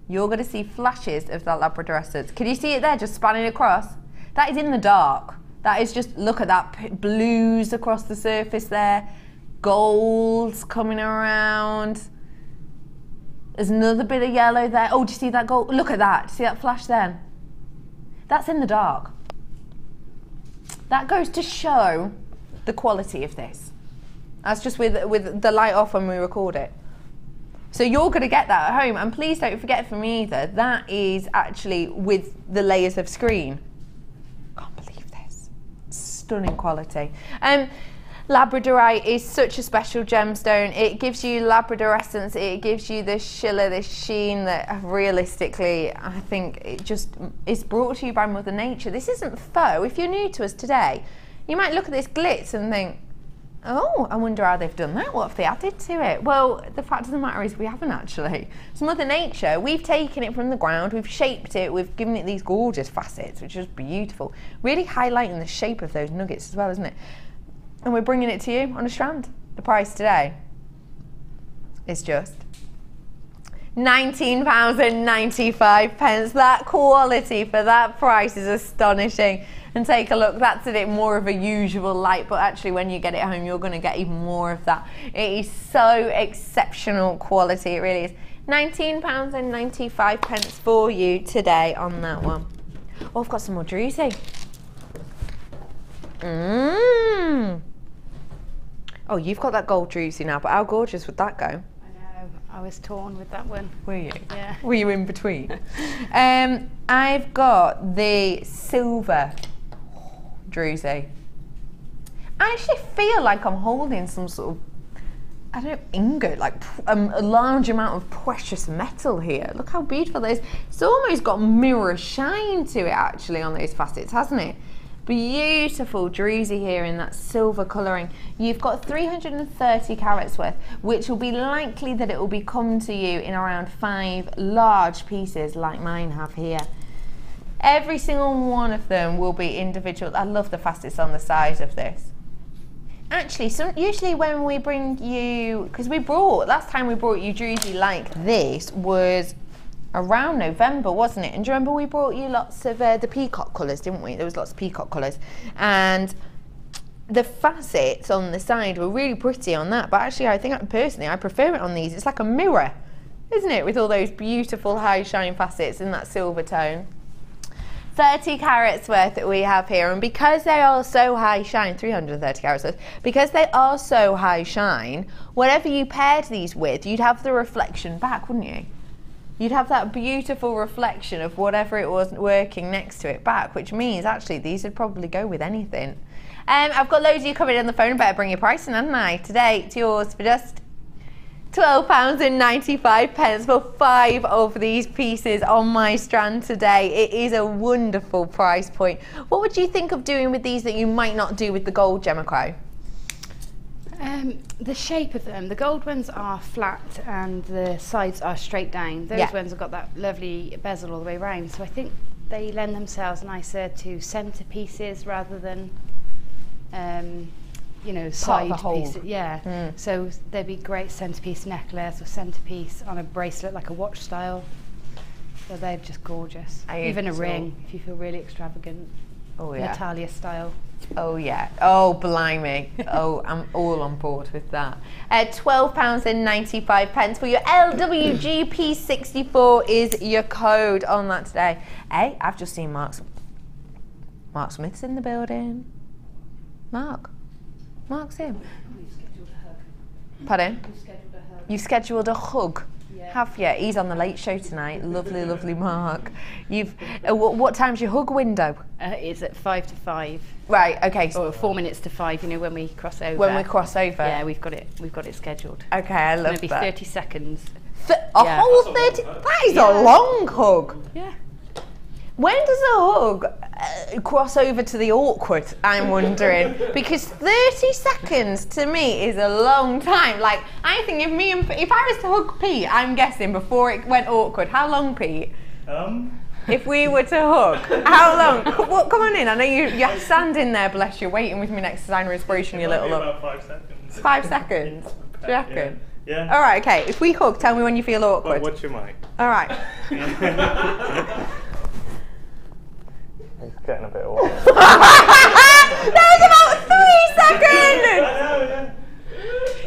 You're going to see flashes of that Labradorescence. Can you see it there, just spanning across? That is in the dark. That is just, look at that, blues across the surface there, golds coming around. There's another bit of yellow there. Oh, do you see that gold? Look at that. Do you see that flash then? That's in the dark. That goes to show the quality of this. That's just with the light off when we record it. So you're going to get that at home, and please don't forget for me either, that is actually with the layers of screen. Can't believe this. Stunning quality. Labradorite is such a special gemstone. It gives you labradorescence, it gives you this shiller, this sheen that realistically I think it just is brought to you by Mother Nature. This isn't faux. If you're new to us today, you might look at this glitz and think, oh, I wonder how they've done that. What have they added to it? Well, the fact of the matter is we haven't actually. It's Mother Nature. We've taken it from the ground, we've shaped it, we've given it these gorgeous facets, which is beautiful. Really highlighting the shape of those nuggets as well, isn't it? And we're bringing it to you on a strand. The price today is just £19.95. That quality for that price is astonishing. And take a look, that's a bit more of a usual light, but actually when you get it home, you're going to get even more of that. It is so exceptional quality, it really is. £19.95 for you today on that one. Oh, I've got some more Druzy. Oh, you've got that gold Druzy now, but how gorgeous would that go? I know, I was torn with that one. Were you? Yeah. Were you in between? I've got the silver Druzy. I actually feel like I'm holding some sort of, I don't know, ingot, like a large amount of precious metal here. Look how beautiful that is. It's almost got mirror shine to it actually on those facets, hasn't it? Beautiful Druzy here in that silver colouring. You've got 330 carats worth, which will be likely that it will be come to you in around 5 large pieces like mine have here. Every single one of them will be individual. I love the facets on the side of this. Actually, usually when we bring you, because last time we brought you Druzy like this was around November, wasn't it? And do you remember we brought you lots of the peacock colours, didn't we? There was lots of peacock colours. And the facets on the side were really pretty on that. But actually, I think personally, I prefer it on these. It's like a mirror, isn't it? With all those beautiful high shine facets in that silver tone. 30 carats worth that we have here. And because they are so high shine, 330 carats worth, because they are so high shine, whatever you paired these with, you'd have the reflection back, wouldn't you? You'd have that beautiful reflection of whatever it was working next to it back, which means actually these would probably go with anything. I've got loads of you coming on the phone. Better bring your pricing, hadn't I? Today it's yours for just £12.95 for 5 of these pieces on my strand today. It is a wonderful price point. What would you think of doing with these that you might not do with the gold, Gemma Crow? The shape of them, the gold ones are flat and the sides are straight down. Those ones have got that lovely bezel all the way around, so I think they lend themselves nicer to centre pieces rather than you know, side pieces. Yeah, so they'd be great centrepiece necklace or centrepiece on a bracelet like a watch style. So they're just gorgeous. Even a ring if you feel really extravagant. Oh yeah, Natalia style. Oh yeah. Oh blimey. Oh, I'm all on board with that. £12.95 for your LWGP64 is your code on that today. Hey, I've just seen Mark Smith's in the building. Mark's in. Pardon? You scheduled a hug. Have you? He's on the Late Show tonight. Lovely, lovely Mark. What time's your hug window? It's at 5 to 5. Right. Okay. Or 4 minutes to 5. You know, when we cross over. When we cross over. Yeah, we've got it scheduled. Okay, I love that. Maybe 30 seconds. Whole 30. That is a long hug. Yeah. When does a hug cross over to the awkward, I'm wondering? Because 30 seconds to me is a long time. Like, I think if I was to hug Pete, I'm guessing before it went awkward. How long, Pete? If we were to hug, how long? Well, come on in. I know you're standing there, bless you, waiting with me next designer inspiration, you little love. About 5 seconds. 5 seconds? Do you reckon? Yeah. All right, okay. If we hug, tell me when you feel awkward. What's your mic? All right. It's getting a bit awkward. That was about 3 seconds!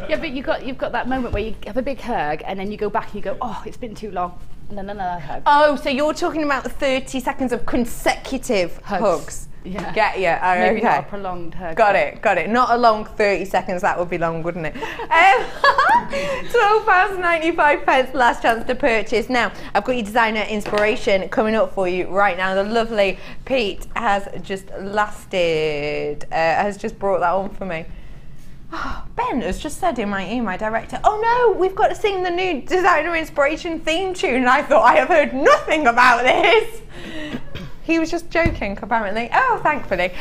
Yeah, but you've got that moment where you have a big hug and then you go back and you go, oh, it's been too long. And then another hug. Oh, so you're talking about 30 seconds of consecutive hugs. Yeah. Get you. Oh, Maybe okay. not a prolonged hug. Got it, got it. Not a long 30 seconds, that would be long, wouldn't it? £12.95, last chance to purchase. Now, I've got your designer inspiration coming up for you right now. The lovely Pete has just has just brought that on for me. Oh, Ben has just said in my ear, my director, oh no, we've got to sing the new designer inspiration theme tune. And I thought, I have heard nothing about this. He was just joking, apparently. Oh, thankfully.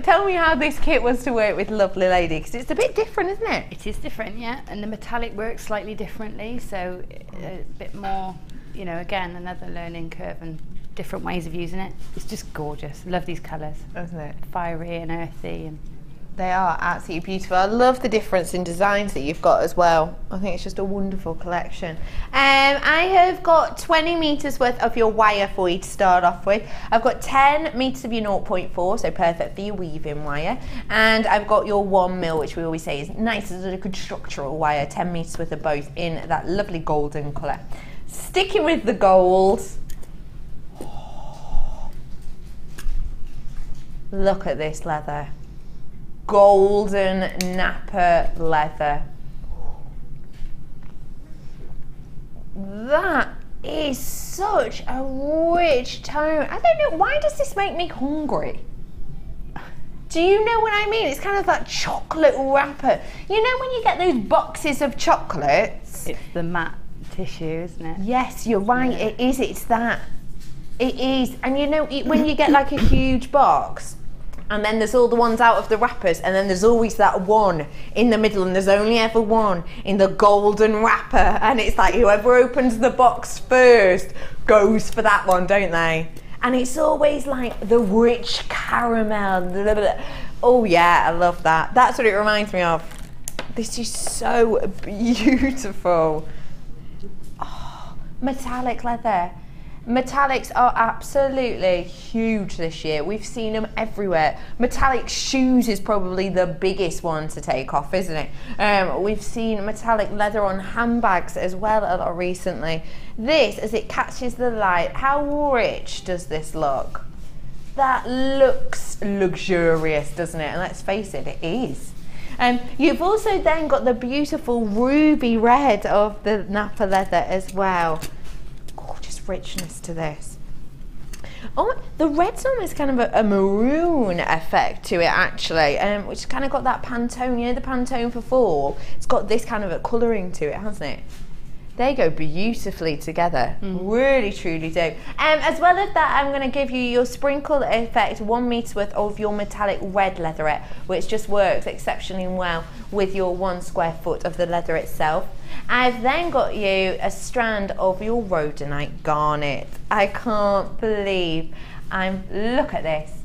Tell me how this kit was to work with lovely lady, because it's a bit different, isn't it? It is different, yeah. And the metallic works slightly differently, so a bit more, you know, again, another learning curve and different ways of using it. It's just gorgeous. Love these colours. Isn't it? Fiery and earthy. And they are absolutely beautiful. I love the difference in designs that you've got as well. I think it's just a wonderful collection. I have got 20 metres worth of your wire for you to start off with. I've got 10 metres of your 0.4, so perfect for your weaving wire. And I've got your 1 mil, which we always say is nice as a good structural wire, 10 metres worth of both in that lovely golden colour. Sticking with the gold. Look at this leather. Golden nappa leather. That is such a rich tone. I don't know, why does this make me hungry? Do you know what I mean? It's kind of that chocolate wrapper. You know when you get those boxes of chocolates? it's the matte tissue, isn't it? Yes, you're right, yeah. It is, it's that. It is, and you know, when you get like a huge box, and then there's all the ones out of the wrappers, and then there's always that one in the middle, and there's only ever one in the golden wrapper, and it's like whoever opens the box first goes for that one, don't they? And it's always like the rich caramel. Blah, blah, blah. Oh yeah, I love that. That's what it reminds me of. This is so beautiful. Oh, metallic leather. Metallics are absolutely huge this year. We've seen them everywhere. Metallic shoes is probably the biggest one to take off, isn't it? We've seen metallic leather on handbags as well a lot recently. This, as it catches the light, how rich does this look? That looks luxurious, doesn't it? And let's face it, it is. You've also then got the beautiful ruby red of the nappa leather as well. Richness to this. Oh, the red's almost kind of a maroon effect to it actually, which kind of got that Pantone, you know, the Pantone for fall. It's got this kind of a colouring to it, hasn't it? They go beautifully together, really truly do. As well as that, I'm going to give you your sprinkle effect 1 metre worth of your metallic red leatherette, which just works exceptionally well with your 1 square foot of the leather itself. I've then got you a strand of your rhodonite garnet. I can't believe look at this.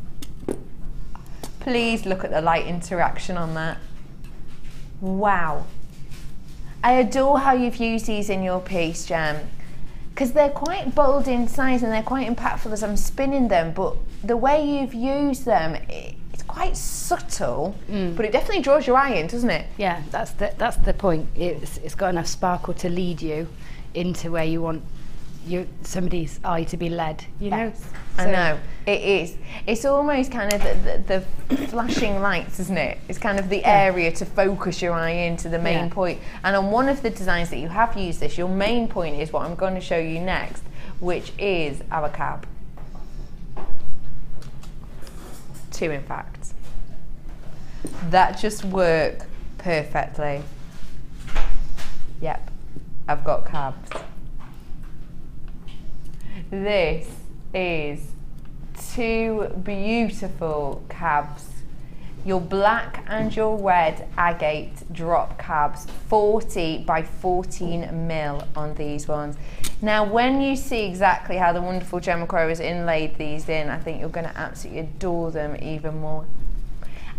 Please look at the light interaction on that. Wow. I adore how you've used these in your piece, Gem, because they're quite bold in size and they're quite impactful as I'm spinning them, but the way you've used them, it's quite subtle, but it definitely draws your eye in, doesn't it? Yeah, that's the point. It's got enough sparkle to lead you into where you want somebody's eye to be led, you know? So, I know, it is. It's almost kind of the flashing lights, isn't it? It's kind of the area to focus your eye into the main point. And on one of the designs that you have used this, your main point is what I'm going to show you next, which is our cab. 2 in fact. That just work perfectly. Yep, I've got cabs. This is 2 beautiful cabs. Your black and your red agate drop cabs, 40 by 14 mil on these ones. Now when you see exactly how the wonderful Gemma Crow has inlaid these in, I think you're going to absolutely adore them even more.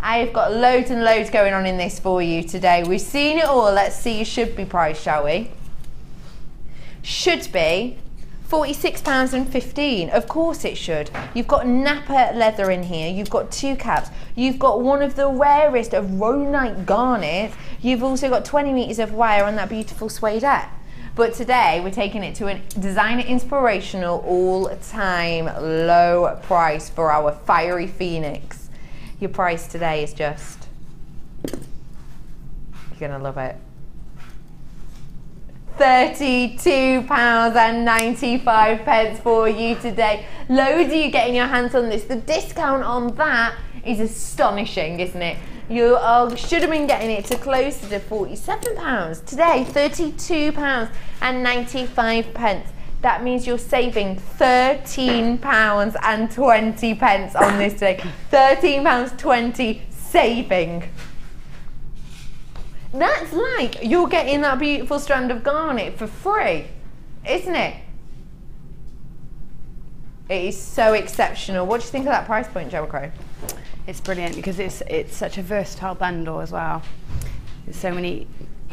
I've got loads and loads going on in this for you today. We've seen it all. Let's see your should be price, shall we? Should be £46.15. Of course it should. You've got nappa leather in here. You've got 2 cabs. You've got one of the rarest of rhodonite garnet. You've also got 20 metres of wire on that beautiful suede. But today we're taking it to a designer inspirational all-time low price for our Fiery Phoenix. Your price today is just, you're gonna love it, £32.95 for you today. Loads of you getting your hands on this. The discount on that is astonishing, isn't it? You should have been getting it to closer to £47. Today, £32.95. That means you're saving £13.20 on this today. £13.20 saving. That's like you're getting that beautiful strand of garnet for free, isn't it? It is so exceptional. What do you think of that price point, Gemma? It's brilliant because it's such a versatile bundle as well. There's so many,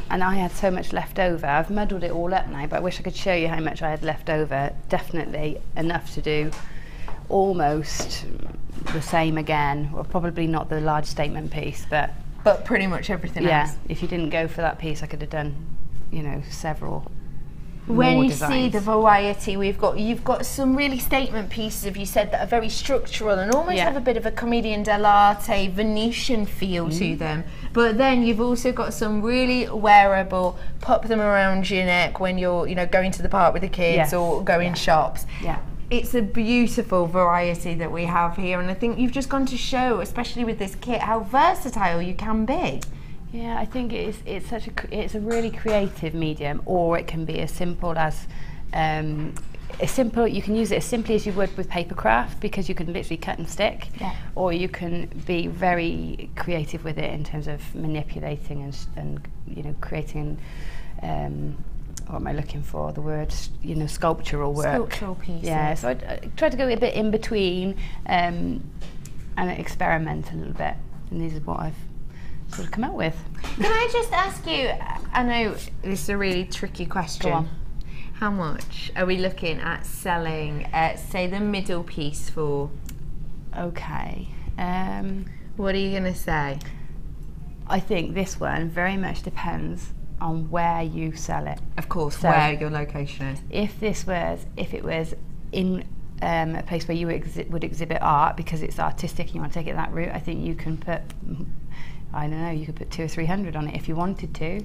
and I had so much left over. I've muddled it all up now, but I wish I could show you how much I had left over. Definitely enough to do almost the same again, or probably not the large statement piece, but pretty much everything yeah, else. if you didn't go for that piece, I could have done, you know, several. When more you designs. see the variety you've got some really statement pieces, of you said, that are very structural and almost have a bit of a comedian dell'arte Venetian feel to them. But then you've also got some really wearable, pop them around your neck when you're, you know, going to the park with the kids or going shops. Yeah. It's a beautiful variety that we have here, and I think you've just gone to show, especially with this kit, how versatile you can be. Yeah, I think it's a really creative medium, or it can be as simple as you can use it as simply as you would with paper craft, because you can literally cut and stick, or you can be very creative with it in terms of manipulating and you know, creating what am I looking for? The word, you know, sculptural work. Sculptural pieces. Yeah, so I tried to go a bit in between and experiment a little bit, and this is what I've sort of come up with. Can I just ask you, I know this is a really tricky question. Go on. How much are we looking at selling, say, the middle piece for? Okay. What are you going to say? I think this one very much depends on where you sell it. Of course, So, where your location is. If it was in a place where you would exhibit art because it's artistic and you want to take it that route, I think you can put, I don't know, you could put 200 or 300 on it if you wanted to.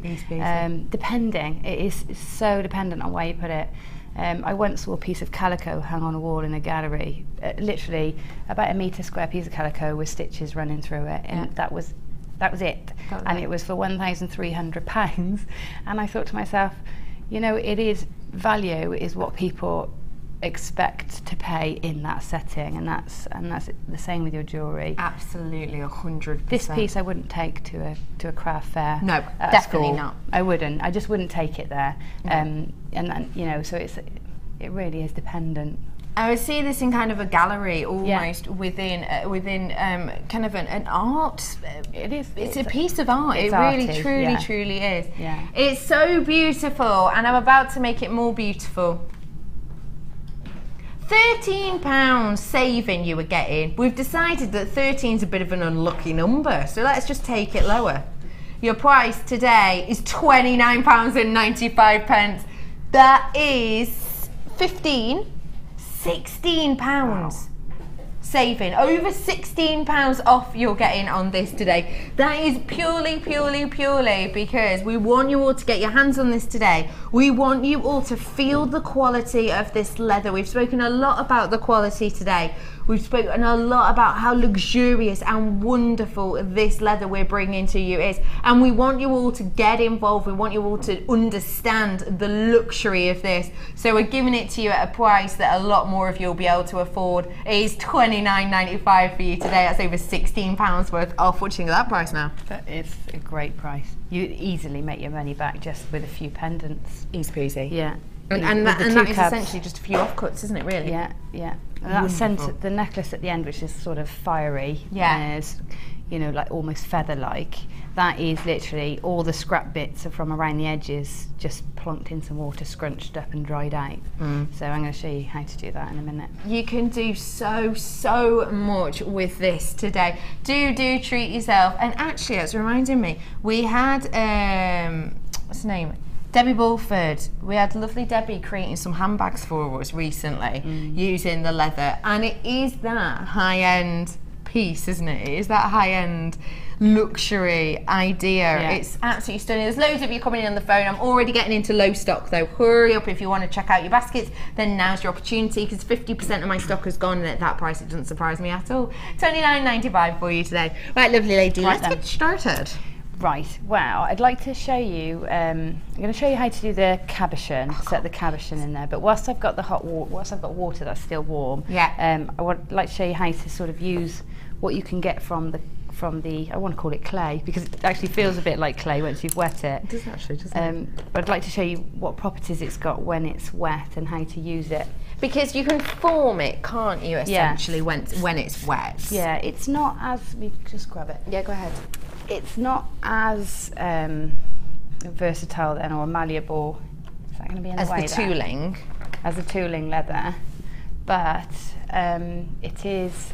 Depending, it is so dependent on where you put it. I once saw a piece of calico hung on a wall in a gallery, literally about 1 metre square piece of calico with stitches running through it, and that was it. And it was for £1,300. And I thought to myself, you know, value is what people expect to pay in that setting, and that's the same with your jewellery. Absolutely, 100%. This piece I wouldn't take to a craft fair. No, at definitely school. not. I wouldn't. I just wouldn't take it there. And you know, so it really is dependent. I would see this in kind of a gallery, almost within kind of an art. It is. It's a piece of art. It's It really, arty, truly is. Yeah. It's so beautiful, and I'm about to make it more beautiful. £13 saving you were getting. We've decided that 13 is a bit of an unlucky number, so let's just take it lower. Your price today is £29.95. That is £16 saving. Over £16 off you're getting on this today. That is purely because we want you all to get your hands on this today. We want you all to feel the quality of this leather. We've spoken a lot about the quality today. We've spoken a lot about how luxurious and wonderful this leather we're bringing to you is. And we want you all to get involved. We want you all to understand the luxury of this. So we're giving it to you at a price that a lot more of you will be able to afford. It is £29.95 for you today. That's over £16 worth off. What do you think of that price now? That is a great price. You easily make your money back just with a few pendants. Easy peasy. Yeah. And that is essentially just a few offcuts, isn't it, really? Yeah, yeah. And that the necklace at the end, which is sort of fiery, is, you know, like almost feather-like, that is literally all the scrap bits are from around the edges, just plonked in some water, scrunched up and dried out. So I'm going to show you how to do that in a minute. You can do so much with this today. Do treat yourself. And actually, it's reminding me, we had, what's the name? Debbie Bulford, we had lovely Debbie creating some handbags for us recently using the leather, and it is that high-end piece, isn't it? It is that high-end luxury idea. Yeah. It's absolutely stunning. There's loads of you coming in on the phone. I'm already getting into low stock though. Hurry up if you want to check out your baskets, then now's your opportunity, because 50% of my stock has gone, and at that price it doesn't surprise me at all. $29.95 for you today. Right, lovely lady, Right let's then. get started. Right, well, I'd like to show you, I'm going to show you how to do the cabochon, set the cabochon in there, but whilst I've got the hot water, whilst I've got water that's still warm, Yeah. I would like to show you how to sort of use what you can get from the, I want to call it clay, because it actually feels a bit like clay once you've wet it. It does actually, doesn't it? But I'd like to show you what properties it's got when it's wet and how to use it. Because you can form it, can't you, essentially, when it's wet? Yeah, it's not as, let me just grab it. Yeah, go ahead. It's not as versatile then, or malleable. Is that going to be in the way As the there? tooling. As a tooling leather, but it is.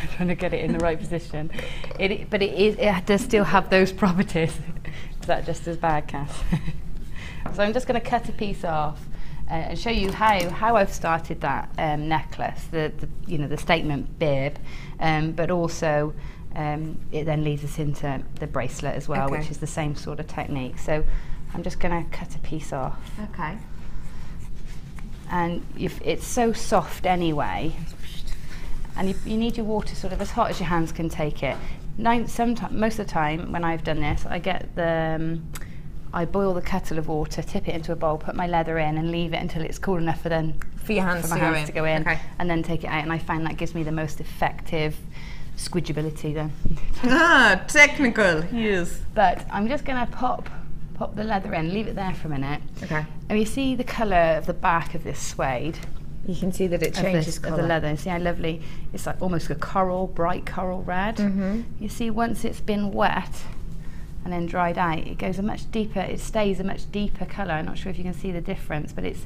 I'm trying to get it in the right position. But it does still have those properties. Is that just as bad, Cass? So I'm just going to cut a piece off and show you how I've started that necklace, the statement bib, but also it then leads us into the bracelet as well, Okay. which is the same sort of technique. So I'm just going to cut a piece off. Okay. And it's so soft anyway, and you need your water sort of as hot as your hands can take it. Most of the time when I've done this, I get I boil the kettle of water, tip it into a bowl, put my leather in, and leave it until it's cool enough for your hands, my hands to go in, Okay. and then take it out. And I find that gives me the most effective squidgeability then. Ah, technical. Yes. But I'm just going to pop the leather in, leave it there for a minute. Okay. And you see the colour of the back of this suede. You can see that it changes of colour. the leather. See how lovely? It's like almost a bright coral red. Mm-hmm. You see, once it's been wet and then dried out, it goes a much deeper. It stays a much deeper colour. I'm not sure if you can see the difference, but it's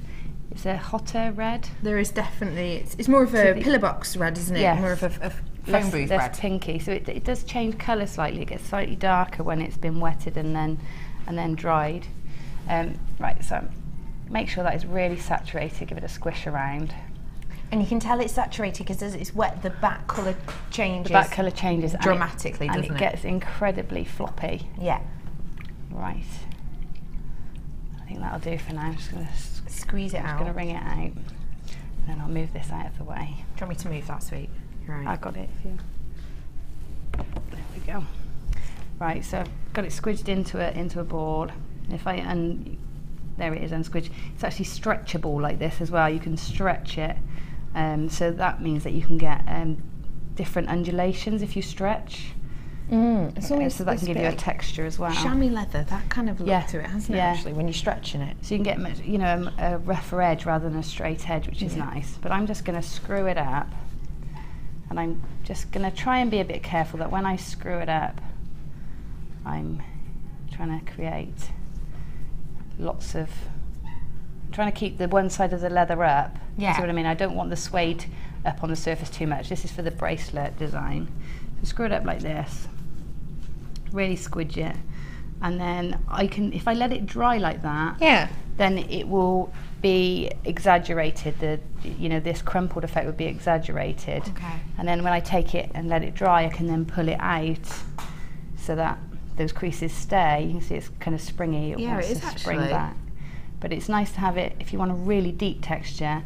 a hotter red. There is definitely, it's more of a pillar box red, isn't it? Yes. More of a phone booth less red. pinky. So it does change colour slightly. It gets slightly darker when it's been wetted and then dried. Right, so make sure that is really saturated. Give it a squish around. And you can tell it's saturated because as it's wet, the back colour changes. The back colour changes dramatically, and doesn't it gets incredibly floppy. Yeah. Right. I think that'll do for now. I'm just going to Squeeze it out. going to wring it out, and then I'll move this out of the way. Do you want me to move that, sweet? Right. I got it. There we go. Right, so I've got it squidged into a ball. There it is unsquidged. It's actually stretchable like this as well. You can stretch it, so that means that you can get different undulations if you stretch. It's always so that can give you a texture as well. chamois leather, that kind of look Yeah. to it, hasn't it, Yeah. actually, when you're stretching it? So you can get a rougher edge rather than a straight edge, which is nice. But I'm just going to screw it up, and I'm just going to try and be a bit careful that when I screw it up, I'm trying to create trying to keep the one side of the leather up. Yeah. See what I mean? I don't want the suede up on the surface too much. This is for the bracelet design. So screw it up like this, really squidge it, and then if I let it dry like that, Yeah. then it will be exaggerated. This crumpled effect would be exaggerated. Okay. And then when I take it and let it dry, I can then pull it out so that those creases stay. You can see it's kind of springy. Yeah, wants it is to spring actually. back. But it's nice to have it, if you want a really deep texture,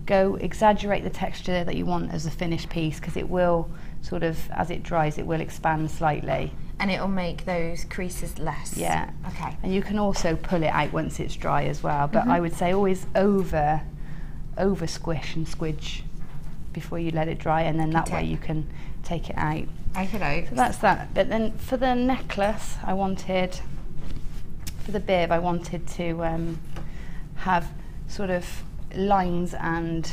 go exaggerate the texture that you want as a finished piece, because it will sort of, as it dries, it will expand slightly. And it'll make those creases less. Yeah. Okay. And you can also pull it out once it's dry as well. But I would say always over squish and squidge before you let it dry, and then that way you can take it out. Okay. So that's that. But then for the necklace, for the bib, I wanted to have sort of lines and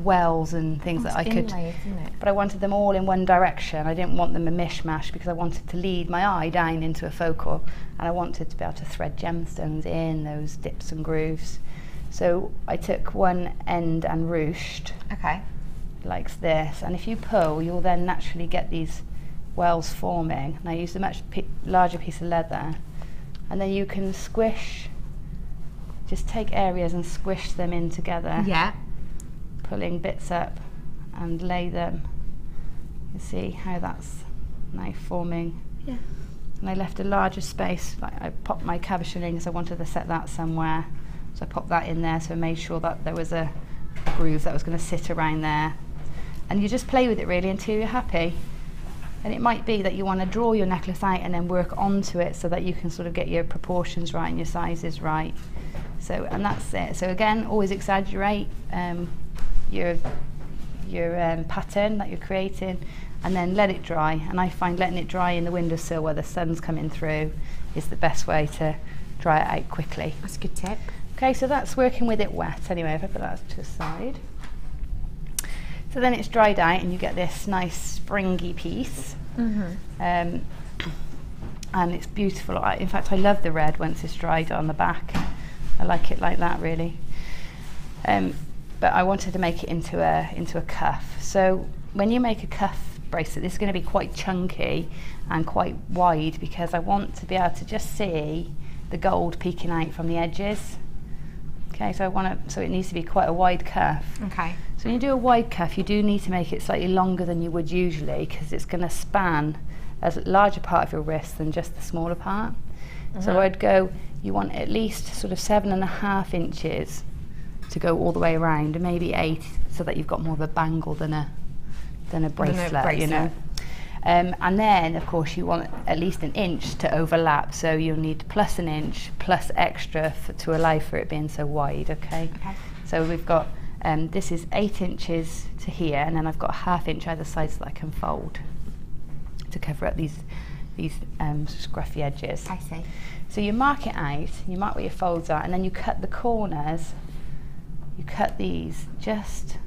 wells and things that I could. Inlaid, isn't it? But I wanted them all in one direction. I didn't want them a mishmash, because I wanted to lead my eye down into a focal, and I wanted to be able to thread gemstones in those dips and grooves. So I took one end and ruched Okay. like this, and if you pull, you'll then naturally get these wells forming. And I used a much larger piece of leather, and then you can squish, just take areas and squish them in together. Yeah. Pulling bits up and lay them. You see how that's now forming. Yeah. And I left a larger space. Like I popped my cabochon in because I wanted to set that somewhere. So I popped that in there, so I made sure that there was a groove that was going to sit around there. And you just play with it really until you're happy. And it might be that you want to draw your necklace out and then work onto it so that you can sort of get your proportions right and your sizes right. So, and that's it. So again, always exaggerate your pattern that you're creating, and then let it dry. And I find letting it dry in the windowsill where the sun's coming through is the best way to dry it out quickly. That's a good tip. Okay, so that's working with it wet. Anyway, if I put that to the side. So then it's dried out and you get this nice springy piece. And it's beautiful. In fact, I love the red once it's dried on the back. I like it like that really. But I wanted to make it into a cuff. So when you make a cuff bracelet, this is going to be quite chunky and quite wide because I want to be able to just see the gold peeking out from the edges. Okay, so so it needs to be quite a wide cuff. Okay. So when you do a wide cuff, you do need to make it slightly longer than you would usually because it's going to span a larger part of your wrist than just the smaller part. So I'd go, you want at least sort of 7.5 inches to go all the way around, and maybe 8, so that you've got more of a bangle than a bracelet, you know. And then, of course, you want at least 1 inch to overlap, so you'll need plus 1 inch plus extra to allow for it being so wide, okay? So we've got, this is 8 inches to here, and then I've got 1/2 inch either side so that I can fold to cover up these scruffy edges. I see. So you mark it out, you mark where your folds are, and then you cut the corners. You cut these just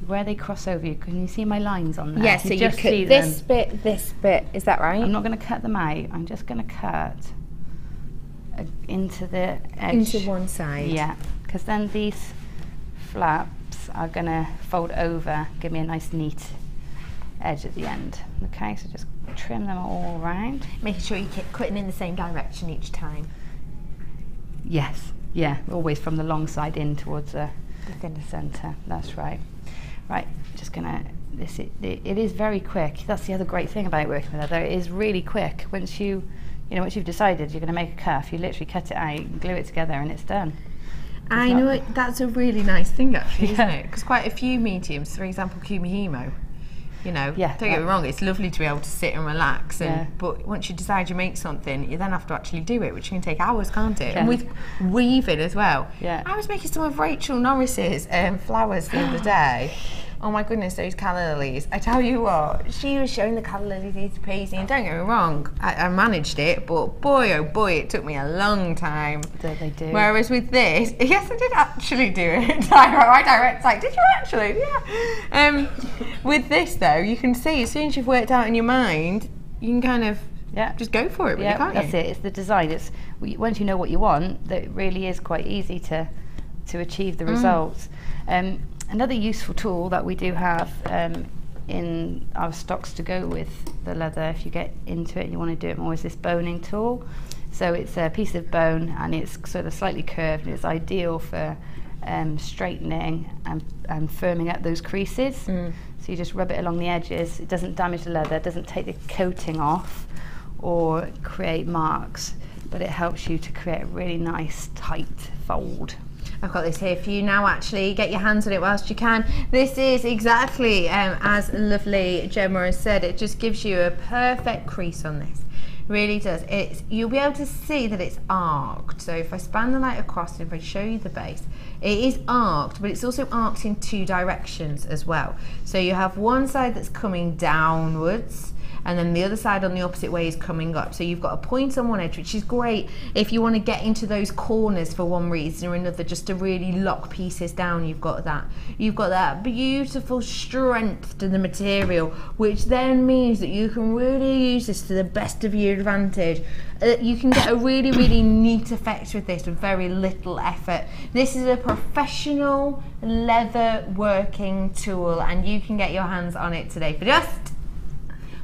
where they cross over. Can you see my lines on there? Yes, so you cut this bit, is that right? I'm not going to cut them out, I'm just going to cut into the edge. Into one side. Yeah, because then these flaps are going to fold over, give me a nice neat edge at the end. Okay, so just trim them all around. Making sure you keep cutting in the same direction each time. Yes, yeah, always from the long side in towards the centre. That's right. Right, just gonna, it is very quick. That's the other great thing about working with leather. It is really quick. Once you've decided you're going to make a cuff, you literally cut it out, glue it together, and it's done. I know that's a really nice thing actually, isn't it? Because quite a few mediums, for example, Kumihimo, you know, don't get me wrong, it's lovely to be able to sit and relax, but once you decide you make something, you then have to actually do it, which can take hours, can't it? And with weaving as well. I was making some of Rachel Norris's flowers the other day. Oh my goodness, those calla lilies. I tell you what, she was showing the calla lilies to Paisley, and don't get me wrong, I managed it, but boy oh boy, it took me a long time. They do. Whereas with this, yes, I did actually do it. My direct's like, did you actually? Yeah. With this though, you can see as soon as you've worked out in your mind, you can kind of just go for it, really, can't you? That's it. It's the design. It's once you know what you want, that it really is quite easy to achieve the results. Another useful tool that we do have in our stocks to go with the leather, if you get into it and you want to do it more, is this boning tool. So it's a piece of bone and it's sort of slightly curved, and it's ideal for straightening and firming up those creases. So you just rub it along the edges. It doesn't damage the leather, it doesn't take the coating off or create marks, but it helps you to create a really nice tight fold. I've got this here for you now, actually. Get your hands on it whilst you can. This is exactly as lovely Gemma has said. It just gives you a perfect crease on this. Really does. You'll be able to see that it's arced. So if I span the light across and if I show you the base, it is arced, but it's also arced in 2 directions as well. So you have one side that's coming downwards, and then the other side on the opposite way is coming up. So you've got a point on one edge, which is great if you want to get into those corners for one reason or another, just to really lock pieces down. You've got that beautiful strength to the material, which then means that you can really use this to the best of your advantage. You can get a really, really neat effect with this with very little effort. This is a professional leather working tool, and you can get your hands on it today for just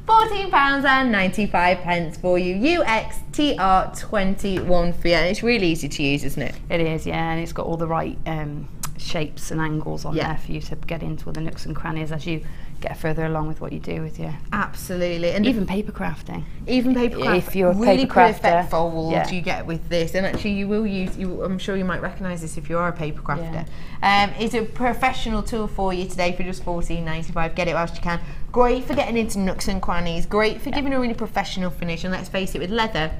£14.95 for you. UXTR21 for you. And it's really easy to use, isn't it? It is, yeah, and it's got all the right shapes and angles on there for you to get into all the nooks and crannies as you get further along with what you do with your... Absolutely. And even paper crafting. Even paper craft. If you're a really paper crafter, perfect fold you get with this. And actually you will use, I'm sure you might recognise this if you are a paper crafter. It's a professional tool for you today for just £14.95. Get it whilst you can. Great for getting into nooks and crannies. Great for giving a really professional finish. And let's face it, with leather,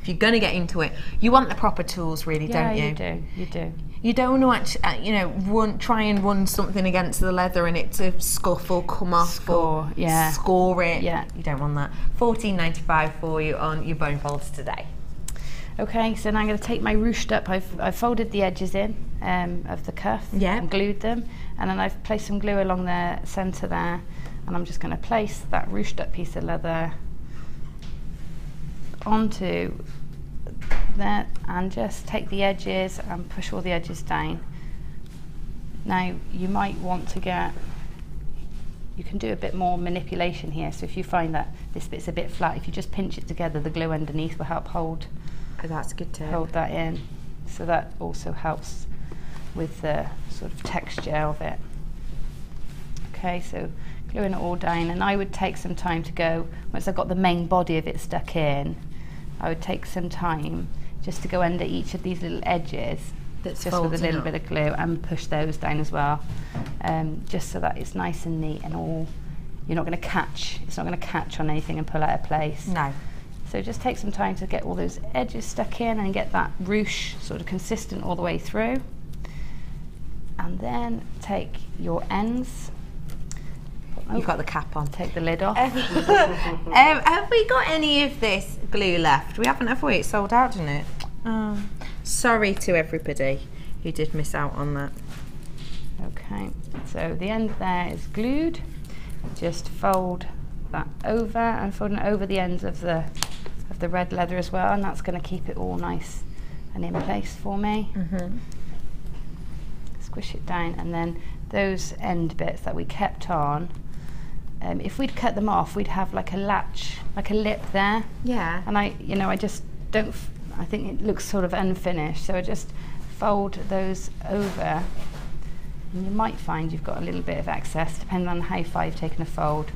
if you're going to get into it, you want the proper tools, really, don't you? Yeah, you do. You don't want to, try and run something against the leather and it to scuff or come off score it. Yeah, you don't want that. £14.95 for you on your bone folds today. Okay, so now I'm going to take my ruched up. I've folded the edges in of the cuff and glued them, and then I've placed some glue along the centre there, and I'm just going to place that ruched up piece of leather onto that and just take the edges and push all the edges down. Now you might want to you can do a bit more manipulation here, so if you find that this bit's a bit flat, if you just pinch it together, the glue underneath will help hold that's a good tip. Hold that in, so that also helps with the sort of texture of it. Okay, so gluing it all down, and I would take some time to go, once I've got the main body of it stuck in, I would take some time just to go under each of these little edges, just with a little bit of glue, and push those down as well, just so that it's nice and neat and all. You're not going to catch. It's not going to catch on anything and pull out of place. No. So just take some time to get all those edges stuck in and get that ruche sort of consistent all the way through. And then take your ends. You've got the cap on. Take the lid off. Have we got any of this glue left? We haven't, have we? It's sold out, isn't it? Sorry to everybody who did miss out on that. Okay, so the end there is glued. Just fold that over, and folding it over the ends of the red leather as well, and that's going to keep it all nice and in place for me. Squish it down, and then those end bits that we kept on, if we'd cut them off, we'd have like a latch, like a lip there. Yeah. And I just don't, I think it looks sort of unfinished, so I just fold those over, and you might find you've got a little bit of excess, depending on how far you've taken a fold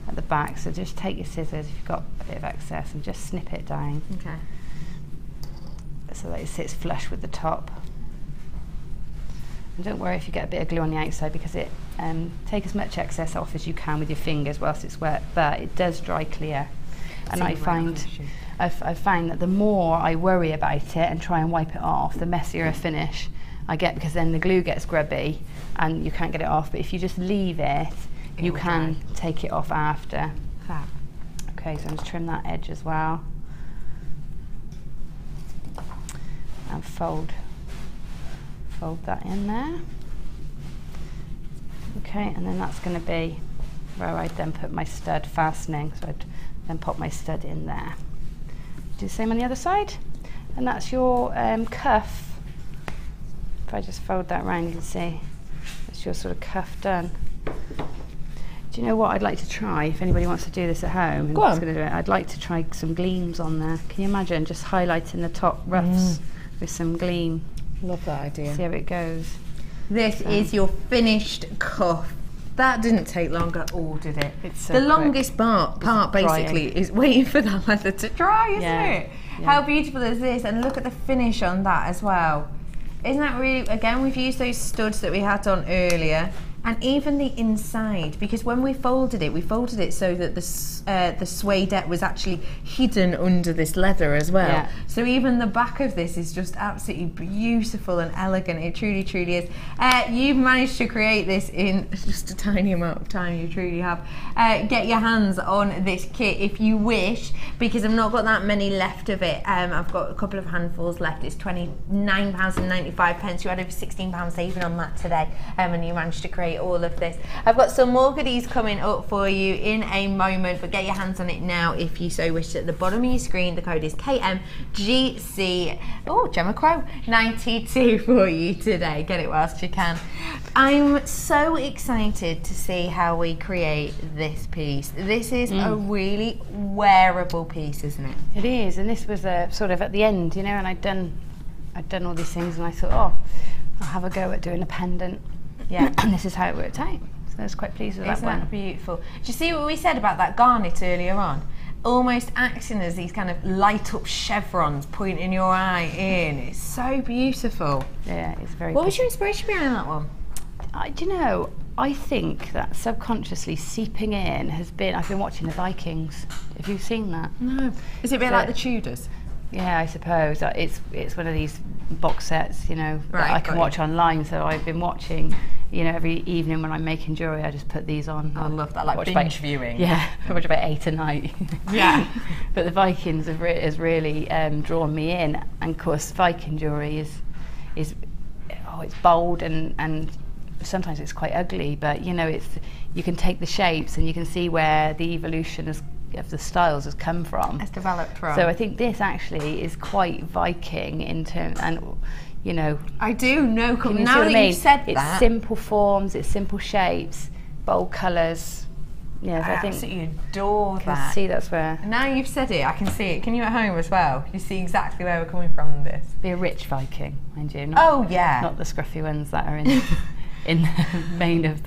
at the back. So just take your scissors if you've got a bit of excess and just snip it down. Okay. So that it sits flush with the top. And don't worry if you get a bit of glue on the outside, because it take as much excess off as you can with your fingers whilst it's wet, but it does dry clear. And I found that the more I worry about it and try and wipe it off, the messier a finish I get, because then the glue gets grubby and you can't get it off. But if you just leave it, you can take it off after. Fab. Okay, so I'm just trim that edge as well. And fold that in there. Okay, and then that's going to be where I'd then put my stud fastening. So I'd then pop my stud in there. Do the same on the other side. And that's your cuff. If I just fold that around, you can see that's your sort of cuff done. Do you know what I'd like to try, if anybody wants to do this at home? Go on. Gonna do it, I'd like to try some gleams on there. Can you imagine just highlighting the top ruffs with some gleam? Love that idea. See how it goes. This is your finished cuff. That didn't take long at all, did it? It's so the quick. Longest part basically is waiting for that leather to dry, isn't it? Yeah. How beautiful is this? And look at the finish on that as well. Isn't that really, again, we've used those studs that we had on earlier, and even the inside, because when we folded it so that the suede was actually hidden under this leather as well. Yeah. So even the back of this is just absolutely beautiful and elegant. It truly, truly is. You've managed to create this in just a tiny amount of time. You truly have. Get your hands on this kit if you wish, because I've not got that many left of it. I've got a couple of handfuls left. It's £29.95. You had over £16 saving on that today, and you managed to create create all of this. I've got some more goodies coming up for you in a moment, but get your hands on it now if you so wish. At the bottom of your screen, the code is KMGC, oh, Gemma Crow, 92 for you today. Get it whilst you can. I'm so excited to see how we create this piece. This is a really wearable piece, isn't it? It is, and this was sort of at the end, you know, and I'd done all these things, and I thought, oh, I'll have a go at doing a pendant. Yeah. And this is how it worked out. So I was quite pleased with that one. Isn't that beautiful? Do you see what we said about that garnet earlier on? Almost acting as these kind of light up chevrons pointing your eye in. It's so beautiful. Yeah, it's very What was your inspiration behind that one? Do you know, I think that subconsciously seeping in has been, I've been watching the Vikings. Have you seen that? No. Is it a bit like the Tudors? Yeah, I suppose. It's one of these box sets, you know, that I can watch online. So I've been watching, you know, every evening when I'm making jewellery, I just put these on. I love that, like binge viewing. Yeah, I watch about 8 a night. Yeah. But the Vikings has really drawn me in. And of course, Viking jewellery is it's bold and sometimes it's quite ugly, but you know, you can take the shapes and you can see where the evolution of the styles has come from. It's developed from. So I think this actually is quite Viking in terms, and you know. I do know. Now that you've said that, it's simple forms, it's simple shapes, bold colours. Yeah, I think absolutely adore can that. see that's where. Now you've said it, I can see it. Can you at home as well? You see exactly where we're coming from with this. Be a rich Viking, mind you. Oh yeah. Not the scruffy ones that are in. In the main of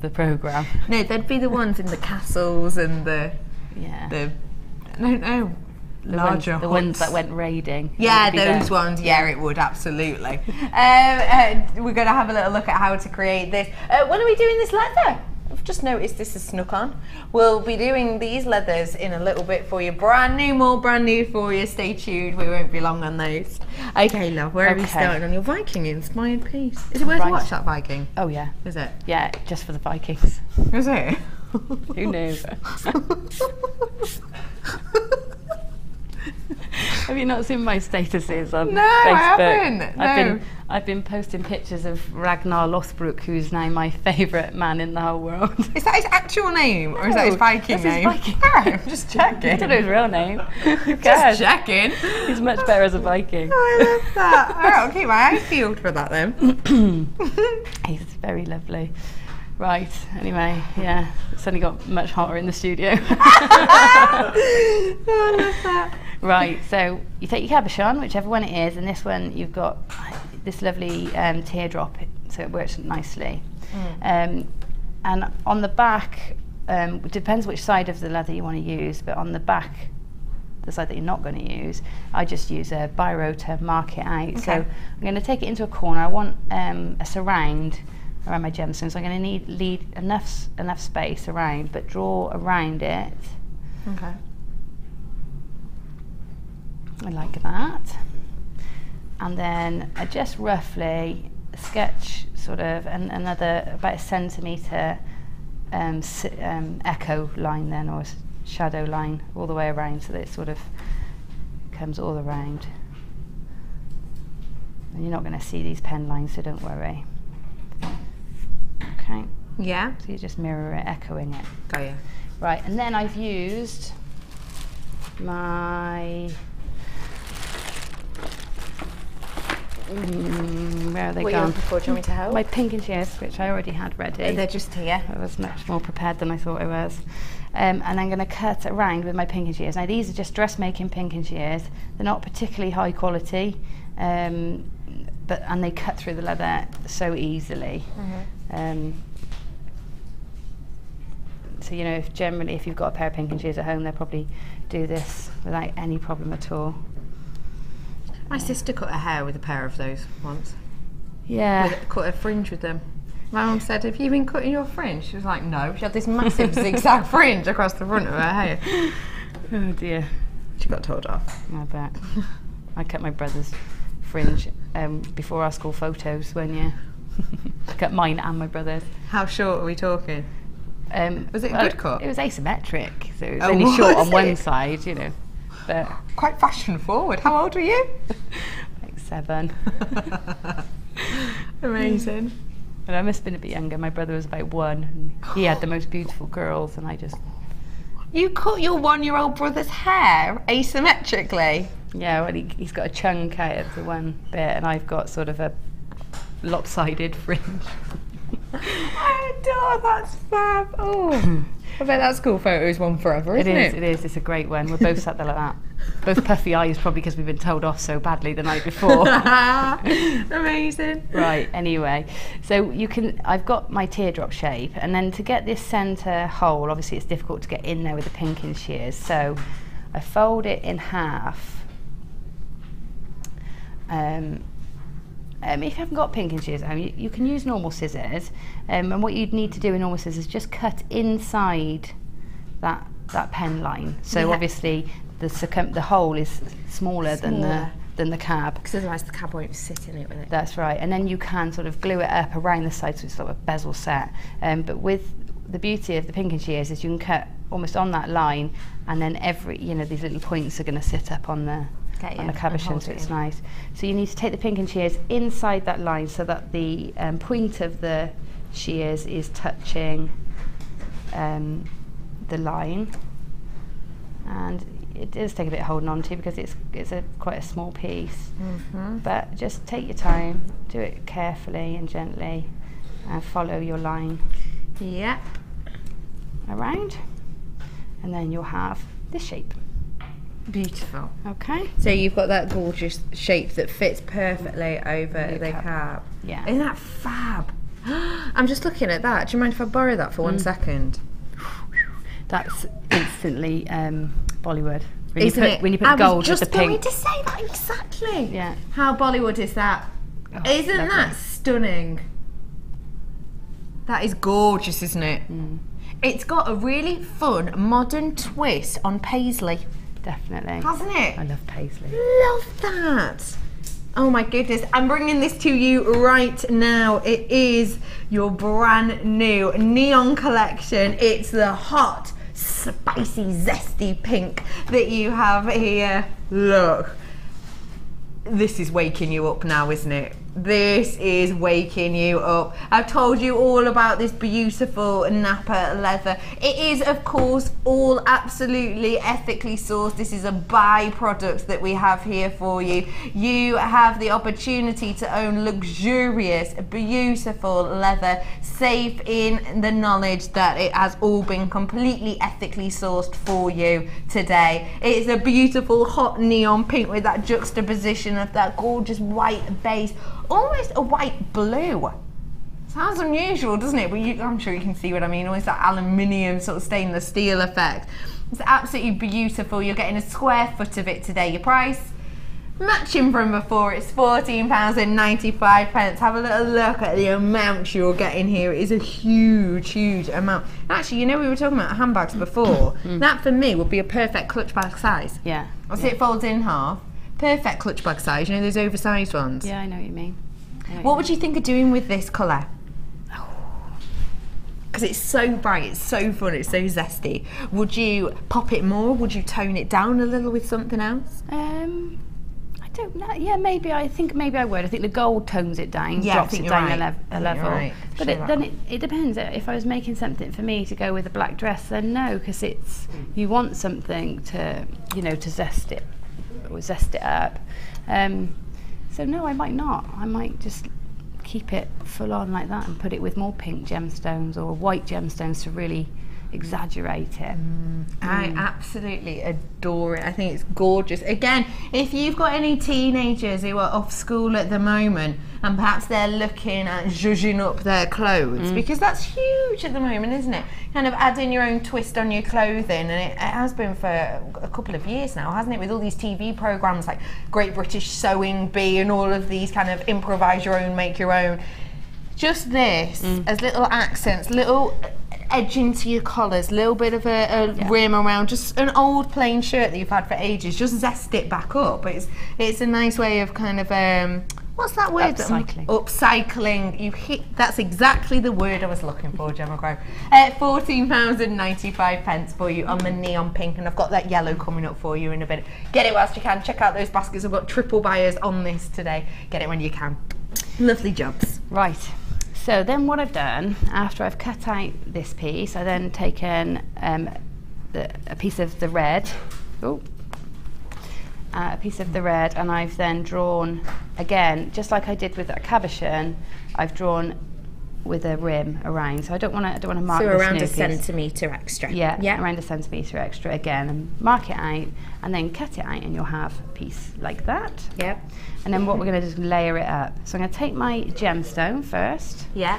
the programme. No, they'd be the ones in the castles and the I don't know, larger the ones that went raiding. Yeah, those ones. Yeah, it would absolutely. We're going to have a little look at how to create this. When are we doing this leather? I've just noticed this is snuck on. We'll be doing these leathers in a little bit for you. More brand new for you. Stay tuned. We won't be long on those. Okay, love. Where are we starting on your Viking inspired piece? Is it worth to watch that Viking? Oh yeah. Is it? Yeah, just for the Vikings. Is it? Who knew? Have you not seen my statuses on Facebook? I haven't. I've been posting pictures of Ragnar Lothbrok, who's now my favourite man in the whole world. Is that his actual name, or is that his Viking name? His Viking. I'm just checking. I don't know his real name. Just checking. He's much better as a Viking. Oh, I love that. All right, I'll keep my eyes peeled for that then. He's very lovely. Right, anyway, yeah, it's only got much hotter in the studio. I love that. Right, so you take your cabochon, whichever one it is, and this one you've got this lovely teardrop, so it works nicely. And on the back, it depends which side of the leather you want to use, but on the back, the side that you're not going to use, I just use a biro to mark it out. Okay. So I'm going to take it into a corner. I want a surround around my gemstone, so I'm going to leave enough space around, but draw around it. Okay. I like that. And then I just roughly sketch sort of another about a centimetre echo line then, or shadow line all the way around, so that it sort of comes all around. And you're not going to see these pen lines, so don't worry. Okay. Yeah. So you just mirror it, echoing it. Got you. Right, and then I've used my where are they what gone? Are you looking for? Do you want me to help? My pink and shears, which I already had ready. They're just here. I was much more prepared than I thought I was. And I'm going to cut around with my pink and shears. Now these are just dressmaking pink and shears. They're not particularly high quality, and they cut through the leather so easily. So you know, if you've got a pair of pink and shears at home, they'll probably do this without any problem at all. My sister cut her hair with a pair of those once. Yeah. Cut a fringe with them. My mum said, "Have you been cutting your fringe?" She was like, "No." She had this massive zigzag fringe across the front of her hair. Oh dear. She got told off. I bet. I cut my brother's fringe before our school photos one year. I cut mine and my brother's. How short are we talking? Was it a good cut? It was asymmetric, so it was only short on one side, you know. But quite fashion forward. How old were you? Like 7. Amazing. And I must have been a bit younger. My brother was about 1, and he had the most beautiful curls, and I just... You cut your 1-year-old brother's hair asymmetrically? Yeah, well, he's got a chunk out of the one bit, and I've got sort of a lopsided fringe. I adore, that's fab. Oh, I bet that's cool photos, one forever, isn't it? It is. It's a great one. We're both sat there like that. Both puffy eyes, probably because we've been told off so badly the night before. Amazing. Right, anyway. So I've got my teardrop shape, and then to get this centre hole, obviously it's difficult to get in there with the pinking shears, so I fold it in half. If you haven't got pinking shears at home, you can use normal scissors, and what you'd need to do in normal scissors is just cut inside that pen line. So obviously the hole is smaller. than the cab. Because otherwise the cab won't sit in it with it. That's right, and then you can sort of glue it up around the side so it's sort of a bezel set. But with the beauty of the pinking shears is you can cut almost on that line, and then these little points are going to sit up on the cabochon, so it's nice. So you need to take the pinking shears inside that line so that the point of the shears is touching the line, and it does take a bit of holding on to because it's quite a small piece. But just take your time, do it carefully and gently, and follow your line around, and then you'll have this shape. Beautiful. Okay. So you've got that gorgeous shape that fits perfectly over the cap. Yeah. Isn't that fab? I'm just looking at that. Do you mind if I borrow that for 1 second? That's instantly Bollywood. Isn't it? When you put gold with the pink. I was just going to say that exactly. Yeah. How Bollywood is that? Isn't lovely. that stunning? That is gorgeous, isn't it? It's got a really fun modern twist on paisley. Definitely. Hasn't it? I love paisley. Love that. Oh my goodness, I'm bringing this to you right now. It is your brand new neon collection. It's the hot, spicy, zesty pink that you have here. Look, this is waking you up now, isn't it? This is waking you up. I've told you all about this beautiful Napa leather. It is, of course, all absolutely ethically sourced. This is a byproduct that we have here for you. You have the opportunity to own luxurious, beautiful leather, safe in the knowledge that it has all been completely ethically sourced for you today. It's a beautiful hot neon pink with that juxtaposition of that gorgeous white base. Almost a white blue. Sounds unusual, doesn't it? But I'm sure you can see what I mean. Almost that aluminium sort of stainless steel effect. It's absolutely beautiful. You're getting a square foot of it today. Your price, matching from before, it's £14.95. Have a little look at the amount you're getting here. It is a huge, huge amount. Actually, we were talking about handbags before. That for me would be a perfect clutch bag size. Yeah. So it folds in half. Perfect clutch bag size, those oversized ones. Yeah, I know what you mean. What would you think of doing with this colour? Because it's so bright, it's so fun, it's so zesty. Would you pop it more? Would you tone it down a little with something else? I don't know. Yeah, maybe. I think maybe I would. I think the gold tones it down, drops it down a level. Right. But then it depends. If I was making something for me to go with a black dress, then no, because you want something to to zest it up. So no, I might not. I might just keep it full on like that and put it with more pink gemstones or white gemstones to really exaggerate it. I absolutely adore it. I think it's gorgeous. Again, if you've got any teenagers who are off school at the moment and perhaps they're looking at zhuzhing up their clothes, because that's huge at the moment, isn't it? Kind of adding your own twist on your clothing, and it has been for a couple of years now, hasn't it, with all these TV programmes like Great British Sewing Bee and all of these kind of improvise your own, make your own. Just this as little accents, little edging to your collars, a little bit of a rim around, just an old plain shirt that you've had for ages, just zest it back up. It's a nice way of kind of what's that word? Upcycling. That's exactly the word I was looking for, Gemma Grove. £14.95 for you on the neon pink, and I've got that yellow coming up for you in a bit. Get it whilst you can. Check out those baskets. I've got triple buyers on this today. Get it when you can. Lovely jobs. Right. So then what I've done, after I've cut out this piece, I then taken a piece of the red, a piece of the red, and I've then drawn, again, just like I did with that cabochon, I've drawn with a rim around. So I don't want to mark this around new a piece. centimetre extra. Yeah, around a centimetre extra again, and mark it out, and then cut it out, and you'll have a piece like that. Yep. And then what we're going to do is layer it up. So I'm going to take my gemstone first. Yeah.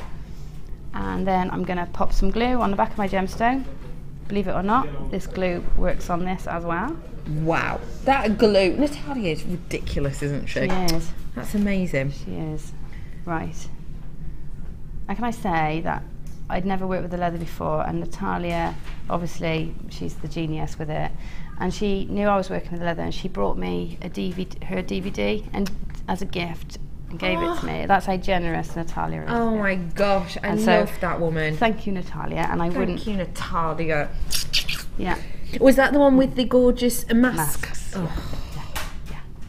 And then I'm going to pop some glue on the back of my gemstone. Believe it or not, this glue works on this as well. Wow, that glue, Natalia is ridiculous, isn't she? She is. That's amazing. She is. Right. And can I say that I'd never worked with the leather before, and Natalia, obviously, she's the genius with it, and she knew I was working with leather, and she brought me her DVD and as a gift and gave it to me. That's how generous Natalia is. Oh my gosh, I And love that woman. Thank you, Natalia, and I wouldn't. Thank you, Natalia. Yeah. Was that the one with the gorgeous masks? Oh.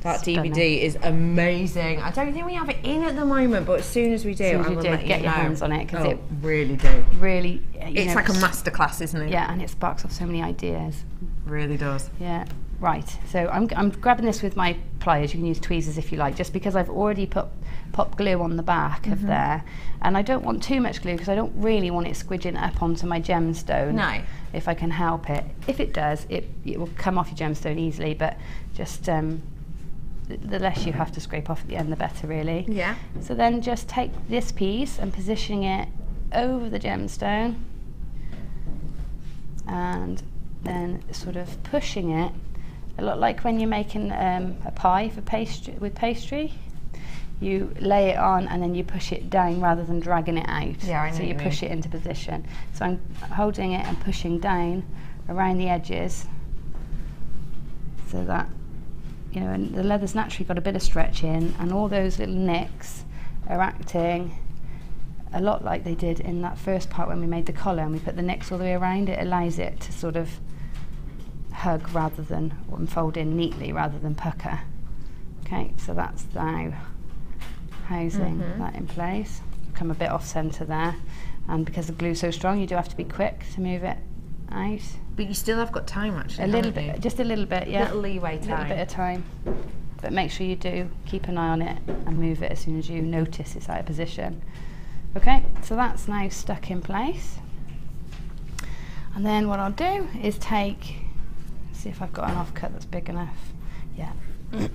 That Stunning. DVD is amazing. I don't think we have it in at the moment, but as soon as we do, I will let you get your know. hands on it, because it really do. really. It's like a masterclass, isn't it? Yeah, and it sparks off so many ideas. Really does. Yeah. Right. So I'm grabbing this with my pliers. You can use tweezers if you like, just because I've already pop glue on the back of there, and I don't want too much glue because I don't really want it squidging up onto my gemstone. No. If I can help it. If it does, it will come off your gemstone easily, but just the less you have to scrape off at the end, the better, really. Yeah. So then just take this piece and positioning it over the gemstone, and then sort of pushing it, a lot like when you're making a pie for pastry. You lay it on and then you push it down rather than dragging it out. Yeah, I know so you what you push it into position. So I'm holding it and pushing down around the edges, so that, you know, and the leather's naturally got a bit of stretch in, and all those little nicks are acting a lot like they did in that first part when we made the collar and we put the nicks all the way around. It allows it to sort of hug rather than fold in neatly rather than pucker. Okay, so that's now housing that in place. Come a bit off centre there, and because the glue's so strong, you do have to be quick to move it out. But you still have got time, actually. A little bit, just a little bit, yeah. Little leeway time. A little bit of time. But make sure you do keep an eye on it and move it as soon as you notice it's out of position. Okay, so that's now stuck in place. And then what I'll do is see if I've got an offcut that's big enough. Yeah,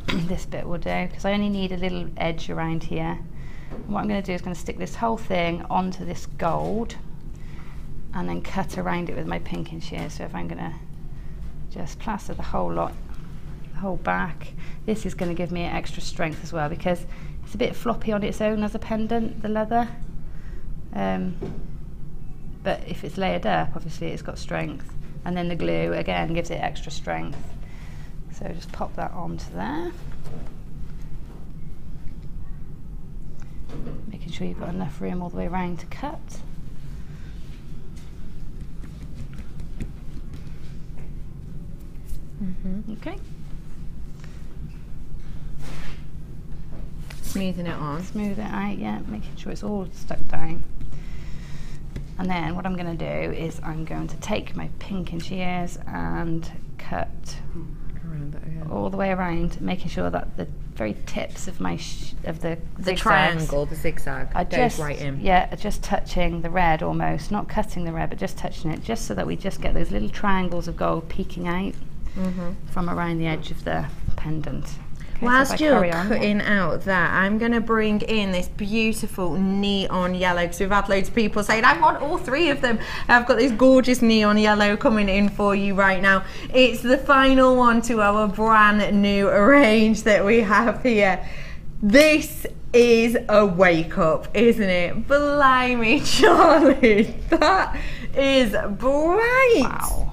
this bit will do, because I only need a little edge around here. And what I'm going to do is going to stick this whole thing onto this gold and then cut around it with my pinking shears. So if I'm going to just plaster the whole lot, the whole back, this is going to give me extra strength as well, because it's a bit floppy on its own as a pendant, the leather. But if it's layered up, obviously it's got strength, and then the glue again gives it extra strength. So just pop that onto there, making sure you've got enough room all the way around to cut. Okay. Smoothing it on. Smooth it out, yeah, making sure it's all stuck down. And then what I'm going to do is I'm going to take my pinking shears and cut all the way around, making sure that the very tips of my the triangle, the zigzag, goes right in. Yeah, just touching the red almost, not cutting the red, but just touching it, just so that we just get those little triangles of gold peeking out from around the edge of the pendant. Okay, whilst you're cutting out that, I'm going to bring in this beautiful neon yellow, because we've had loads of people saying, I want all three of them. I've got this gorgeous neon yellow coming in for you right now. It's the final one to our brand new range that we have here. This is a wake up, isn't it? Blimey, Charlie, that is bright. Wow.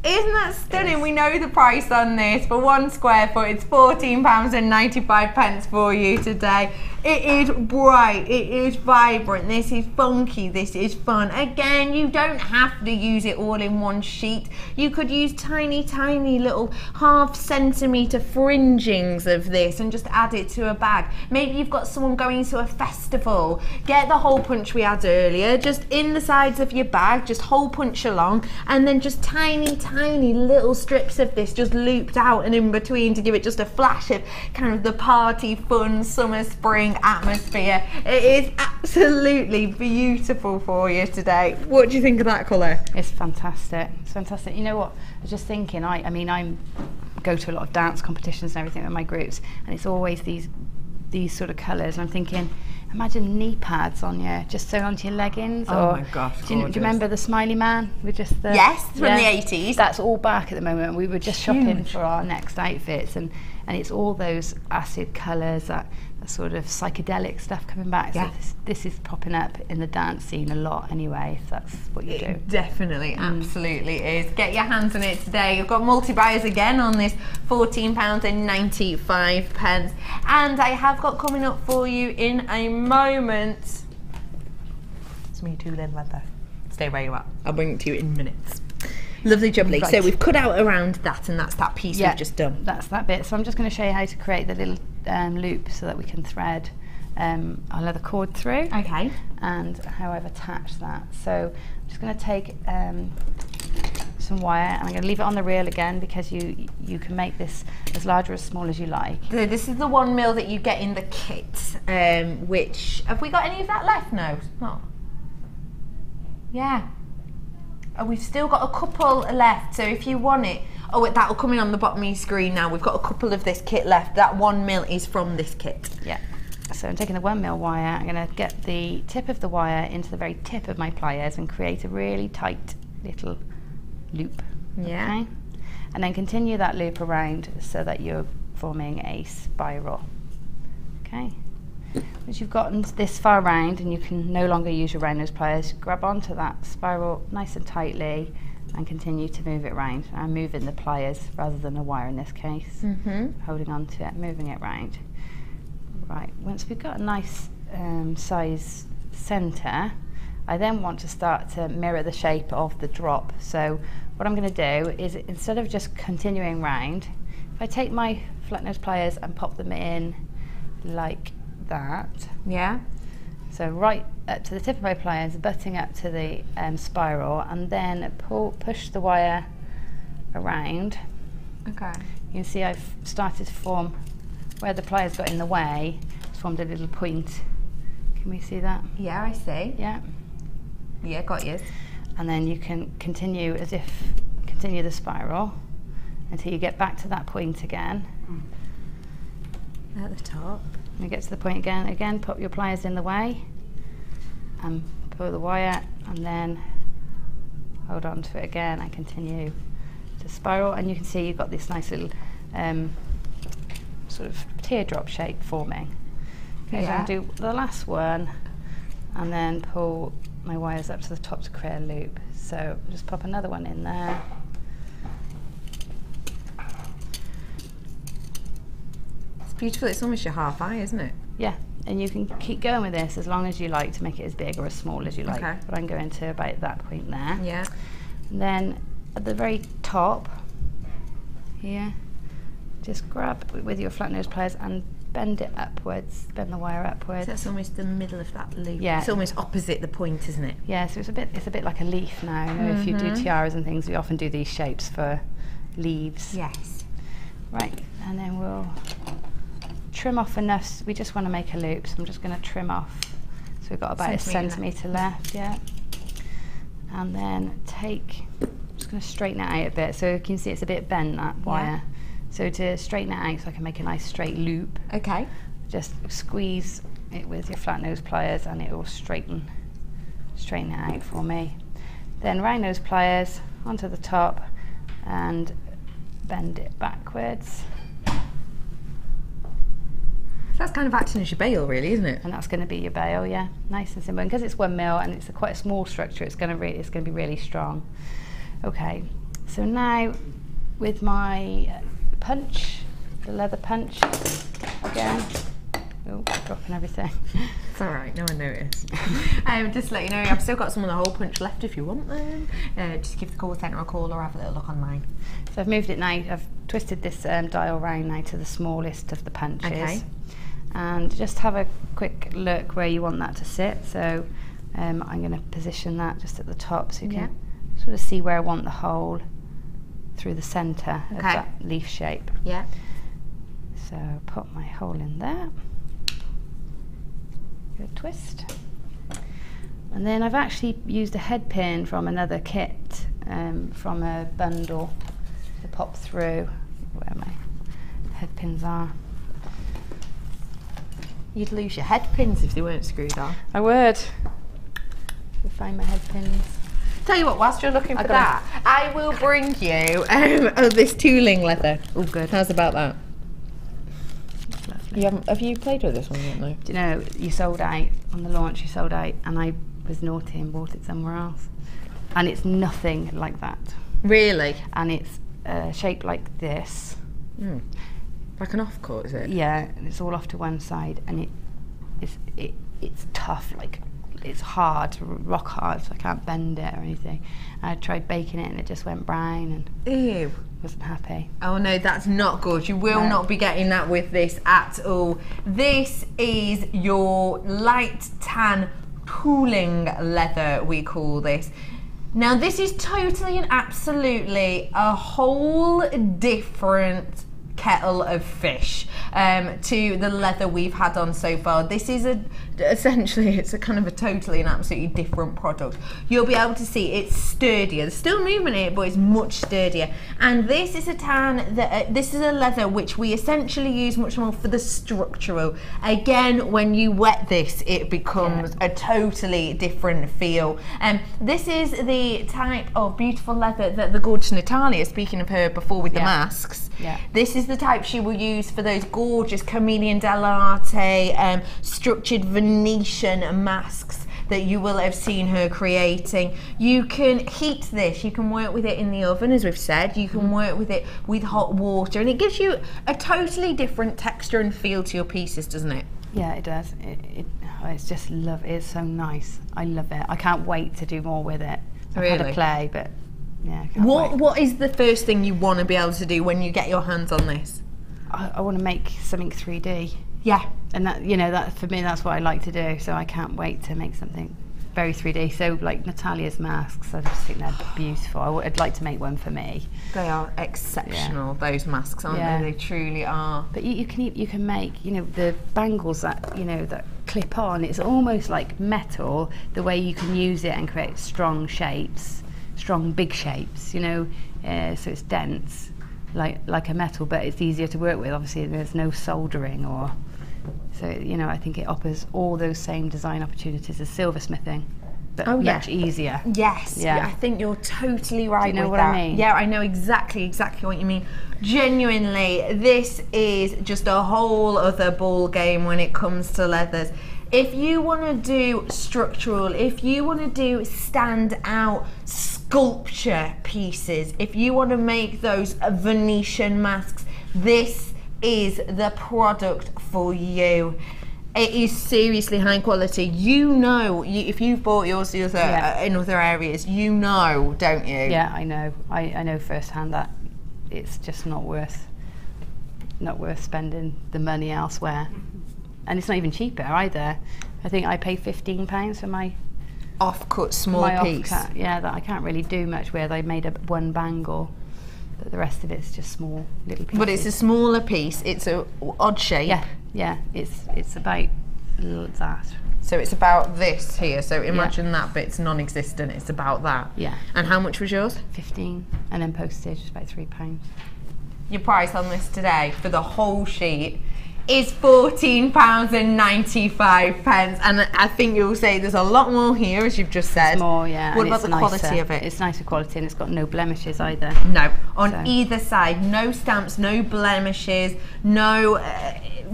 Isn't that stunning? We know the price on this. For 1 square foot, it's £14.95 for you today. It is bright, it is vibrant, this is funky, this is fun. Again, you don't have to use it all in one sheet. You could use tiny, tiny little half-centimetre fringings of this and just add it to a bag. Maybe you've got someone going to a festival. Get the hole punch we had earlier, just in the sides of your bag, just hole punch along, and then just tiny, tiny little strips of this just looped out and in between to give it just a flash of kind of the party, fun, summer, spring atmosphere. It is absolutely beautiful for you today. What do you think of that colour? It's fantastic. It's fantastic. You know what? I was just thinking. I mean, I go to a lot of dance competitions and everything with my groups, and it's always these sort of colours. I'm thinking, imagine knee pads on you, just sewn onto your leggings. Oh or, my gosh! Do you remember the Smiley Man with just the? Yes, from the 80s. That's all back at the moment. We were just shopping for our next outfits, and it's all those acid colours, that sort of psychedelic stuff coming back. Yeah. So this is popping up in the dance scene a lot anyway, if that's what you do. It definitely, absolutely is. Get your hands on it today. You've got multi-buyers again on this £14.95. And I have got coming up for you in a moment. It's me too, then, leather. Stay where you are. I'll bring it to you in minutes. Lovely jubbly. Right. So we've cut out around that, and that's that piece we've just done. That's that bit. So I'm just going to show you how to create the little loop so that we can thread our leather cord through. Okay. And how I've attached that. So I'm just going to take some wire, and I'm going to leave it on the reel again, because you can make this as large or as small as you like. So this is the 1 mil that you get in the kit, which, have we got any of that left? No, not. Yeah. Oh, we've still got a couple left, so if you want it, oh, that'll come in on the bottom of your screen now. We've got a couple of this kit left. That 1 mil is from this kit. Yeah. So I'm taking the 1 mil wire, I'm going to get the tip of the wire into the very tip of my pliers and create a really tight little loop. Yeah. Okay? And then continue that loop around so that you're forming a spiral. Okay? Once you've gotten this far around and you can no longer use your round nose pliers, grab onto that spiral nice and tightly and continue to move it round. I'm moving the pliers rather than the wire in this case. Holding on to it, moving it round. Right, once we've got a nice size centre, I then want to start to mirror the shape of the drop. So what I'm going to do is, instead of just continuing round, if I take my flat nose pliers and pop them in like that. Yeah. So right up to the tip of my pliers, butting up to the spiral, and then push the wire around. Okay. You can see I've started to form, where the pliers got in the way, it's formed a little point. Can we see that? Yeah, I see. Yeah. Yeah, got you. And then you can continue the spiral until you get back to that point again. At the top. And you get to the point again, pop your pliers in the way and pull the wire, and then hold on to it again and continue to spiral. And you can see you've got this nice little sort of teardrop shape forming. Okay, Yeah. so I'll do the last one and then pull my wires up to the top to create a loop. So just pop another one in there. It's beautiful. It's almost your half eye, isn't it? Yeah, and you can keep going with this as long as you like to make it as big or as small as you like. Okay. But I'm going to about that point there. Yeah. And then at the very top here, just grab with your flat nose pliers and bend it upwards, bend the wire upwards. So that's almost the middle of that loop. Yeah. It's almost opposite the point, isn't it? Yeah, so it's a bit like a leaf now. You know, if you do tiaras and things, we often do these shapes for leaves. Yes. Right, and then we'll trim off enough. We just want to make a loop, so I'm just going to trim off. So we've got about a centimetre left, yeah. And then I'm just going to straighten it out a bit. So you can see it's a bit bent, that wire. So to straighten it out so I can make a nice straight loop, Okay. just squeeze it with your flat nose pliers and it will straighten it out for me. Then round nose pliers onto the top and bend it backwards. That's kind of acting as your bail, really, isn't it? And that's going to be your bail, yeah, nice and simple. And because it's 1 mil and it's quite a small structure, it's going to be really strong. Okay, so now with my punch, the leather punch, again, Oh, dropping everything. It's all right, no one noticed. Just to let you know, I've still got some of the hole punch left if you want them. Just give the call centre a call or have a little look online. So I've moved it now. I've twisted this dial round now to the smallest of the punches. Okay. And just have a quick look where you want that to sit. So I'm going to position that just at the top so you can sort of see where I want the hole through the centre of that leaf shape. Yeah. So put my hole in there. Good twist. And then I've actually used a head pin from another kit, from a bundle to pop through where my head pins are. You'd lose your head pins if they weren't screwed on. I would. You'll find my head pins. Tell you what, whilst you're looking for that, I will bring you this tooling leather. Oh, good. How's about that? Lovely. Have you played with this one yet? No. Do you know, you sold out on the launch, you sold out, and I was naughty and bought it somewhere else. And it's nothing like that. Really? And it's shaped like this. Like an offcut, is it? Yeah, and it's all off to one side, and it's tough, like it's hard, rock hard, so I can't bend it or anything. And I tried baking it and it just went brown and Ew. wasn't happy. Oh no, that's not good. You will not be getting that with this at all. This is your light tan tooling leather, we call this. Now this is totally and absolutely a whole different kettle of fish to the leather we've had on so far. This is essentially it's a kind of a totally and absolutely different product. You'll be able to see it's sturdier. There's still movement in it, but it's much sturdier. And this is a tan that this is a leather which we essentially use much more for the structural. Again, when you wet this, it becomes a totally different feel. This is the type of beautiful leather that the gorgeous Natalia, speaking of her before with the masks, this is the type she will use for those gorgeous chameleon dell'arte structured Venetian masks that you will have seen her creating. You can heat this, you can work with it in the oven, as we've said, you can work with it with hot water, and it gives you a totally different texture and feel to your pieces, doesn't it? Yeah, it does. It's just it's so nice. I love it. I can't wait to do more with it. I've had a play, but yeah, I can't wait. What is the first thing you want to be able to do when you get your hands on this? I want to make something 3D. Yeah. And that, you know, that for me, that's what I like to do. So I can't wait to make something very 3D. So like Natalia's masks, I just think they're beautiful. I'd like to make one for me. They are exceptional, those masks, aren't they? They truly are. But you can make, you know, the bangles that, you know, that clip on. It's almost like metal, the way you can use it and create strong shapes, strong big shapes, you know, so it's dense. Like a metal, but it's easier to work with. Obviously, there's no soldering so you know, I think it offers all those same design opportunities as silversmithing, but much easier. Yes, I think you're totally right. Do you know with what that. I mean? Yeah, I know exactly what you mean. Genuinely, this is just a whole other ball game when it comes to leathers. If you want to do structural, if you want to do stand out sculpture pieces, if you want to make those Venetian masks, this is the product for you. It is seriously high quality. You know, if you've bought yours in other areas, you know, don't you? Yeah, I know. I know firsthand that it's just not worth spending the money elsewhere. And it's not even cheaper either. I think I paid £15 for my off-cut small piece. Off-cut, that I can't really do much with. I made up one bangle, but the rest of it's just small little pieces. But it's a smaller piece. It's a odd shape. Yeah. It's about that. So it's about this here. So imagine that bit's non-existent. It's about that. Yeah. And how much was yours? 15, and then postage was about £3. Your price on this today for the whole sheet is £14.95, and I think you'll say there's a lot more here, as you've just said. It's more, yeah. What about the quality of it? It's nicer quality, and it's got no blemishes either. No, on either side, no stamps, no blemishes, no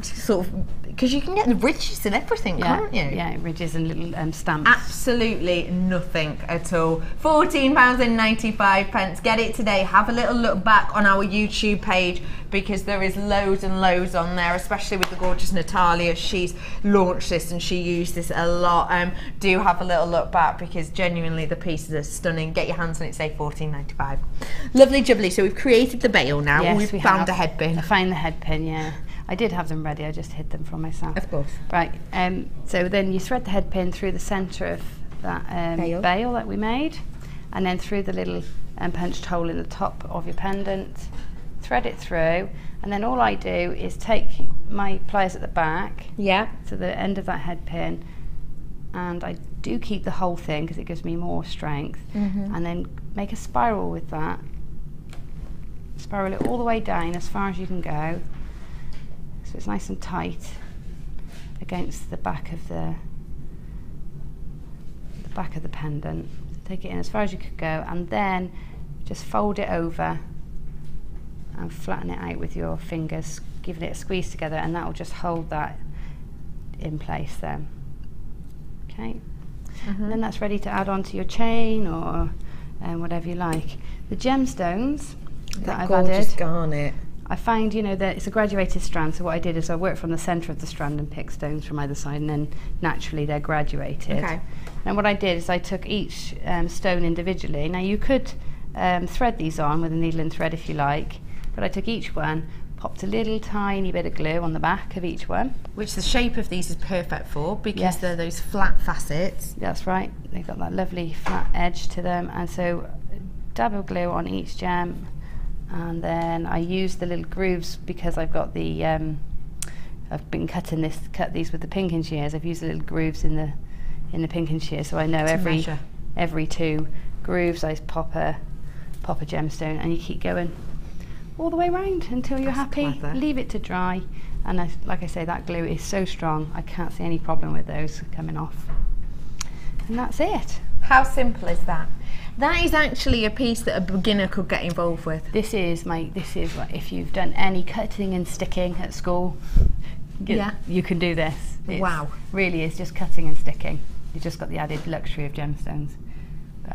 sort of Because you can get the ridges and everything, can't you? Yeah, ridges and little stamps. Absolutely nothing at all. £14.95. Get it today. Have a little look back on our YouTube page because there is loads and loads on there, especially with the gorgeous Natalia. She's launched this and she used this a lot. Do have a little look back because genuinely the pieces are stunning. Get your hands on it, say £14.95. Lovely jubbly. So we've created the bail now. Yes, We've found a head pin. I found the head pin, yeah. I did have them ready, I just hid them from myself. Of course. Right, so then you thread the head pin through the centre of that bail that we made, and then through the little punched hole in the top of your pendant, thread it through, and then all I do is take my pliers at the back to the end of that head pin, and I do keep the whole thing because it gives me more strength, and then make a spiral with that, spiral it all the way down as far as you can go. So it's nice and tight against the back of the pendant. Take it in as far as you could go, and then just fold it over and flatten it out with your fingers, giving it a squeeze together, and that will just hold that in place then. Okay, and then that's ready to add on to your chain or whatever you like. The gemstones that I've added. Garnet. I find, you know, that it's a graduated strand, so what I did is I worked from the centre of the strand and picked stones from either side, and then naturally they're graduated. Okay. And what I did is I took each stone individually. Now you could thread these on with a needle and thread if you like, but I took each one, popped a little tiny bit of glue on the back of each one. Which the shape of these is perfect for because they're those flat facets. That's right, they've got that lovely flat edge to them, and so dab of glue on each gem. And then I use the little grooves because I've got the I've been cut these with the pinking shears. I've used the little grooves in the pinking shears, so I know every 2 grooves I pop a gemstone, and you keep going all the way around until you're happy. Clever. Leave it to dry, and like I say, that glue is so strong I can't see any problem with those coming off. And that's it. How simple is that? That is actually a piece that a beginner could get involved with. This is what, if you've done any cutting and sticking at school, you can do this. Wow. Really is just cutting and sticking. You've just got the added luxury of gemstones.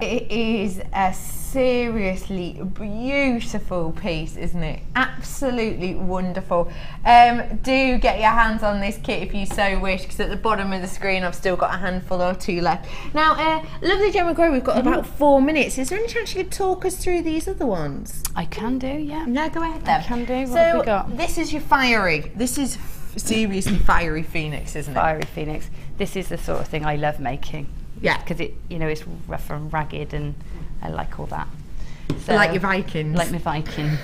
It is a seriously beautiful piece, isn't it? Absolutely wonderful. Do get your hands on this kit if you so wish, because at the bottom of the screen I've still got a handful or 2 left. Now, lovely Gemma Grow, we've got about 4 minutes. Is there any chance you could talk us through these other ones? I can do, yeah. No, go ahead then. I can do. What so have we got? This is your fiery. This is seriously fiery phoenix, isn't it? Fiery phoenix. This is the sort of thing I love making. Yeah, because it, you know, it's rough and ragged, and I like all that. So, like your Vikings. Like my Vikings.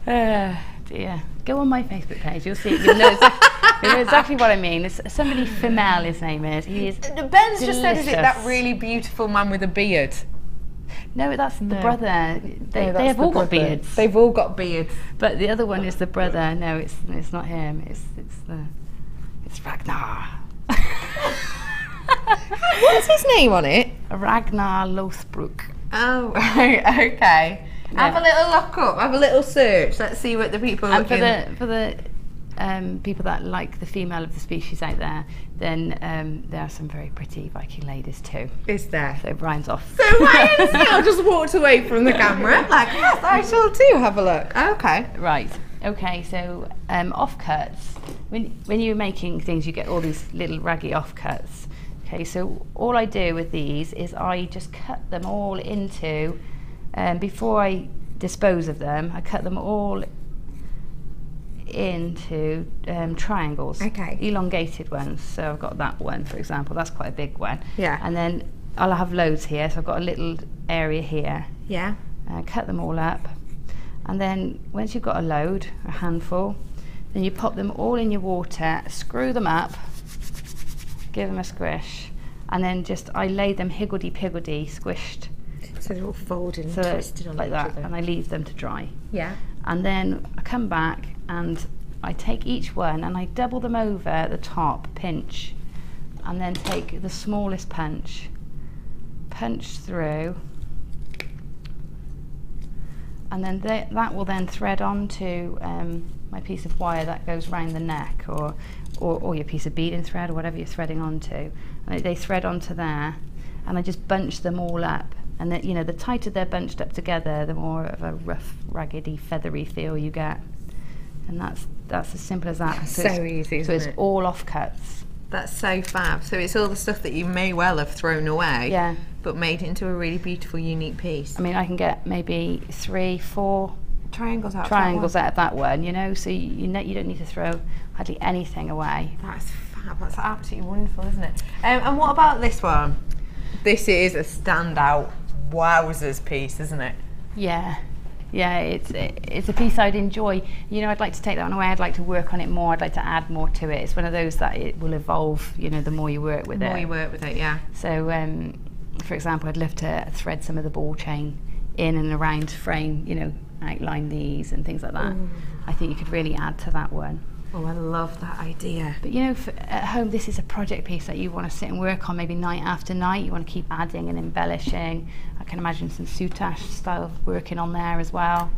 Dear. Go on my Facebook page. You'll see it. You'll know exactly what I mean. It's somebody Femel, his name is. He is. Ben's delicious. just said, is it that really beautiful man with a beard? No, that's the brother. They have all got beards. They've all got beards. But the other one is the brother. No, it's not him. It's Ragnar. What's his name on it? Ragnar Lothbrok. Oh, right, okay. Yeah. Have a little look up. Have a little search. Let's see what the people are looking. For the people that like the female of the species out there, then there are some very pretty Viking ladies too. Is there? So Brian's off. So Ryan's now just walked away from the camera. Like, yes, I shall too. Have a look. Okay. Right. Okay. So offcuts. When you're making things, you get all these little raggy offcuts. Okay. So all I do with these is I just cut them all into. Before I dispose of them, I cut them all into triangles, elongated ones. So I've got that one, for example. That's quite a big one. Yeah. And then I'll have loads here. So I've got a little area here. Yeah. Cut them all up, and then once you've got a load, a handful, then you pop them all in your water, screw them up, give them a squish, and then I lay them higgledy-piggledy squished. So they're all folded and twisted on like each that, other. and I leave them to dry. Yeah. And then I come back and I take each one and I double them over at the top, pinch, and then take the smallest punch through, and then that will then thread onto my piece of wire that goes round the neck, or your piece of beading thread, or whatever you're threading onto. And they thread onto there, and I just bunch them all up. And that, you know, the tighter they're bunched up together, the more of a rough, raggedy, feathery feel you get. And that's as simple as that. So easy, isn't So it? it's all offcuts. That's so fab. So it's all the stuff that you may well have thrown away, Yeah. but made into a really beautiful, unique piece. I mean, I can get maybe 3, 4 Triangles out. triangles out of that one, you know, so you don't need to throw hardly anything away. That's fab. That's absolutely wonderful, isn't it? And what about this one? This is a standout wowzers piece, isn't it? Yeah, it's a piece I'd enjoy. You know, I'd like to take that one away. I'd like to work on it more. I'd like to add more to it. It's one of those that it will evolve, you know, the more you work with it. The more you work with it, yeah. So, for example, I'd love to thread some of the ball chain in and around frame, you know, outline these and things like that. I think you could really add to that one. Oh, I love that idea. But you know, at home, this is a project piece that you want to sit and work on maybe night after night. You want to keep adding and embellishing. I can imagine some soutache style working on there as well.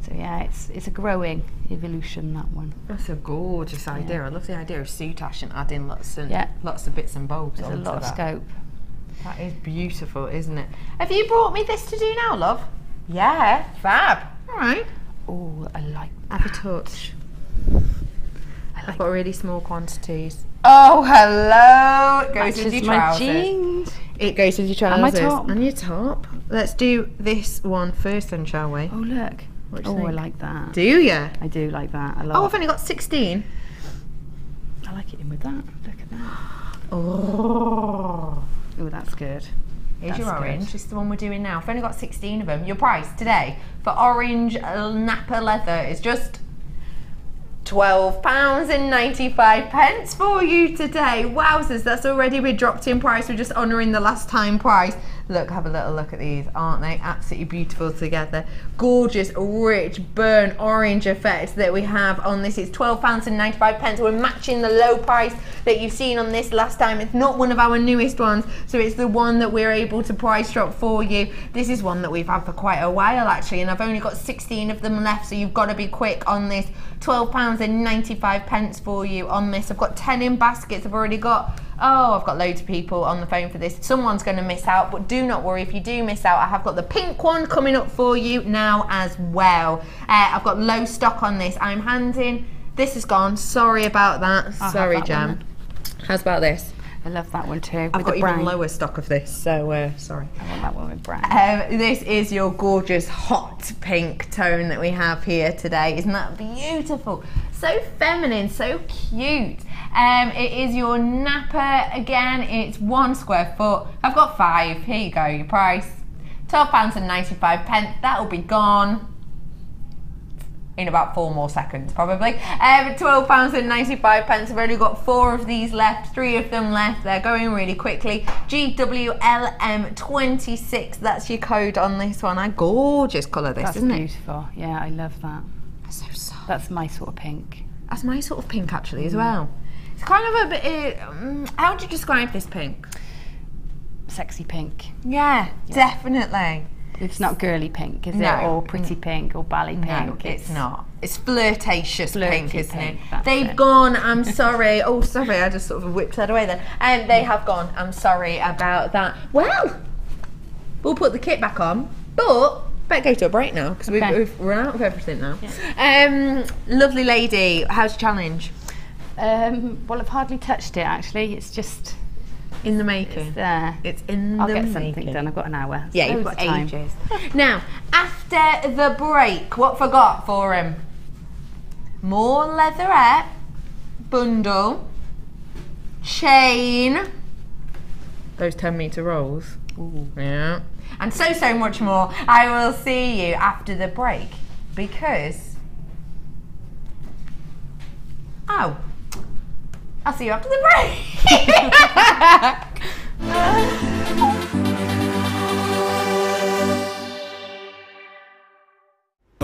So yeah, it's a growing evolution, that one. That's a gorgeous idea. I love the idea of soutache and adding lots of bits and bobs. There's a lot of scope. That is beautiful, isn't it? Have you brought me this to do now, love? Yeah, fab. All right. Oh, I like Have a touch. I've got really small quantities. Oh, hello! It goes with your trousers. Jeans. It goes with your trousers. And my top. And your top. Let's do this one first then, shall we? Oh, look. What do you I think? like that. Do you? I do like that a lot. Oh, I've only got 16. I like it in with that. Look at that. Oh. Oh, that's good. Here's That's your good. orange. This is the one we're doing now. I've only got 16 of them. Your price today for orange Napa leather is just £12.95 for you today. Wowzers, that's already been dropped in price. We're just honouring the last time price. Look, have a little look at these. Aren't they absolutely beautiful together? Gorgeous, rich, burnt orange effect that we have on this. It's £12.95. We're matching the low price that you've seen on this last time. It's not one of our newest ones, so it's the one that we're able to price drop for you. This is one that we've had for quite a while actually, and I've only got 16 of them left, so you've got to be quick on this. £12.95 for you on this. I've got 10 in baskets. I've already got, I've got loads of people on the phone for this. Someone's going to miss out, but do not worry if you do miss out. I have got the pink one coming up for you now as well. I've got low stock on this. I'm handing, this is gone. Sorry about that. Sorry, Gem. How's about this? I love that one too. I've got even lower stock of this, so sorry. I want that one with brown. This is your gorgeous hot pink tone that we have here today. Isn't that beautiful? So feminine, so cute. It is your Napa again. It's 1 square foot. I've got 5. Here you go. Your price, £12.95. That'll be gone in about 4 more seconds probably. £12.95. I've only got 4 of these left, 3 of them left. They're going really quickly. GWLM26, that's your code on this one. A gorgeous colour this, isn't it? That's beautiful. Yeah, I love that. That's so soft. That's my sort of pink. That's my sort of pink actually as well. It's kind of a bit, how would you describe this pink? Sexy pink. Yeah, definitely. It's not girly pink, is No. it? Or pretty pink or bally pink. No, it's not. It's flirtatious pink, isn't it? That's They've it. gone, I'm sorry. Oh, sorry, I just sort of whipped that away then. And they have gone, I'm sorry about that. Well, we'll put the kit back on, but better go to a break now, because Okay. we've run out of everything now. Yeah. Lovely lady, how's your challenge? Well, I've hardly touched it actually. It's just In the making. it's there. It's in I'll the get making. something done. I've got an hour. Yeah, you've Loads got of time. ages. Now, after the break, what forgot for him? More leatherette, bundle, chain, those 10-metre rolls. Ooh. Yeah. And so much more. I will see you after the break because... Oh. I'll see you after the break.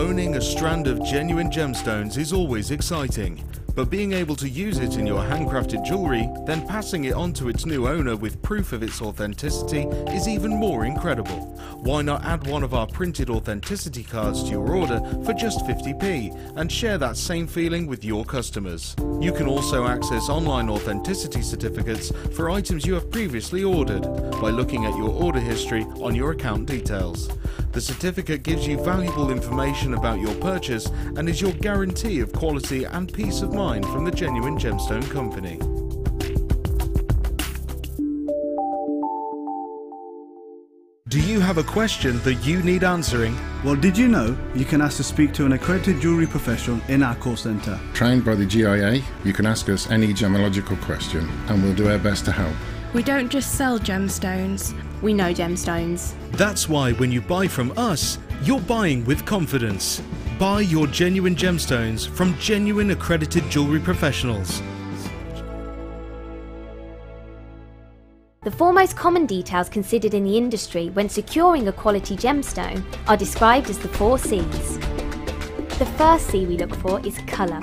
Owning a strand of genuine gemstones is always exciting, but being able to use it in your handcrafted jewellery, then passing it on to its new owner with proof of its authenticity is even more incredible. Why not add one of our printed authenticity cards to your order for just 50p and share that same feeling with your customers? You can also access online authenticity certificates for items you have previously ordered by looking at your order history on your account details. The certificate gives you valuable information about your purchase and is your guarantee of quality and peace of mind from the Genuine Gemstone Company. Do you have a question that you need answering? Well, did you know you can ask to speak to an accredited jewellery professional in our call centre? Trained by the GIA, you can ask us any gemological question and we'll do our best to help. We don't just sell gemstones, we know gemstones. That's why when you buy from us, you're buying with confidence. Buy your genuine gemstones from genuine accredited jewellery professionals. The four most common details considered in the industry when securing a quality gemstone are described as the 4 C's. The first C we look for is colour.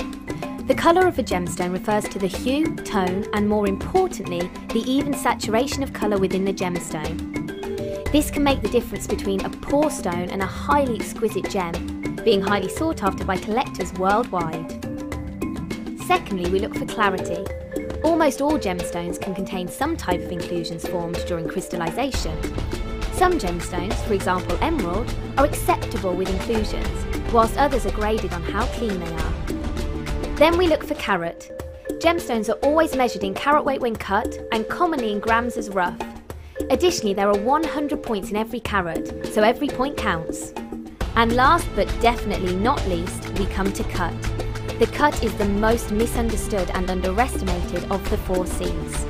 The colour of a gemstone refers to the hue, tone, and more importantly, the even saturation of colour within the gemstone. This can make the difference between a poor stone and a highly exquisite gem, being highly sought after by collectors worldwide. Secondly, we look for clarity. Almost all gemstones can contain some type of inclusions formed during crystallization. Some gemstones, for example emerald, are acceptable with inclusions, whilst others are graded on how clean they are. Then we look for carat. Gemstones are always measured in carat weight when cut and commonly in grams as rough. Additionally, there are 100 points in every carat, so every point counts. And last but definitely not least, we come to cut. The cut is the most misunderstood and underestimated of the 4 C's.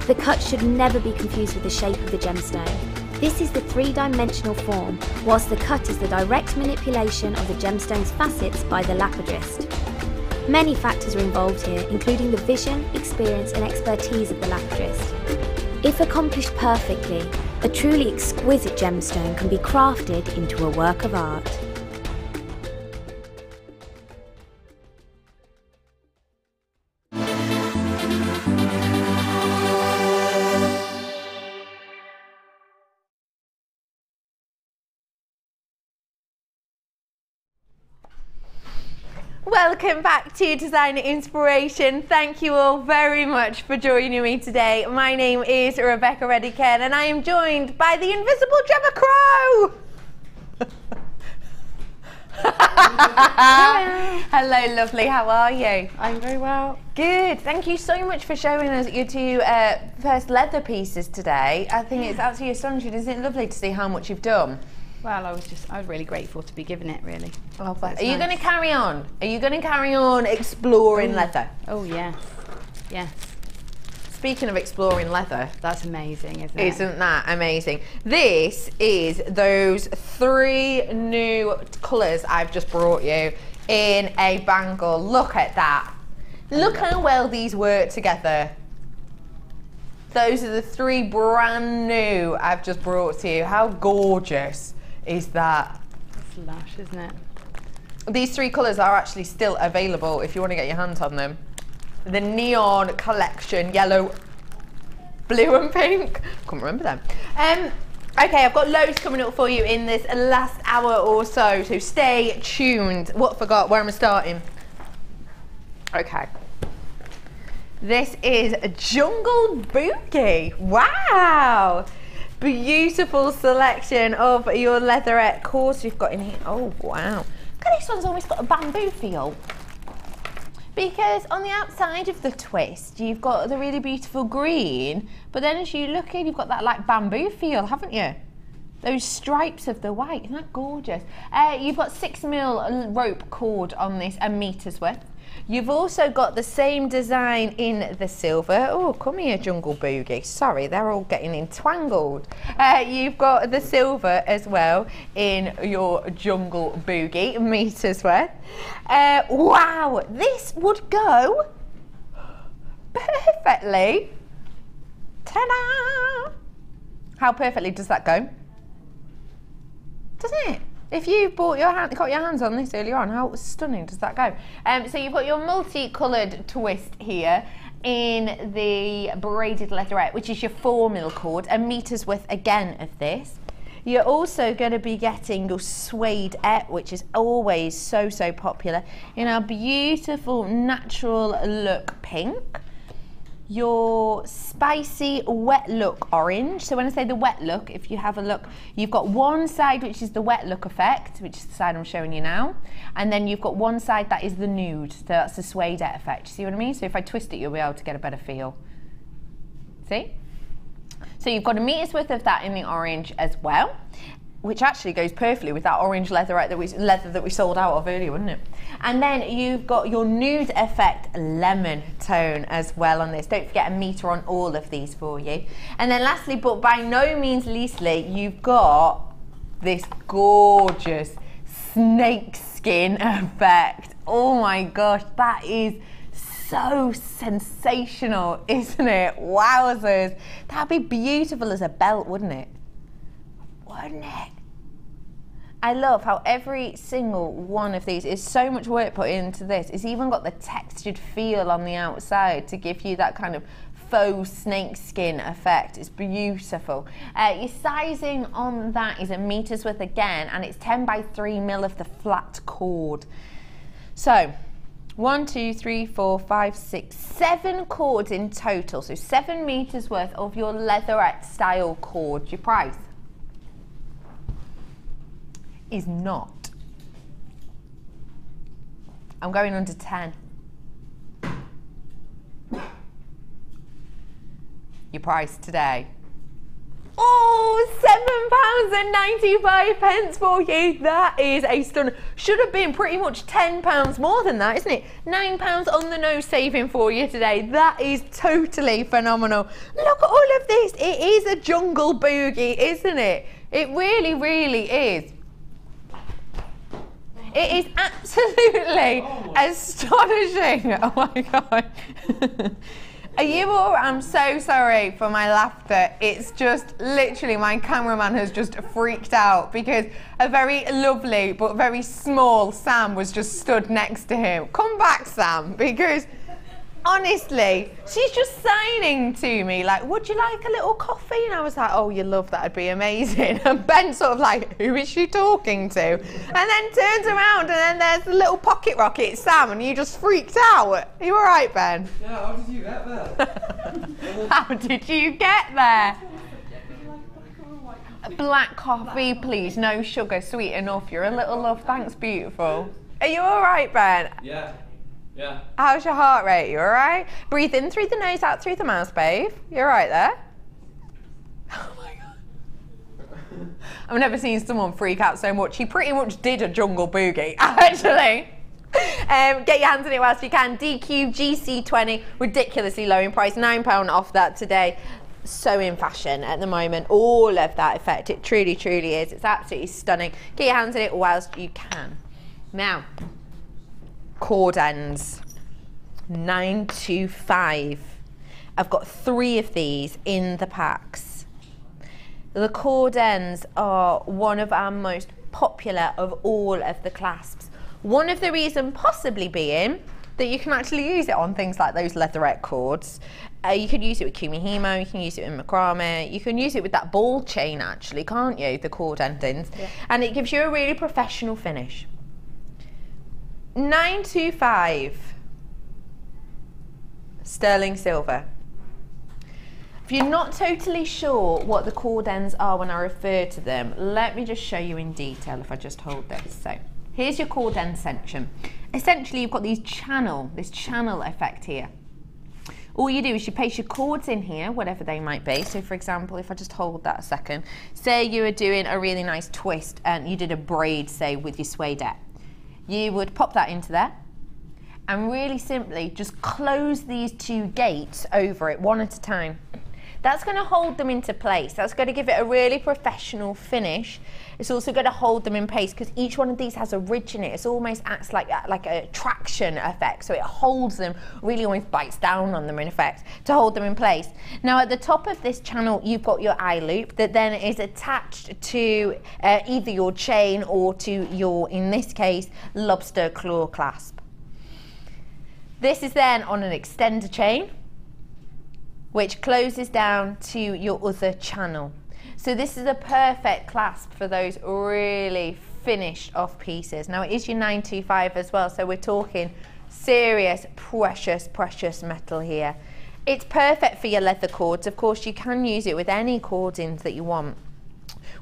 The cut should never be confused with the shape of the gemstone. This is the 3-dimensional form, whilst the cut is the direct manipulation of the gemstone's facets by the lapidrist. Many factors are involved here, including the vision, experience and expertise of the lapidrist. If accomplished perfectly, a truly exquisite gemstone can be crafted into a work of art. Welcome back to Designer Inspiration. Thank you all very much for joining me today. My name is Rebecca Redican and I am joined by the invisible Gemma Crow. Hello lovely, how are you? I'm very well. Good, thank you so much for showing us your 2 first leather pieces today. I think it's absolutely astonishing. Isn't it lovely to see how much you've done? Well, I was really grateful to be given it, really. Oh, are you going to carry on? Are you going to carry on exploring leather? Oh, yes. Yes. Speaking of exploring leather. That's amazing, isn't it? Isn't that amazing? This is those 3 new colours I've just brought you in a bangle. Look at that. Look how well these work together. Those are the 3 brand new I've just brought to you. How gorgeous is that? It's lush, isn't it? These 3 colours are actually still available if you want to get your hands on them. The neon collection, yellow, blue and pink. Can't remember them. Okay, I've got loads coming up for you in this last hour or so stay tuned. What, forgot, where am I starting? Okay. This is a Jungle Boogie. Wow! Beautiful selection of your leatherette cords you've got in here. Oh, wow. Look at this one's almost got a bamboo feel. Because on the outside of the twist, you've got the really beautiful green, but then as you look in, you've got that like bamboo feel, haven't you? Those stripes of the white, isn't that gorgeous? You've got 6mm rope cord on this, a meter's worth. You've also got the same design in the silver. Oh, come here, Jungle Boogie. Sorry, they're all getting entwangled. You've got the silver as well in your Jungle Boogie, meters worth. Wow, this would go perfectly. Ta-da! How perfectly does that go? Doesn't it? If you got your hands on this earlier on, how stunning does that go? So you've got your multicoloured twist here in the braided leatherette, which is your 4mm cord, a meter's worth again of this. You're also going to be getting your suede-ette, which is always so popular, in our beautiful natural look pink. Your spicy wet look orange. So when I say the wet look, if you have a look, you've got one side which is the wet look effect, which is the side I'm showing you now, and then you've got one side that is the nude, so that's the suede-ette effect. See what I mean? So if I twist it, you'll be able to get a better feel. See? So you've got a meter's worth of that in the orange as well, which actually goes perfectly with that orange leather that we sold out of earlier, wouldn't it? And then you've got your nude effect lemon tone as well on this. Don't forget a meter on all of these for you. And then lastly, but by no means leastly, you've got this gorgeous snake skin effect. Oh my gosh, that is so sensational, isn't it? Wowzers. That'd be beautiful as a belt, wouldn't it? Wouldn't it? I love how every single one of these is so much work put into this. It's even got the textured feel on the outside to give you that kind of faux snake skin effect. It's beautiful. Your sizing on that is a meter's worth again, and it's 10 by 3mm of the flat cord. So 1, 2, 3, 4, 5, 6, 7 cords in total. So 7 meters worth of your leatherette style cord. Your price is not. I'm going under 10. Your price today. Oh, £7.95 for you. That is a stunner. Should have been pretty much £10 more than that, isn't it? £9 on the nose saving for you today. That is totally phenomenal. Look at all of this. It is a jungle boogie, isn't it? It really, really is. It is absolutely astonishing. Oh my God. Are you all right? I'm so sorry for my laughter. It's just literally my cameraman has just freaked out because a very lovely but very small Sam was just stood next to him. Come back, Sam, because honestly, she's just signing to me like, would you like a little coffee? And I was like, oh, you love that'd be amazing. And Ben sort of like, who is she talking to? And then turns around and then there's the little pocket rocket, Sam, and you just freaked out. Are you all right, Ben? Yeah, how did you get there? How did you get there? Black coffee, please. No sugar, sweet enough. You're a little love. Thanks, beautiful. Are you all right, Ben? Yeah. Yeah. How's your heart rate? You all right? Breathe in through the nose, out through the mouth, babe. You all right there? Oh my God. I've never seen someone freak out so much. He pretty much did a jungle boogie, actually. Get your hands on it whilst you can. DQ GC20, ridiculously low in price, £9 off that today. So in fashion at the moment, all of that effect. It truly, truly is. It's absolutely stunning. Get your hands on it whilst you can. Now, cord ends, 925. I've got 3 of these in the packs. The cord ends are one of our most popular of all of the clasps. One of the reasons possibly being that you can actually use it on things like those leatherette cords. You can use it with kumihimo, you can use it with macrame, you can use it with that ball chain actually, can't you, the cord endings? Yeah. And it gives you a really professional finish. 925 sterling silver. If you're not totally sure what the cord ends are when I refer to them, let me just show you in detail if I just hold this. So here's your cord end section. Essentially you've got this channel effect here. All you do is you place your cords in here, whatever they might be. So for example, if I just hold that a second, say you were doing a really nice twist and you did a braid, say with your suede-ette. You would pop that into there and really simply just close these 2 gates over it one at a time. That's going to hold them into place. That's going to give it a really professional finish. It's also going to hold them in place because each one of these has a ridge in it. It almost acts like a traction effect. So it holds them, really almost bites down on them in effect to hold them in place. Now at the top of this channel, you've got your eye loop that then is attached to either your chain or to your, in this case, lobster claw clasp. This is then on an extender chain, which closes down to your other channel. So this is a perfect clasp for those really finished off pieces. Now it is your 925 as well, so we're talking serious, precious metal here. It's perfect for your leather cords. Of course, you can use it with any cordings that you want.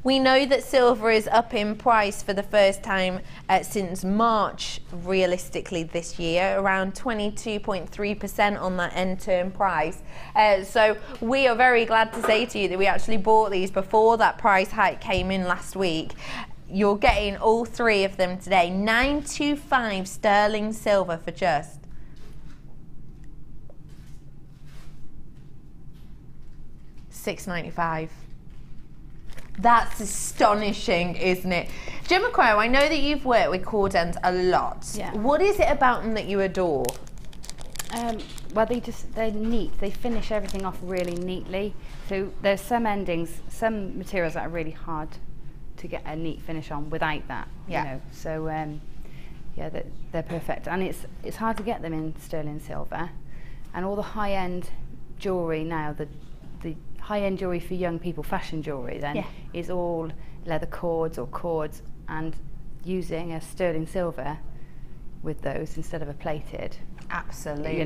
We know that silver is up in price for the first time since March, realistically this year, around 22.3% on that end term price. So we are very glad to say to you that we actually bought these before that price hike came in last week. You're getting all three of them today. 925 sterling silver for just $6.95. That's astonishing, isn't it? Gemma, I know that you've worked with cord ends a lot. Yeah. What is it about them that you adore? Well, they're neat. They finish everything off really neatly. So there's some endings, some materials that are really hard to get a neat finish on without that. Yeah. You know? So yeah, they're perfect, and it's hard to get them in sterling silver. And all the high-end jewellery now, the high-end jewellery for young people, fashion jewellery then, is all leather cords or cords, and using a sterling silver with those instead of a plated, absolutely,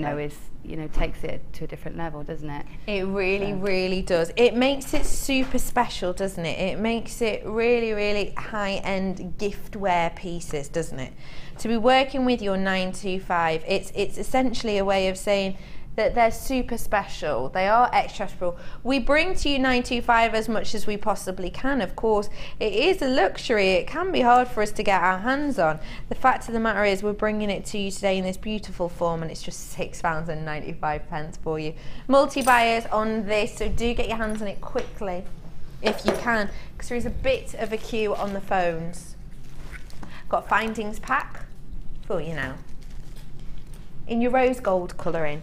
takes it to a different level, doesn't it? It really does. It makes it super special, doesn't it? It makes it really high-end giftware pieces, doesn't it? To be working with your 925, it's essentially a way of saying that they're super special. They are extra special. We bring to you 925 as much as we possibly can. Of course, it is a luxury. It can be hard for us to get our hands on. The fact of the matter is we're bringing it to you today in this beautiful form, and it's just £6.95 for you. Multi-buyers on this, so do get your hands on it quickly if you can, because there is a bit of a queue on the phones. Got Findings pack for you now in your rose gold colouring.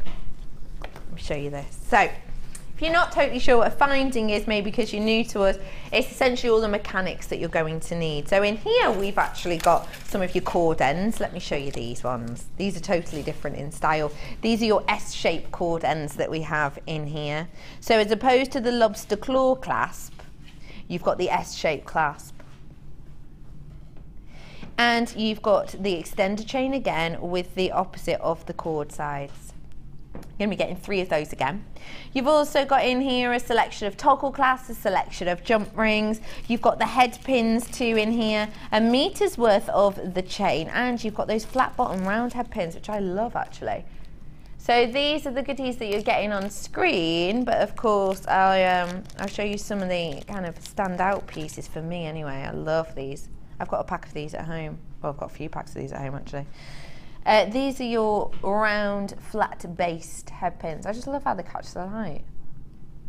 Let me show you this. So if you're not totally sure what a finding is, maybe because you're new to us, it's essentially all the mechanics that you're going to need. So in here we've actually got some of your cord ends. Let me show you these ones. These are totally different in style. These are your S-shaped cord ends that we have in here. So as opposed to the lobster claw clasp, you've got the S-shaped clasp. And you've got the extender chain again with the opposite of the cord sides. You're going to be getting 3 of those again. You've also got in here a selection of toggle clasps, a selection of jump rings. You've got the head pins too in here, a meter's worth of the chain, and you've got those flat bottom round head pins, which I love actually. So these are the goodies that you're getting on screen, but of course I'll show you some of the kind of standout pieces for me anyway. I love these. I've got a pack of these at home. Well, I've got a few packs of these at home actually. These are your round, flat-based head pins. I just love how they catch the light.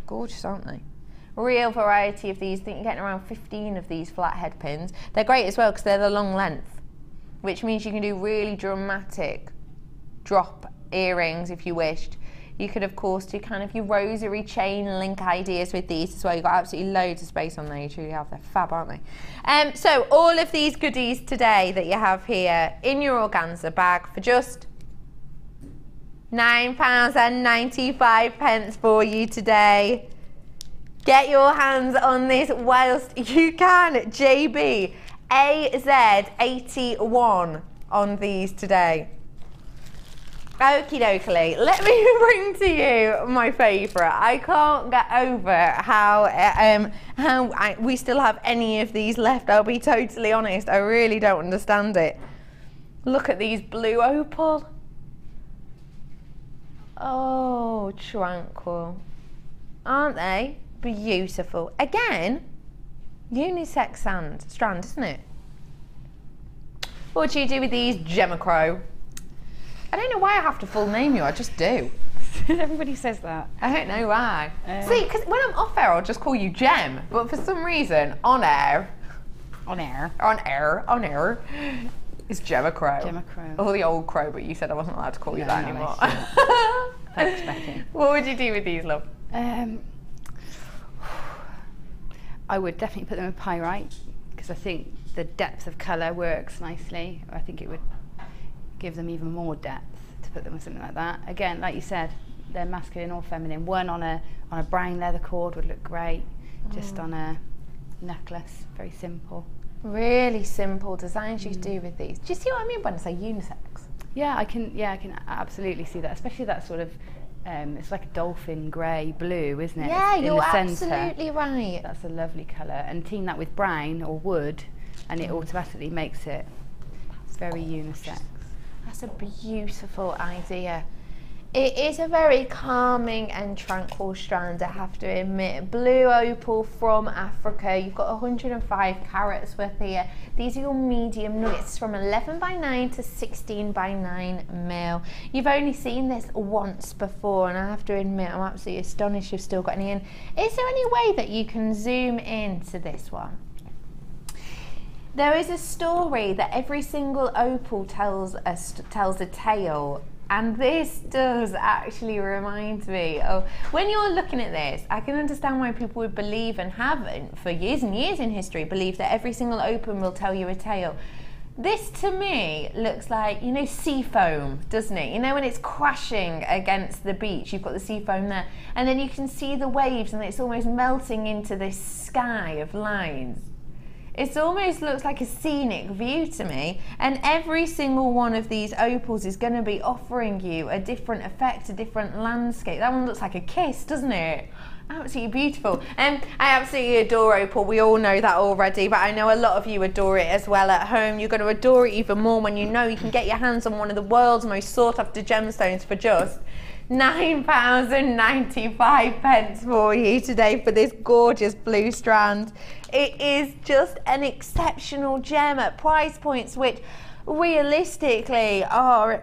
Gorgeous, aren't they? Real variety of these. I think you're getting around 15 of these flat head pins. They're great as well because they're the long length, which means you can do really dramatic drop earrings if you wished. You could, of course, do kind of your rosary chain link ideas with these as well. You've got absolutely loads of space on there. You truly have. They're fab, aren't they? So all of these goodies today that you have here in your organza bag for just £9.95 for you today. Get your hands on this whilst you can. JB AZ81 on these today. Okie dokie, let me bring to you my favourite. I can't get over how we still have any of these left. I'll be totally honest, I really don't understand it. Look at these blue opal. Oh, tranquil. Aren't they beautiful? Again, unisex strand, isn't it? What do you do with these, Gemma Crow? I don't know why I have to full name you, I just do. Everybody says that. I don't know why. See, because when I'm off air, I'll just call you Gem. But for some reason, on air, it's Gemma Crow. Gemma Crow. Or the old Crow, but you said I wasn't allowed to call you that anymore. Thanks, Becky. What would you do with these, love? I would definitely put them in pyrite, because I think the depth of colour works nicely. I think it would give them even more depth to put them with something like that. Again, like you said, they're masculine or feminine. One on a brown leather cord would look great, just on a necklace, very simple. Really simple designs you do with these. Do you see what I mean when I say unisex? Yeah, I can absolutely see that, especially that sort of, it's like a dolphin grey blue, isn't it? Yeah, in you're the centre. absolutely right. That's a lovely colour. And team that with brown or wood, and it automatically makes it very unisex. That's a beautiful idea. It is a very calming and tranquil strand, I have to admit. Blue opal from Africa. You've got 105 carats worth here. These are your medium nuggets from 11 by 9 to 16 by 9 mil. You've only seen this once before, and I have to admit, I'm absolutely astonished you've still got any in. Is there any way that you can zoom in to this one? There is a story that every single opal tells a tale. And this does actually remind me of, when you're looking at this, I can understand why people would believe, and haven't for years and years in history, believe that every single opal will tell you a tale. This to me looks like, you know, sea foam, doesn't it? You know, when it's crashing against the beach, you've got the sea foam there, and then you can see the waves and it's almost melting into this sky of lines. It almost looks like a scenic view to me, and every single one of these opals is going to be offering you a different effect, a different landscape. That one looks like a kiss, doesn't it? Absolutely beautiful. I absolutely adore opal. We all know that already, but I know a lot of you adore it as well at home. You're going to adore it even more when you know you can get your hands on one of the world's most sought after gemstones for just £9.95 for you today for this gorgeous blue strand. It is just an exceptional gem at price points which realistically are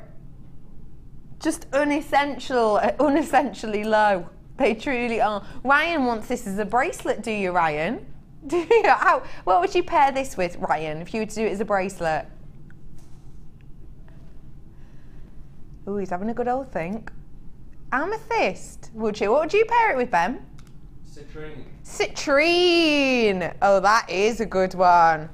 just unessentially low. They truly are. Ryan wants this as a bracelet, do you, Ryan? Do you? What would you pair this with, Ryan, if you were to do it as a bracelet? Oh, he's having a good old think. Amethyst, would you? What would you pair it with, Ben? Citrine. Citrine! Oh, that is a good one.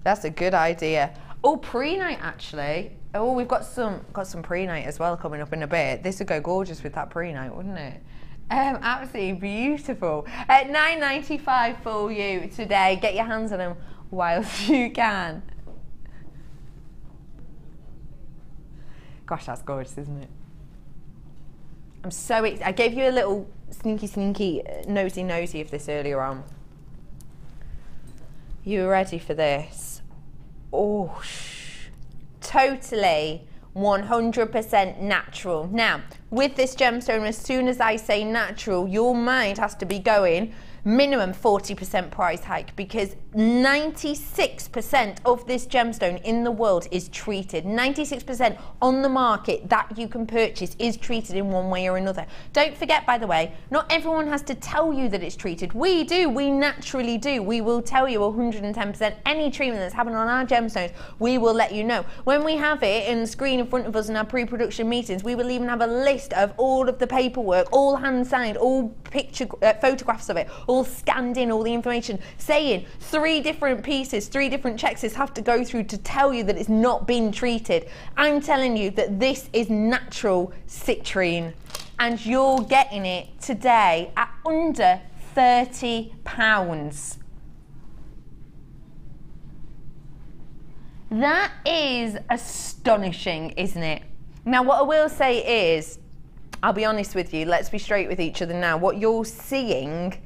That's a good idea. Oh, Prehnite, actually. Oh, we've got some Prehnite as well coming up in a bit. This would go gorgeous with that Prehnite, wouldn't it? Absolutely beautiful. At £9.95 for you today. Get your hands on them whilst you can. Gosh, that's gorgeous, isn't it? I'm so excited. I gave you a little sneaky, nosy of this earlier on. You ready for this? Oh, totally 100% natural. Now, with this gemstone, as soon as I say natural, your mind has to be going minimum 40% price hike, because 96% of this gemstone in the world is treated. 96% on the market that you can purchase is treated in one way or another. Don't forget, by the way, not everyone has to tell you that it's treated. We do, we naturally do. We will tell you 110%. Any treatment that's happening on our gemstones, we will let you know. When we have it in the screen in front of us in our pre-production meetings, we will even have a list of all of the paperwork, all hand signed, all picture photographs of it, all scanned in, all the information, saying 3 different pieces, 3 different checks have to go through to tell you that it's not been treated. I'm telling you that this is natural citrine, and you're getting it today at under £30. That is astonishing, isn't it? Now, what I will say is, I'll be honest with you, let's be straight with each other now. What you're seeing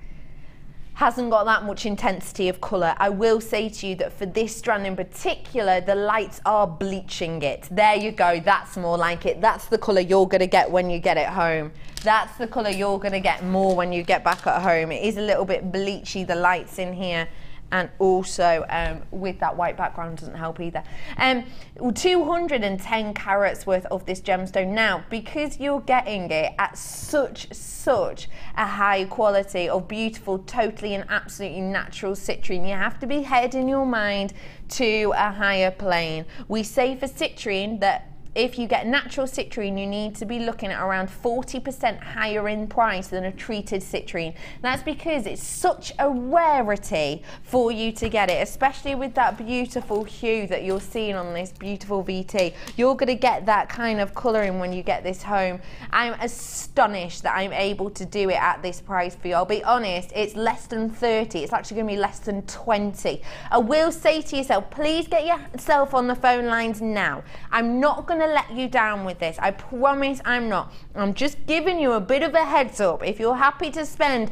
hasn't got that much intensity of colour. I will say to you that for this strand in particular, the lights are bleaching it. There you go, that's more like it. That's the colour you're going to get when you get it home. That's the colour you're going to get more when you get back at home. It is a little bit bleachy, the lights in here. and also with that white background doesn't help either. 210 carats worth of this gemstone. Now, because you're getting it at such a high quality of beautiful, totally and absolutely natural citrine, you have to be heading your mind to a higher plane. We say for citrine that if you get natural citrine, you need to be looking at around 40% higher in price than a treated citrine. That's because it's such a rarity for you to get it, especially with that beautiful hue that you're seeing on this beautiful VT. You're going to get that kind of colouring when you get this home. I'm astonished that I'm able to do it at this price for you. I'll be honest, it's less than 30. It's actually going to be less than 20. I will say to yourself, please get yourself on the phone lines now. I'm not going to let you down with this. I promise I'm not. I'm just giving you a bit of a heads up. If you're happy to spend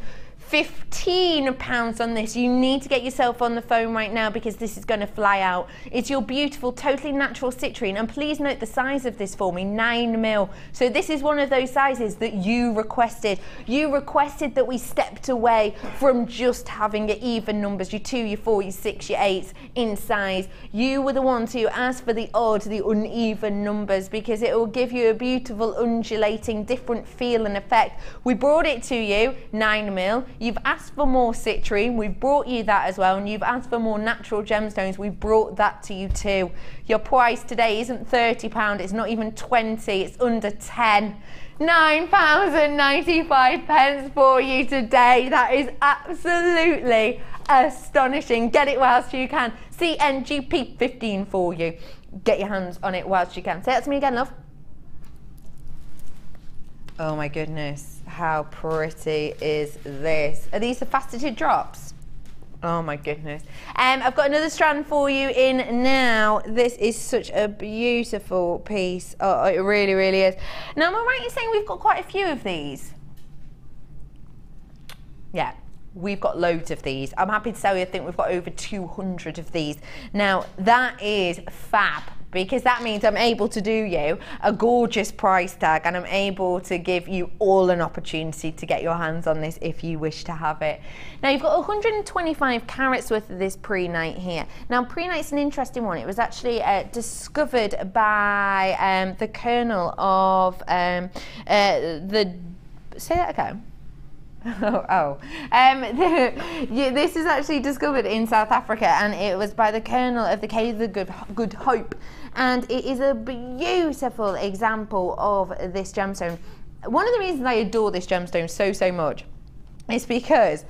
£15 on this, you need to get yourself on the phone right now because this is going to fly out. It's your beautiful, totally natural citrine, and please note the size of this for me, 9mm. So this is one of those sizes that you requested. You requested that we stepped away from just having your even numbers, your 2, your 4, your 6, your 8s in size. You were the ones who asked for the odd, the uneven numbers, because it will give you a beautiful, undulating, different feel and effect. We brought it to you, 9mm. You've asked for more citrine, we've brought you that as well, and you've asked for more natural gemstones, we've brought that to you too. Your price today isn't £30, it's not even 20, it's under 10. £9.95 for you today. That is absolutely astonishing. Get it whilst you can. CNGP 15 for you. Get your hands on it whilst you can. Say that to me again, love. Oh my goodness, how pretty is this? Are these the faceted drops? Oh my goodness. I've got another strand for you in now. This is such a beautiful piece. Oh, it really, really is. Now, am I right in saying we've got quite a few of these? Yeah. We've got loads of these. I'm happy to tell you, I think we've got over 200 of these. Now, that is fab, because that means I'm able to do you a gorgeous price tag, and I'm able to give you all an opportunity to get your hands on this if you wish to have it. Now, you've got 125 carats worth of this Prehnite here. Now, Prehnite's an interesting one. It was actually discovered by the colonel of say that again. This is actually discovered in South Africa, and it was by the colonel of the Cave of the Good Hope, and it is a beautiful example of this gemstone. One of the reasons I adore this gemstone so much is because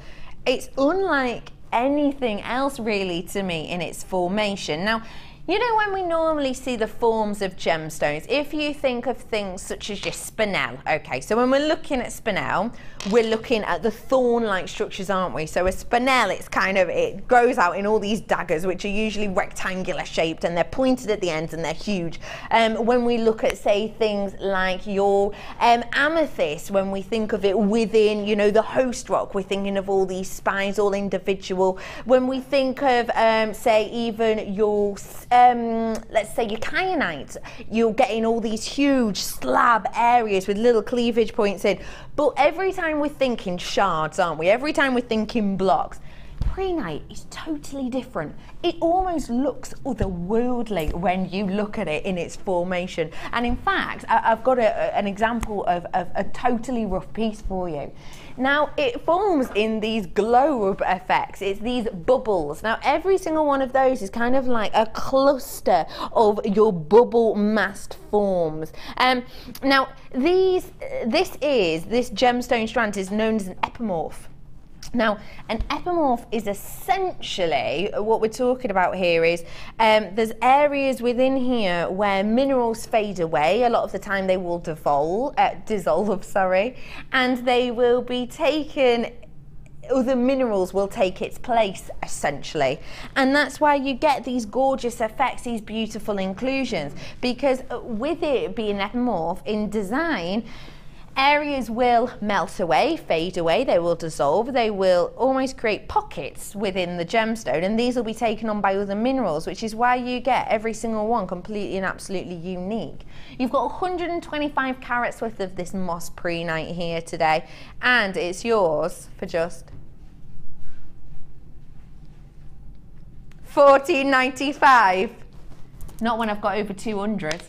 it's unlike anything else really to me in its formation. Now, you know, when we normally see the forms of gemstones, if you think of things such as your spinel, okay, so when we're looking at spinel, we're looking at the thorn-like structures, aren't we? So a spinel, it's kind of, it grows out in all these daggers, which are usually rectangular shaped, and they're pointed at the ends and they're huge. When we look at, say, things like your amethyst, when we think of it within, you know, the host rock, we're thinking of all these spines, all individual. When we think of, say, even your let's say your kyanite, you're getting all these huge slab areas with little cleavage points in. But every time we're thinking shards, aren't we? Every time we're thinking blocks. Prehnite is totally different. It almost looks otherworldly when you look at it in its formation. And in fact, I've got an example of a totally rough piece for you. Now, it forms in these globe effects. It's these bubbles. Now, every single one of those is kind of like a cluster of your bubble massed forms. Now, this gemstone strand is known as an epimorph. Now, an epimorph is essentially, what we're talking about here is, there's areas within here where minerals fade away. A lot of the time they will dissolve, and they will be taken, other minerals will take its place, essentially. And that's why you get these gorgeous effects, these beautiful inclusions, because with it being epimorph in design, areas will melt away, fade away, they will dissolve, they will almost create pockets within the gemstone, and these will be taken on by other minerals, which is why you get every single one completely and absolutely unique. You've got 125 carats worth of this moss Prehnite here today, and it's yours for just 14.95. Not when I've got over 200.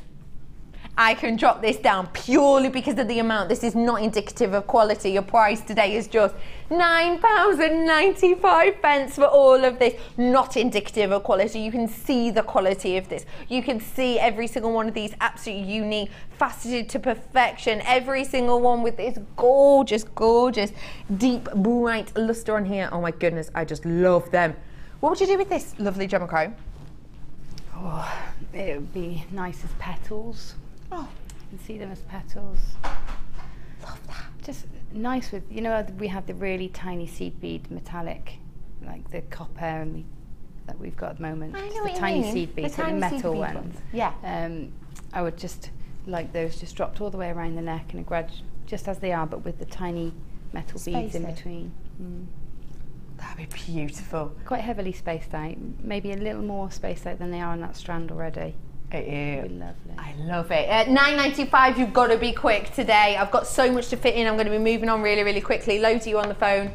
I can drop this down purely because of the amount. This is not indicative of quality. Your price today is just £9.95 for all of this. Not indicative of quality. You can see the quality of this. You can see every single one of these absolutely unique, faceted to perfection. Every single one with this gorgeous, gorgeous, deep, bright luster on here. Oh my goodness, I just love them. What would you do with this lovely Gemma Crow? Oh, it would be nice as petals. Oh, you can see them as petals. Love that. Just nice with, you know, we have the really tiny seed bead metallic, like the copper and that we've got at the moment. I know the what you tiny mean. seed beads, the tiny metal seed bead ones. Yeah. I would just like those just dropped all the way around the neck and just as they are, but with the tiny metal beads in between. That'd be beautiful. Quite heavily spaced out, maybe a little more spaced out than they are on that strand already. It is. It'd be lovely. I love it. At £9.95, you've got to be quick today. I've got so much to fit in. I'm going to be moving on really, really quickly. Loads of you on the phone.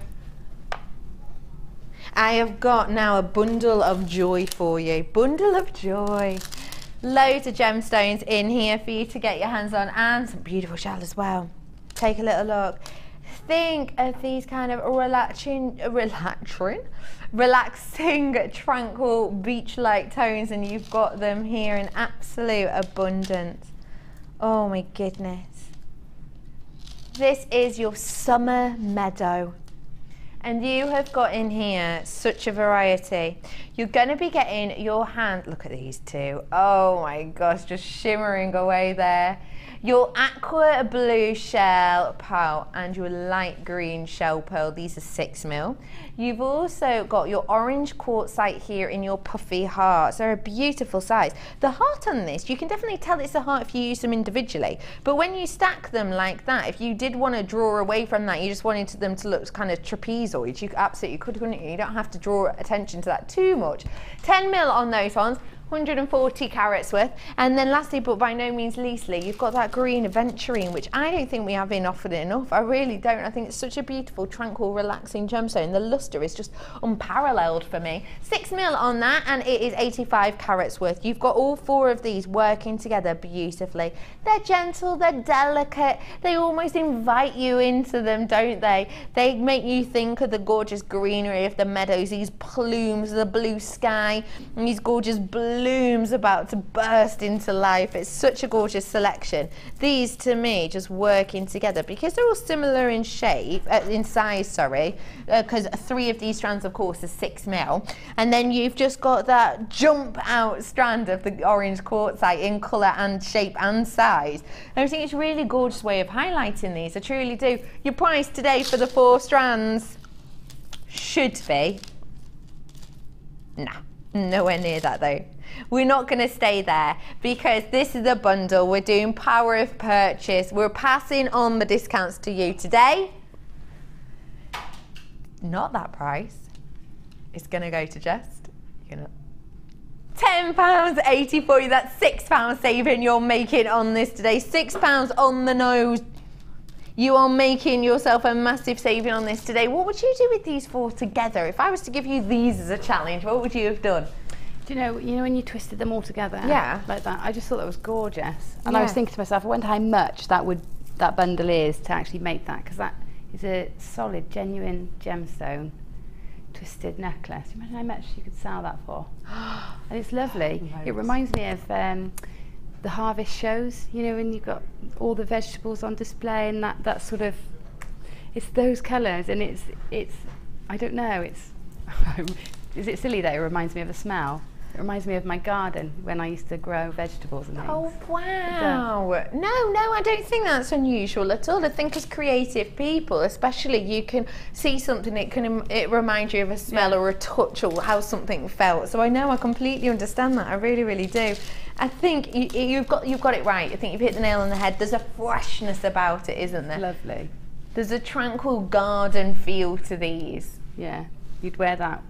I have got now a bundle of joy for you. Bundle of joy. Loads of gemstones in here for you to get your hands on, and some beautiful shell as well. Take a little look. Think of these kind of relaxing, tranquil, beach-like tones, and you've got them here in absolute abundance. Oh my goodness. This is your summer meadow. And you have got in here such a variety. You're going to be getting your hand, look at these two. Oh my gosh, just shimmering away there. Your aqua blue shell pearl and your light green shell pearl, these are 6mm. You've also got your orange quartzite here in your puffy hearts. They're a beautiful size. The heart on this, you can definitely tell it's a heart if you use them individually. But when you stack them like that, if you did want to draw away from that, you just wanted them to look kind of trapezoid, you absolutely could, couldn't you? You don't have to draw attention to that too much. 10mm on those ones. 140 carats worth. And then lastly, but by no means leastly, you've got that green aventurine, which I don't think we have been offered enough. I really don't. I think it's such a beautiful, tranquil, relaxing gemstone. The luster is just unparalleled for me. 6mm on that, and it is 85 carats worth. You've got all four of these working together beautifully. They're gentle, they're delicate, they almost invite you into them, don't they? They make you think of the gorgeous greenery of the meadows, these plumes, the blue sky, and these gorgeous blooms about to burst into life. It's such a gorgeous selection. These to me just working together because they're all similar in shape, in size, sorry, because 3 of these strands of course are 6mm, and then you've just got that jump out strand of the orange quartzite in colour and shape and size. I think it's a really gorgeous way of highlighting these. I truly do. Your price today for the 4 strands should be, nah, nowhere near that though. We're not going to stay there because this is a bundle. We're doing power of purchase. We're passing on the discounts to you today. Not that price. It's going to go to just, £10.80 for you. That's £6 saving you're making on this today. £6 on the nose. You are making yourself a massive saving on this today. What would you do with these 4 together? If I was to give you these as a challenge, what would you have done? Do you know when you twisted them all together? Yeah. Like that, I just thought that was gorgeous. And I was thinking to myself, I wonder how much that bundle is to actually make that, because that is a solid, genuine gemstone twisted necklace. Imagine how much you could sell that for. And it's lovely. It reminds me of the harvest shows, when you've got all the vegetables on display and that sort of, it's those colours, and it's I don't know, it's, is it silly that it reminds me of a smell? It reminds me of my garden when I used to grow vegetables and things. Oh, wow. No, I don't think that's unusual at all. I think as creative people, especially, you can see something, it reminds you of a smell or a touch or how something felt. So I completely understand that. I really, really do. I think you've got it right. I think you've hit the nail on the head. There's a freshness about it, isn't there? Lovely. There's a tranquil garden feel to these. Yeah, you'd wear that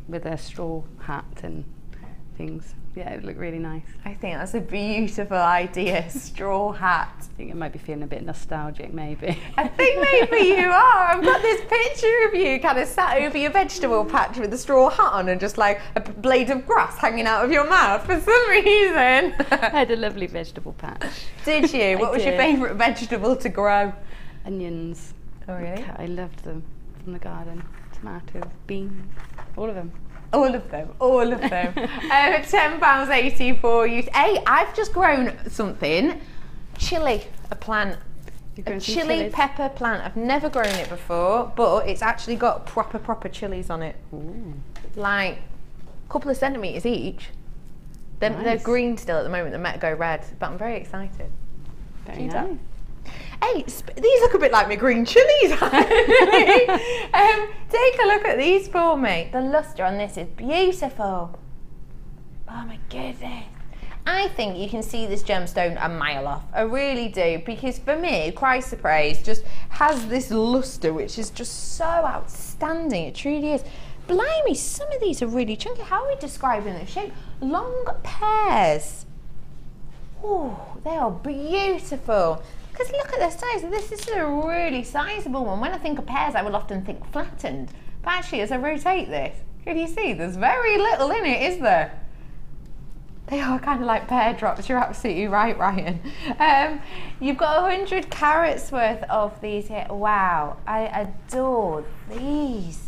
with a straw hat and things. Yeah, it would look really nice. I think that's a beautiful idea. Straw hat. I think it might be feeling a bit nostalgic, maybe. I think maybe you are. I've got this picture of you kind of sat over your vegetable patch with a straw hat on and just like a blade of grass hanging out of your mouth for some reason. I had a lovely vegetable patch. Did you? What was your favourite vegetable to grow? Onions. Oh really? I loved them from the garden. Tomatoes, beans, all of them. All of them, all of them. £10.80 for you. Hey, I've just grown something. Chili, a plant. A chili pepper plant. I've never grown it before, but it's actually got proper chilies on it. Ooh. Like a couple of centimetres each. They're green still at the moment, they might go red, but I'm very excited. Very nice. Hey, these look a bit like my green chilies. Take a look at these for me. The lustre on this is beautiful. Oh my goodness. I think you can see this gemstone a mile off. I really do, because for me, Chrysoberyl just has this lustre which is just so outstanding. It truly is. Blimey, some of these are really chunky. How are we describing the shape? Long pears. Oh, they are beautiful. Because look at the size of this. This is a really sizable one. When I think of pears, I will often think flattened. But actually, as I rotate this, can you see there's very little in it, is there? They are kind of like pear drops. You're absolutely right, Ryan. You've got 100 carats worth of these here. Wow, I adore these.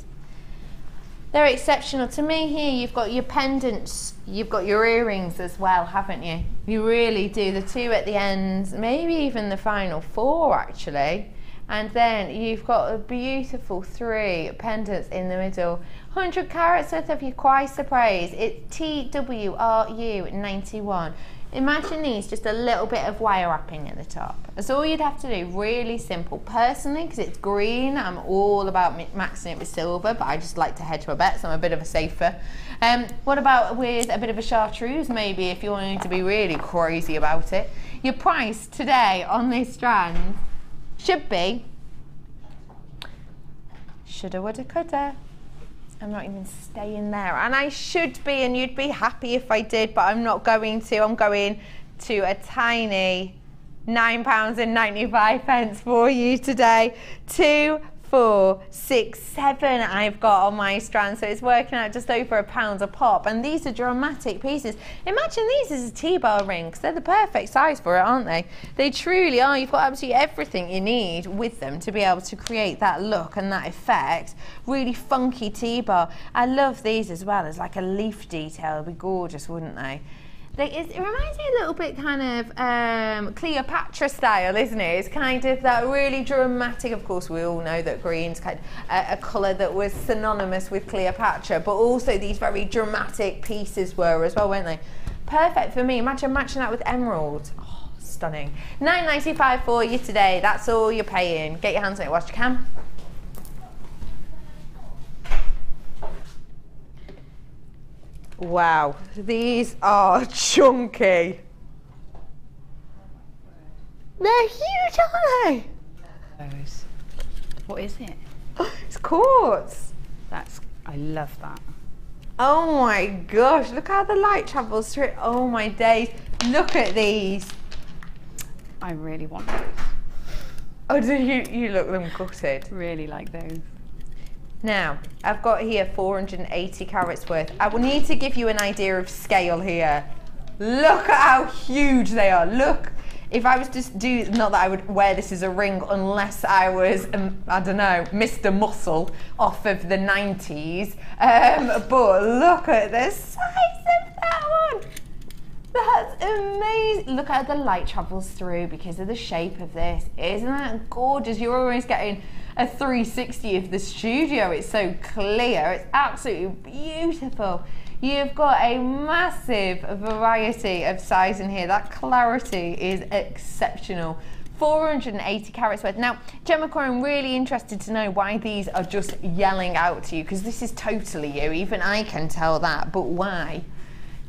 They're exceptional. To me here, you've got your pendants, you've got your earrings as well, haven't you? You really do. The two at the ends, maybe even the final four actually. And then you've got a beautiful 3 pendants in the middle. 100 carats worth of your Chrysoberyl. It's TWRU91. Imagine these, just a little bit of wire wrapping at the top. That's all you'd have to do, really simple. Personally, because it's green, I'm all about maxing it with silver, but I just like to hedge my bets, I'm a bit of a safer. What about with a bit of a chartreuse, maybe, if you're wanting to be really crazy about it? Your price today on this strand should be, shoulda, woulda, coulda. I'm not even staying there, and I should be, and you'd be happy if I did, but I'm not going to. I'm going to a tiny £9.95 for you today. 2, 4, 6, 7 I've got on my strand, so it's working out just over £1 a pop, and these are dramatic pieces. Imagine these as a T-bar ring, because they're the perfect size for it, aren't they? They truly are. You've got absolutely everything you need with them to be able to create that look and that effect. Really funky T-bar. I love these as well as like a leaf detail. It'd be gorgeous, wouldn't they? It reminds me a little bit kind of Cleopatra style, isn't it? It's kind of that really dramatic. Of course, we all know that green's kind of a colour that was synonymous with Cleopatra, but also these very dramatic pieces were as well, weren't they? Perfect for me. Imagine matching that with emerald. Oh, stunning. £9.95 for you today. That's all you're paying. Get your hands on it whilst you can. Wow, these are chunky. They're huge, aren't they? What is it? It's quartz. I love that. Oh my gosh, look how the light travels through it. Oh my days, look at these. I really want those. Oh, do you look them gutted? Really like those. Now, I've got here 480 carats worth. I will need to give you an idea of scale here. Look at how huge they are. Look, if I was to do, not that I would wear this as a ring unless I was, I don't know, Mr. Muscle off of the 90s. But look at the size of that one. That's amazing. Look at how the light travels through because of the shape of this. Isn't that gorgeous? You're almost getting a 360 of the studio. It's so clear. It's absolutely beautiful. You've got a massive variety of size in here. That clarity is exceptional. 480 carats worth. Now, Gemma, I'm really interested to know why these are just yelling out to you, because this is totally you. Even I can tell that, but why?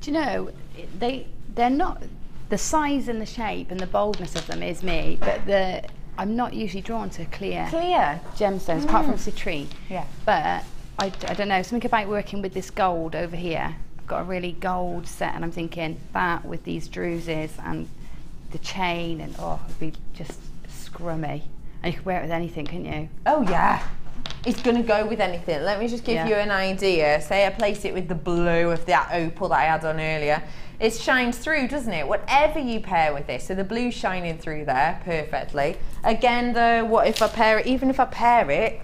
Do you know, they're not, the size and the shape and the boldness of them is me, but I'm not usually drawn to clear gemstones, apart from citrine. Yeah. But I don't know, something about working with this gold over here. got a really gold set, and I'm thinking that with these Druzys and the chain, and oh, it'd be just scrummy. And you could wear it with anything, couldn't you? Oh yeah, it's gonna go with anything. Let me just give you an idea. Say I place it with the blue of that opal that I had on earlier. It shines through, doesn't it? Whatever you pair with this. So the blue's shining through there perfectly. Again though, what if I pair it, even if I pair it,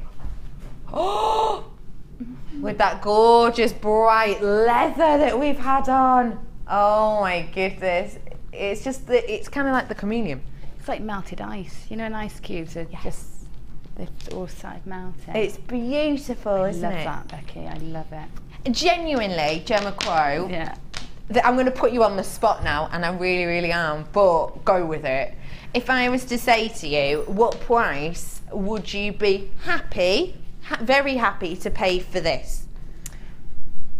with that gorgeous bright leather that we've had on. Oh my goodness. It's just, it's kind of like the chameleon. It's like melted ice. You know, an ice cube, so just, they've all started melting. It's beautiful, isn't it? I love that, Becky. I love it. Genuinely, Gemma Crow. Yeah. I'm going to put you on the spot now, and I really, really am, but go with it. If I was to say to you, what price would you be happy, very happy to pay for this?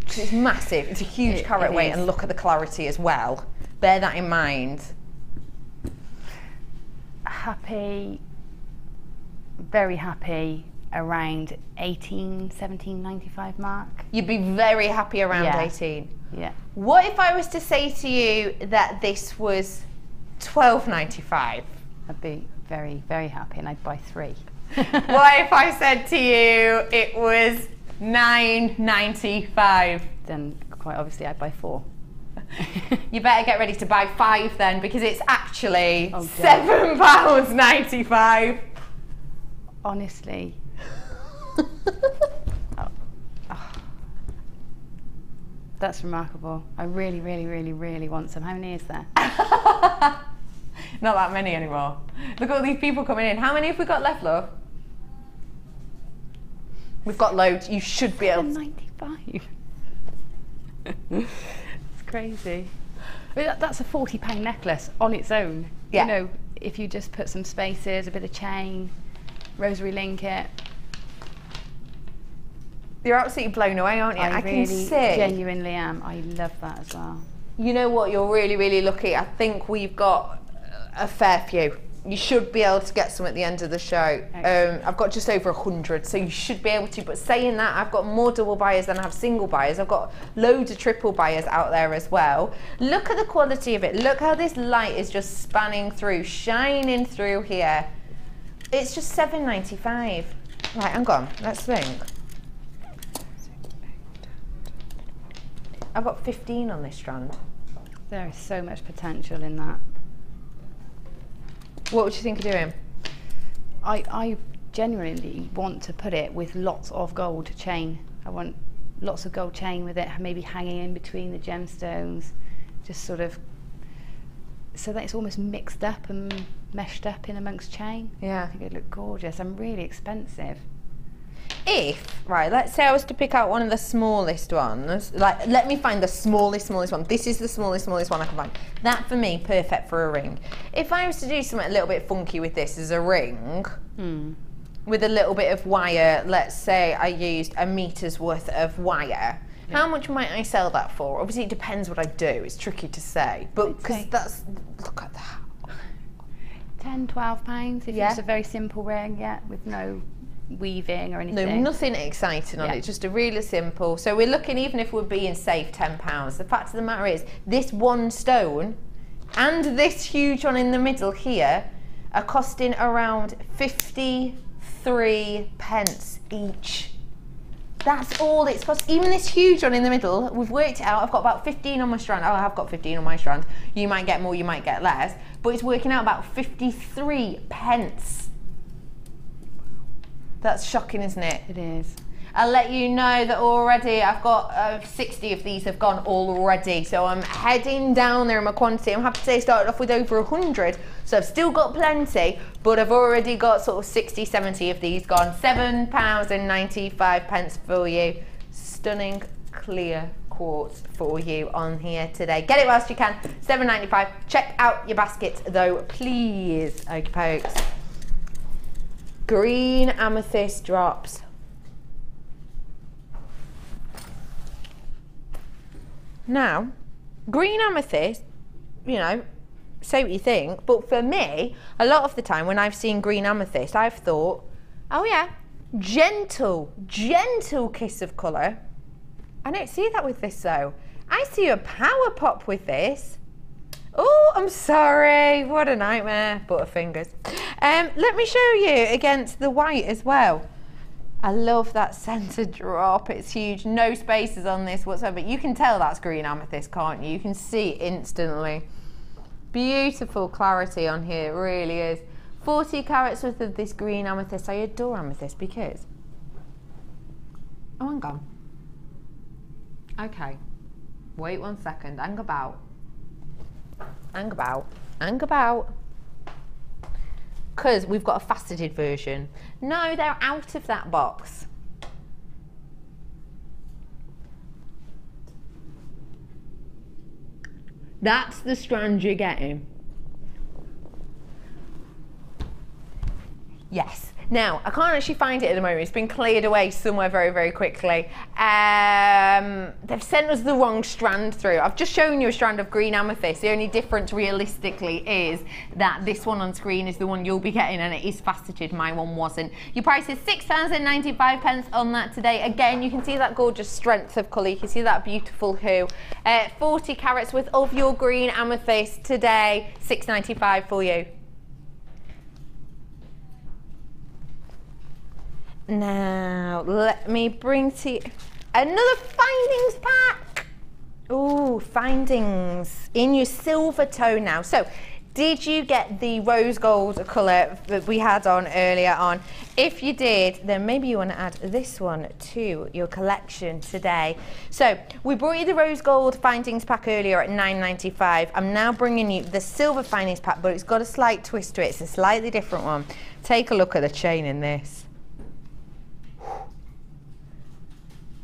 It's massive. It's a huge carat weight, and look at the clarity as well. Bear that in mind. Happy, very happy, around 18, 17.95 mark. You'd be very happy around 18? Yeah. What if I was to say to you that this was $12.95? I'd be very, very happy, and I'd buy 3. What if I said to you it was $9.95? Then quite obviously I'd buy 4. You better get ready to buy 5 then, because it's actually £7.95. Honestly. That's remarkable. I really, really, really, really want some. How many is there? Not that many anymore. Look at all these people coming in. How many have we got left, love? We've got loads. You should be able to. $7.95. It's crazy. But that's a £40 necklace on its own. Yeah. You know, if you just put some spaces, a bit of chain, rosary link it. You're absolutely blown away, aren't you? I really can see. Genuinely am. I love that as well. You know what? You're really, really lucky. I think we've got a fair few. You should be able to get some at the end of the show. I've got just over 100, so you should be able to. But saying that, I've got more double buyers than I have single buyers. I've got loads of triple buyers out there as well. Look at the quality of it. Look how this light is just spanning through, shining through here. It's just $7.95. Right, hang on. Let's think. I've got 15 on this strand. There is so much potential in that. What would you think of doing? I genuinely want to put it with lots of gold chain. I want lots of gold chain with it, maybe hanging in between the gemstones, just sort of, so that it's almost mixed up and meshed up in amongst chain. Yeah. I think it'd look gorgeous and really expensive. Right, let's say I was to pick out one of the smallest ones, like, let me find the smallest one. This is the smallest one I can find. That, for me, perfect for a ring. If I was to do something a little bit funky with this as a ring, with a little bit of wire, let's say I used a meter's worth of wire, how much might I sell that for? Obviously, it depends what I do. It's tricky to say, but because that's, look at that. £10, £12 if it's a very simple ring, with no weaving or anything. No, nothing exciting on it, just a really simple. So we're looking, even if we're being safe, £10. The fact of the matter is, this one stone and this huge one in the middle here are costing around 53 pence each. That's all it's cost. Even this huge one in the middle, we've worked it out. I've got about 15 on my strand. Oh, I have got 15 on my strand. You might get more, you might get less, but it's working out about 53 pence. That's shocking, isn't it? It is. I'll let you know that already I've got 60 of these have gone already, so I'm heading down there in my quantity. I'm happy to say I started off with over 100, so I've still got plenty, but I've already got sort of 60, 70 of these gone. £7.95 for you. Stunning clear quartz for you on here today. Get it whilst you can. £7.95. Check out your basket though, please. Okay, folks. Green amethyst drops. Now, green amethyst, you know, say what you think, but for me, a lot of the time when I've seen green amethyst, I've thought, oh yeah, gentle kiss of colour. I don't see that with this though. I see a power pop with this. Oh, I'm sorry. What a nightmare. Butterfingers. Let me show you against the white as well. I love that center drop. It's huge. No spaces on this whatsoever. You can tell that's green amethyst, can't you? You can see instantly. Beautiful clarity on here. It really is. 40 carats worth of this green amethyst. I adore amethyst because... Oh, hang on. Okay. Wait 1 second. Hang about. Hang about. Hang about. Because we've got a faceted version. No, they're out of that box. That's the strand you're getting. Yes. Now, I can't actually find it at the moment. It's been cleared away somewhere very, very quickly. They've sent us the wrong strand through. I've just shown you a strand of green amethyst. The only difference realistically is that this one on screen is the one you'll be getting and it is faceted. My one wasn't. Your price is £6.95 on that today. Again, you can see that gorgeous strength of colour. You can see that beautiful hue. 40 carats worth of your green amethyst today. £6.95 for you. Now, let me bring to you another Findings pack. Oh, Findings in your silver tone now. So, did you get the rose gold colour that we had on earlier on? If you did, then maybe you want to add this one to your collection today. So, we brought you the rose gold Findings pack earlier at £9.95. I'm now bringing you the silver Findings pack, but it's got a slight twist to it. It's a slightly different one. Take a look at the chain in this.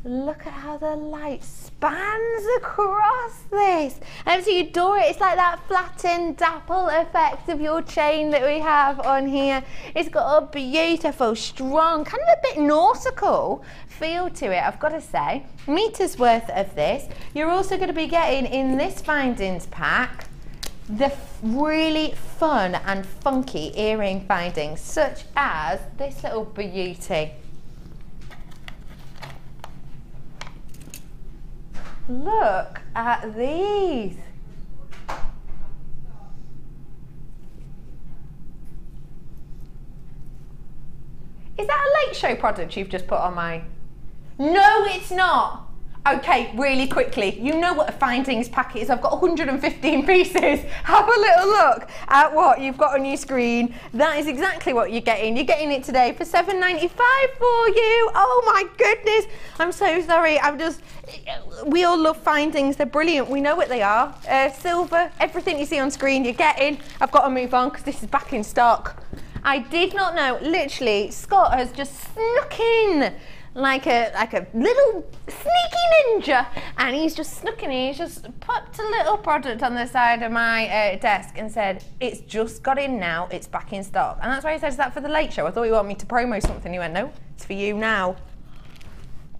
Look at how the light spans across this. So you adore it. It's like that flattened dapple effect of your chain that we have on here. It's got a beautiful, strong, kind of a bit nautical feel to it, I've got to say. Meters worth of this. You're also going to be getting in this Findings pack the really fun and funky earring findings, such as this little beauty. Look at these. Is that a late show product you've just put on my... No, it's not. Okay, really quickly, you know what a Findings pack is. I've got 115 pieces. Have a little look at what you've got on your screen. That is exactly what you're getting. You're getting it today for £7.95 for you. Oh my goodness. I'm so sorry. We all love Findings. They're brilliant. We know what they are. Silver, everything you see on screen you're getting. I've got to move on because this is back in stock. I did not know, literally, Scott has just snuck in like a little sneaky ninja, and he's just snuck in. He's just popped a little product on the side of my desk and said, it's just got in now, it's back in stock. And that's why he said, is that for the late show? I thought you wanted me to promo something. He went, no, it's for you now.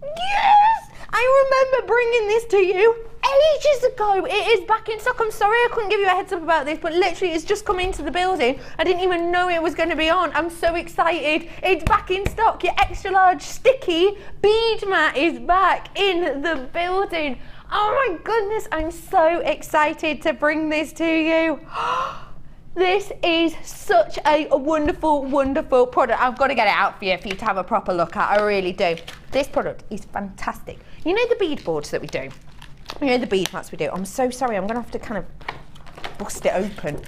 Yes! I remember bringing this to you ages ago. It is back in stock. I'm sorry I couldn't give you a heads up about this, but literally it's just come into the building. I didn't even know it was going to be on. I'm so excited. It's back in stock. Your extra large sticky bead mat is back in the building. Oh my goodness, I'm so excited to bring this to you. This is such a wonderful, wonderful product. I've got to get it out for you to have a proper look at. I really do. This product is fantastic. You know the bead boards that we do? You know the bead mats we do? I'm so sorry, I'm going to have to kind of bust it open.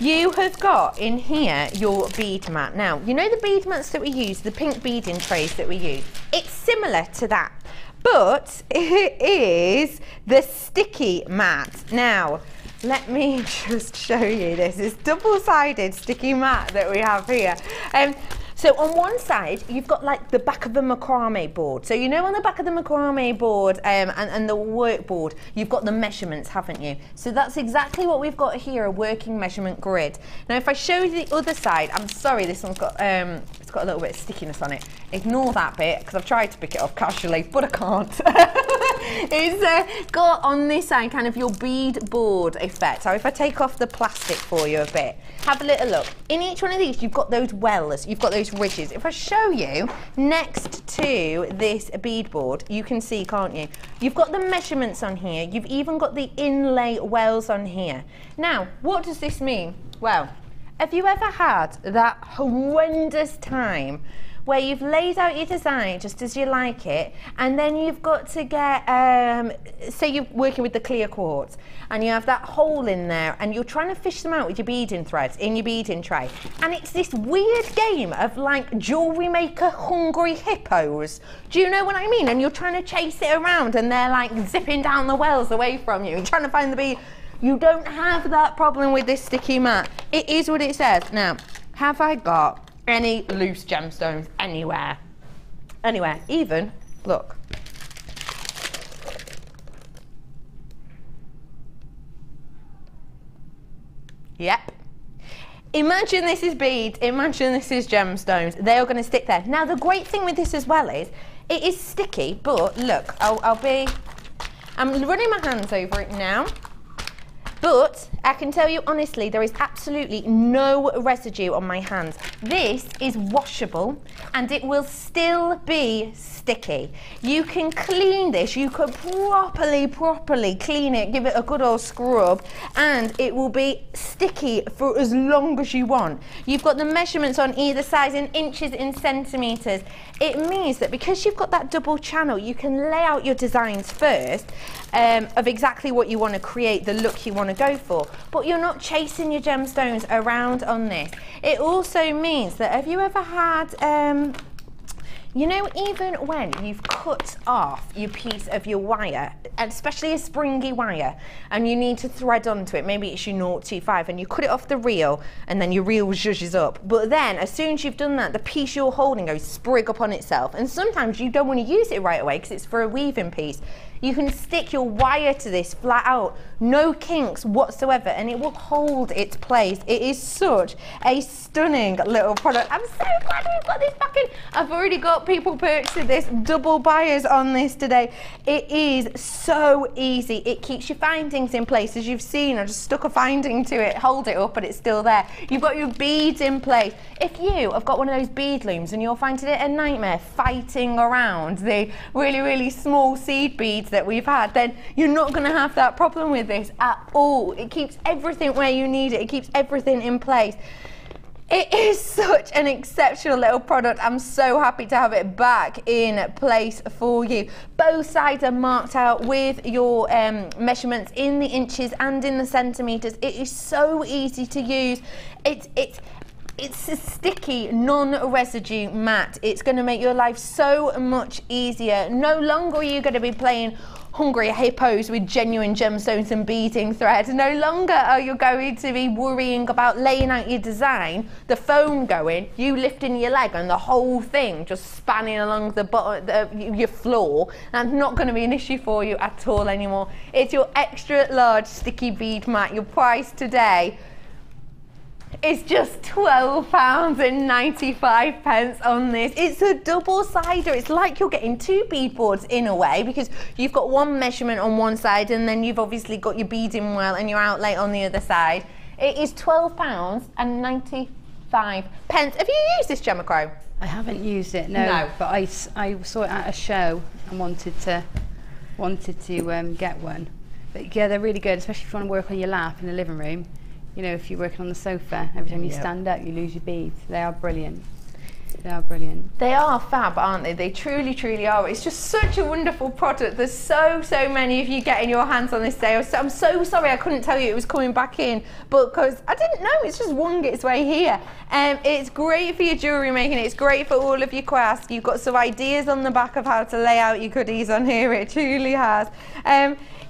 You have got in here your bead mat. Now, you know the bead mats that we use, the pink beading trays that we use? It's similar to that, but it is the sticky mat. Now, let me just show you this. It's double-sided sticky mat that we have here. So on one side, you've got like the back of the macrame board. So you know on the back of the macrame board and the workboard, you've got the measurements, haven't you? So that's exactly what we've got here, a working measurement grid. Now if I show you the other side, I'm sorry, this one's got, it's got a little bit of stickiness on it. Ignore that bit, because I've tried to pick it up casually, but I can't. It's got on this side kind of your bead board effect. So if I take off the plastic for you a bit, have a little look. In each one of these, you've got those wells, you've got those ridges. If I show you next to this bead board, you can see, can't you? You've got the measurements on here. You've even got the inlay wells on here. Now, what does this mean? Well, have you ever had that horrendous time where you've laid out your design just as you like it, and then you've got to get, say you're working with the clear quartz, and you have that hole in there, and you're trying to fish them out with your beading threads in your beading tray, and it's this weird game of like jewellery maker hungry hippos. Do you know what I mean? And you're trying to chase it around, and they're like zipping down the wells away from you, and trying to find the bead. You don't have that problem with this sticky mat. It is what it says. Now, have I got any loose gemstones anywhere? Anywhere, even, look. Yep. Imagine this is beads, imagine this is gemstones. They are going to stick there. Now, the great thing with this as well is, it is sticky, but look, I'm running my hands over it now. But I can tell you honestly, there is absolutely no residue on my hands. This is washable and it will still be sticky. You can clean this, you could properly clean it, give it a good old scrub, and it will be sticky for as long as you want. You've got the measurements on either side in inches, in centimetres. It means that because you've got that double channel, you can lay out your designs first of exactly what you want to create, the look you want to go for, but you're not chasing your gemstones around on this. It also means that, have you ever had you know, even when you've cut off your piece of your wire, and especially a springy wire, and you need to thread onto it, maybe it's your 025, and you cut it off the reel, and then your reel zhuzhes up. But then, as soon as you've done that, the piece you're holding goes sprig up on itself. And sometimes you don't want to use it right away because it's for a weaving piece. You can stick your wire to this flat out, no kinks whatsoever, and it will hold its place. It is such a stunning little product. I'm so glad we've got this back in. I've already got people purchasing this, double buyers on this today. It is so easy. It keeps your findings in place. As you've seen, I just stuck a finding to it, hold it up, and it's still there. You've got your beads in place. If you have got one of those bead looms and you're finding it a nightmare fighting around the really small seed beads that we've had, then you're not going to have that problem with this at all. It keeps everything where you need it. It keeps everything in place. It is such an exceptional little product. I'm so happy to have it back in place for you. Both sides are marked out with your measurements in the inches and in the centimetres. It is so easy to use. It's a sticky, non-residue mat. It's going to make your life so much easier. No longer are you going to be playing hungry hippos with genuine gemstones and beading thread. No longer are you going to be worrying about laying out your design, the foam going, you lifting your leg and the whole thing just spanning along the bottom, your floor. That's not going to be an issue for you at all anymore. It's your extra large sticky bead mat. Your price today is just £12.95 on this. It's a double-sider. It's like you're getting two bead boards in a way, because you've got one measurement on one side and then you've obviously got your beading well and your outlay on the other side. It is £12.95. Have you used this, Gemma Crow? I haven't used it, no. But I saw it at a show and wanted to get one. But yeah, they're really good, especially if you want to work on your lap in the living room. You know, if you're working on the sofa, every time you stand up, you lose your beads. They are brilliant. They are brilliant. They are fab, aren't they? They truly are. It's just such a wonderful product. There's so many of you getting your hands on this day. I'm so sorry I couldn't tell you it was coming back in, but because I didn't know, it's just wung its way here. It's great for your jewellery making. It's great for all of your crafts. You've got some ideas on the back of how to lay out your goodies on here. It truly has.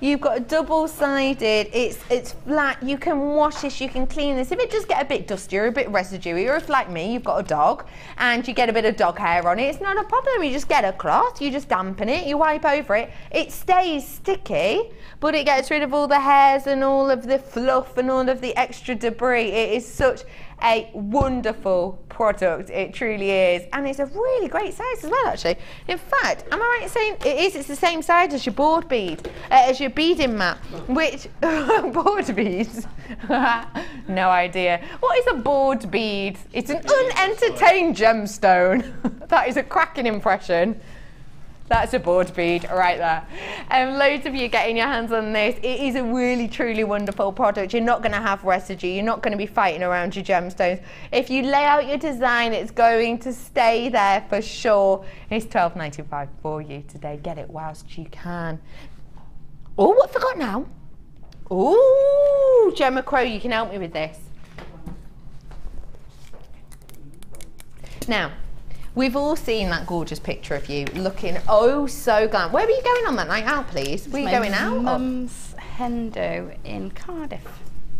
You've got a double-sided, it's flat, you can wash this, you can clean this. If it does get a bit dusty or a bit residuey, or if like me, you've got a dog and you get a bit of dog hair on it, it's not a problem. You just get a cloth, you just dampen it, you wipe over it. It stays sticky, but it gets rid of all the hairs and all of the fluff and all of the extra debris. It is such a wonderful product, it truly is, and it's a really great size as well actually. In fact, am I right in saying it's the same size as your board bead, as your beading mat, which, board beads? No idea. What is a board bead? It's an unentertained gemstone. That is a cracking impression. That's a board bead right there. Loads of you getting your hands on this. It is a really, truly wonderful product. You're not going to have residue. You're not going to be fighting around your gemstones. If you lay out your design, it's going to stay there for sure. It's $12.95 for you today. Get it whilst you can. Oh, what I forgot now? Oh, Gemma Crow, you can help me with this. Now, we've all seen that gorgeous picture of you looking oh so glam. Where were you going on that night out, please? Were you going out? Mum's hen do in Cardiff.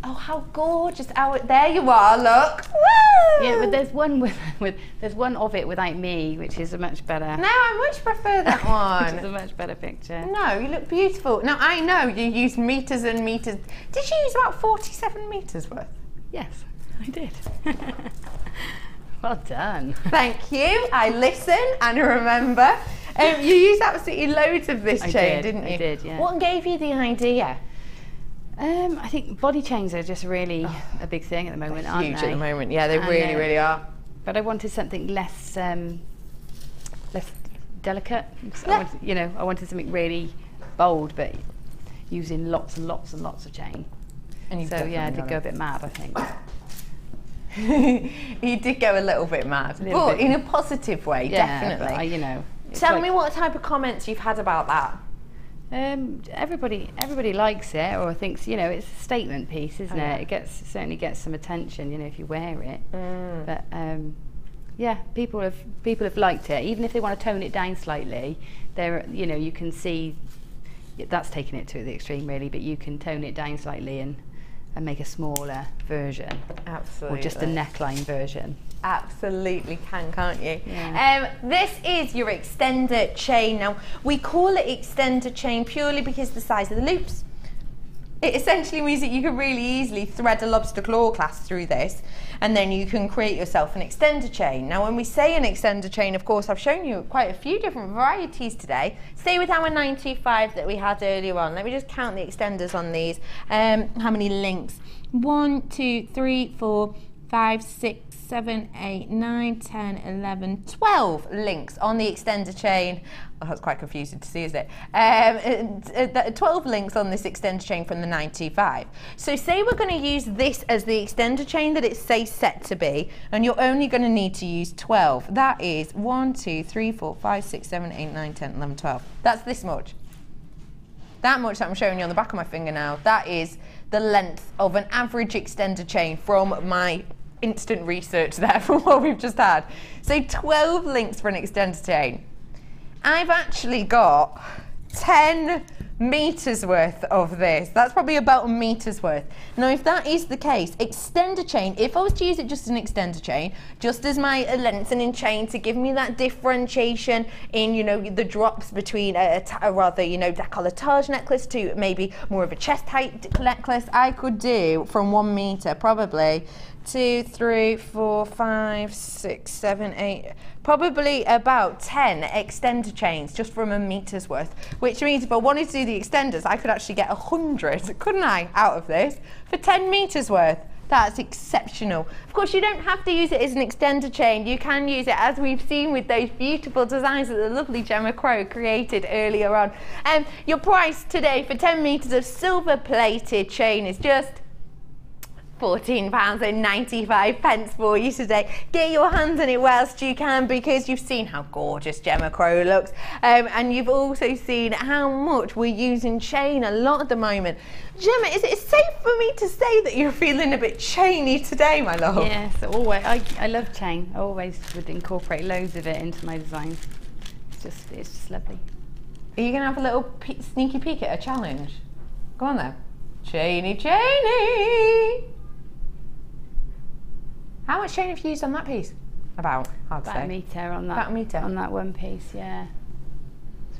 Oh, how gorgeous! Oh, there you are. Look. Woo! Yeah, but there's one there's one of it without me, which is a much better. No, I much prefer that one. Which is a much better picture. No, you look beautiful. Now I know you used meters and meters. Did you use about 47 meters worth? Yes, I did. Well done. Thank you. I listen and remember. You used absolutely loads of this chain, didn't you? I did, yeah. What gave you the idea? I think body chains are just really a big thing at the moment, aren't they? Huge at the moment, yeah, they really, really are. But I wanted something less less delicate. Yeah. I wanted something really bold, but using lots and lots and lots of chain. And so yeah, I did go a bit mad, I think. You did go a little bit mad, but in a positive way, definitely. But Tell me what type of comments you've had about that. Everybody likes it or thinks, it's a statement piece, isn't it? It certainly gets some attention, if you wear it. But yeah, people have liked it, even if they want to tone it down slightly. You can see that's taking it to the extreme, really. But you can tone it down slightly and make a smaller version. Absolutely. Or just a neckline version. Absolutely can't you? Yeah. This is your extender chain. Now, we call it extender chain purely because the size of the loops. It essentially means that you can really easily thread a lobster claw clasp through this, and then you can create yourself an extender chain. Now, when we say an extender chain, of course, I've shown you quite a few different varieties today. Stay with our 925 that we had earlier on. Let me just count the extenders on these. How many links? 1, 2, 3, 4, 5, 6, 7, 8, 9, 10, 11, 12 links on the extender chain. Oh, that's quite confusing to see, isn't it? 12 links on this extender chain from the 925. So say we're going to use this as the extender chain that it says set to be, and you're only going to need to use 12. That is 1, 2, 3, 4, 5, 6, 7, 8, 9, 10, 11, 12. That's this much. That much that I'm showing you on the back of my finger now, that is the length of an average extender chain from my instant research there from what we've just had. So 12 links for an extender chain. I've actually got 10 meters worth of this. That's probably about a meter's worth. Now, if that is the case, extender chain, if I was to use it just as an extender chain, just as my lengthening chain to give me that differentiation in, the drops between a rather, décolletage necklace to maybe more of a chest height necklace, I could do from 1 meter probably 2, 3, 4, 5, 6, 7, 8, probably about 10 extender chains just from a meter's worth, which means if I wanted to do the extenders, I could actually get 100, couldn't I, out of this for 10 meters worth. That's exceptional. Of course, you don't have to use it as an extender chain. You can use it, as we've seen with those beautiful designs that the lovely Gemma Crow created earlier on. Your price today for 10 meters of silver plated chain is just £14.95 for you today. Get your hands on it whilst you can, because you've seen how gorgeous Gemma Crow looks, and you've also seen how much we're using chain a lot at the moment. Gemma, is it safe for me to say that you're feeling a bit chainy today, my love? Yes, always. I love chain. I always would incorporate loads of it into my designs. It's just lovely. Are you going to have a little sneaky peek at a challenge? Go on then. Chainy, chainy. How much chain have you used on that piece? About a metre on that. About a metre? On that one piece, yeah.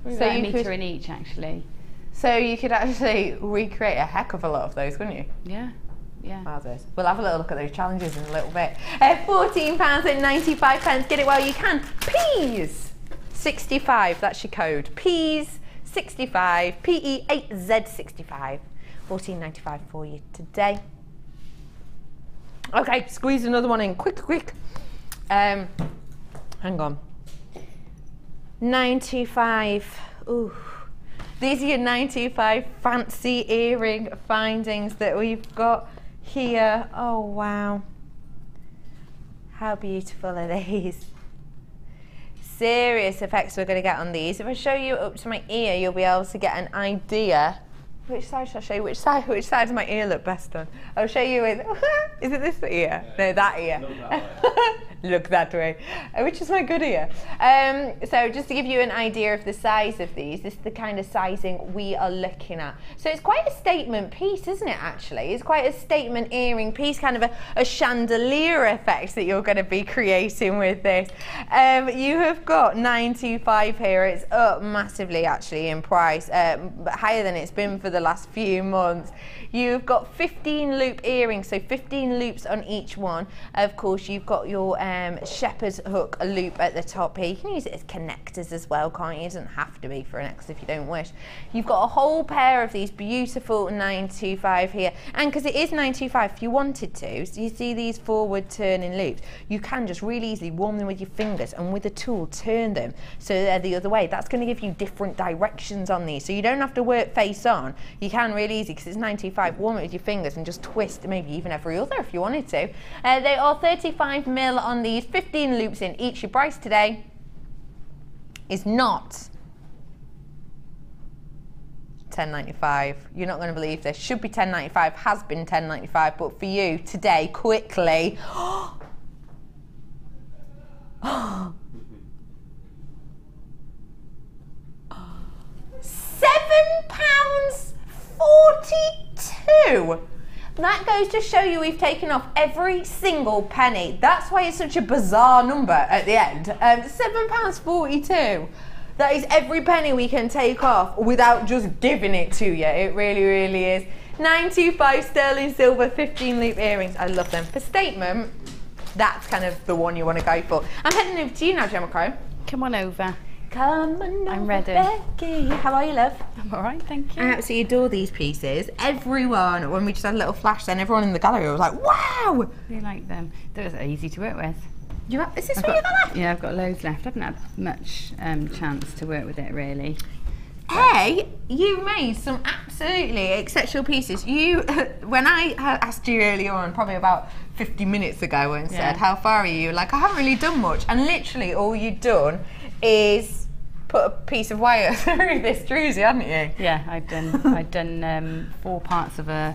It's about a metre in each, actually. So you could actually recreate a heck of a lot of those, couldn't you? Yeah. Yeah. Wowzers. We'll have a little look at those challenges in a little bit. £14.95. Get it while you can. Peas 65. That's your code. Peas 65. PE8Z65. £14.95 for you today. Okay, squeeze another one in. Quick. Hang on. 925. Ooh. These are your 925 fancy earring findings that we've got here. Oh wow. How beautiful are these? Serious effects we're going to get on these. If I show you up to my ear, you'll be able to get an idea. Which side should I show you? Which side does my ear look best on? I'll show you with, is it this ear? No, that ear. Look that way. Which is my good ear. So just to give you an idea of the size of these, this is the kind of sizing we are looking at. So it's quite a statement piece, isn't it, actually? It's quite a statement earring piece, kind of a chandelier effect that you're going to be creating with this. You have got 925 here. It's up massively, actually, in price, higher than it's been for the last few months. You've got 15 loop earrings, so 15 loops on each one. Of course, you've got your shepherd's hook loop at the top here. You can use it as connectors as well, can't you? It doesn't have to be for a necklace if you don't wish. You've got a whole pair of these beautiful 925 here, and because it is 925, if you wanted to, so you see these forward turning loops, you can just really easily warm them with your fingers and with a tool turn them so they're the other way. That's going to give you different directions on these, so you don't have to work face on. You can really easy because it's 925. Warm it with your fingers and just twist, maybe even every other if you wanted to. They are 35mm on these, 15 loops in each. Your price today is not $10.95. You're not going to believe this. Should be $10.95, has been $10.95, but for you today, quickly. £7.42. That goes to show you we've taken off every single penny. That's why it's such a bizarre number at the end. £7.42. That is every penny we can take off without just giving it to you. It really, really is. 925 sterling silver, 15 loop earrings. I love them. For statement, that's kind of the one you want to go for. I'm heading over to you now, Gemma Crow. Come on over. Come on, I'm ready. Becky. How are you, love? I'm all right, thank you. I absolutely adore these pieces. Everyone, when we just had a little flash, then everyone in the gallery was like, "Wow!" You like them? They're easy to work with. Is this what you got left? Yeah, I've got loads left. I haven't had much chance to work with it really. Hey, you made some absolutely exceptional pieces. When I asked you earlier on, probably about 50 minutes ago, and said, "How far are you?" Like, I haven't really done much, and literally all you'd done is put a piece of wire through this Druzy, hadn't you? Yeah, I'd done 4 parts of a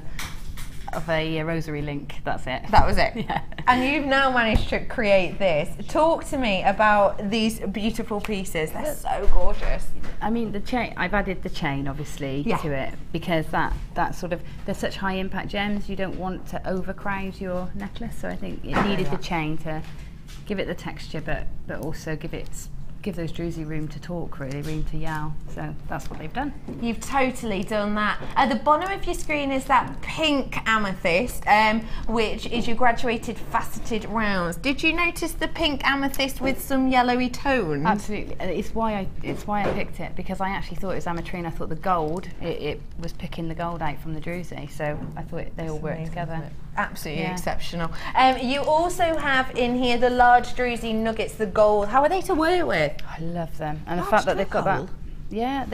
rosary link. That's it. That was it. Yeah. And you've now managed to create this. Talk to me about these beautiful pieces. They're so gorgeous. I mean, the chain. I've added the chain obviously to it because that sort of, they're such high impact gems. You don't want to overcrowd your necklace, so I think it needed the chain to give it the texture, but also give those Druzy room to talk, really, room to yowl. So that's what they've done. You've totally done that. At the bottom of your screen is that pink amethyst, which is your graduated faceted rounds. Did you notice the pink amethyst with some yellowy tones? Absolutely. It's why I picked it, because I actually thought it was ametrine. I thought the gold, it was picking the gold out from the Druzy, so I thought they all worked together. Absolutely exceptional. You also have in here the large Druzy nuggets, the gold. How are they to work with? I love them, and the fact that they've got that. Yeah,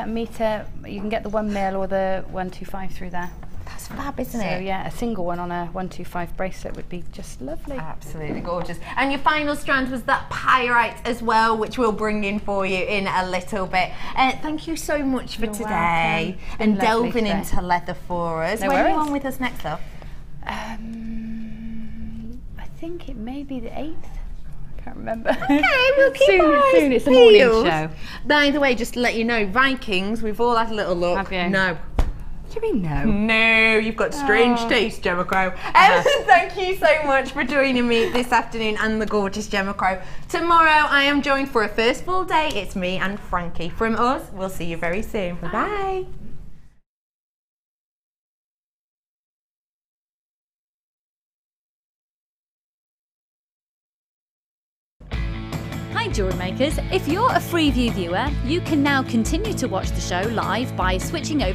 meter. You can get the 1mm or the 125 through there. That's fab, isn't it? So yeah, a single one on a 125 bracelet would be just lovely. Absolutely gorgeous. And your final strand was that pyrite as well, which we'll bring in for you in a little bit. Thank you so much for today and delving into leather for us. No when worries. are you on with us next, love? I think it may be the 8th. I can't remember. Okay, we'll keep our eyes soon. It's a morning peeled. show. By the way, just to let you know, Vikings, we've all had a little look. Have you? No. What do you mean no? No, you've got strange taste, Gemma Crow. Thank you so much for joining me this afternoon and the gorgeous Gemma Crow. Tomorrow I am joined for a first full day. It's me and Frankie. From us, we'll see you very soon. Bye-bye. Hi jewellery makers, if you're a Freeview viewer, you can now continue to watch the show live by switching over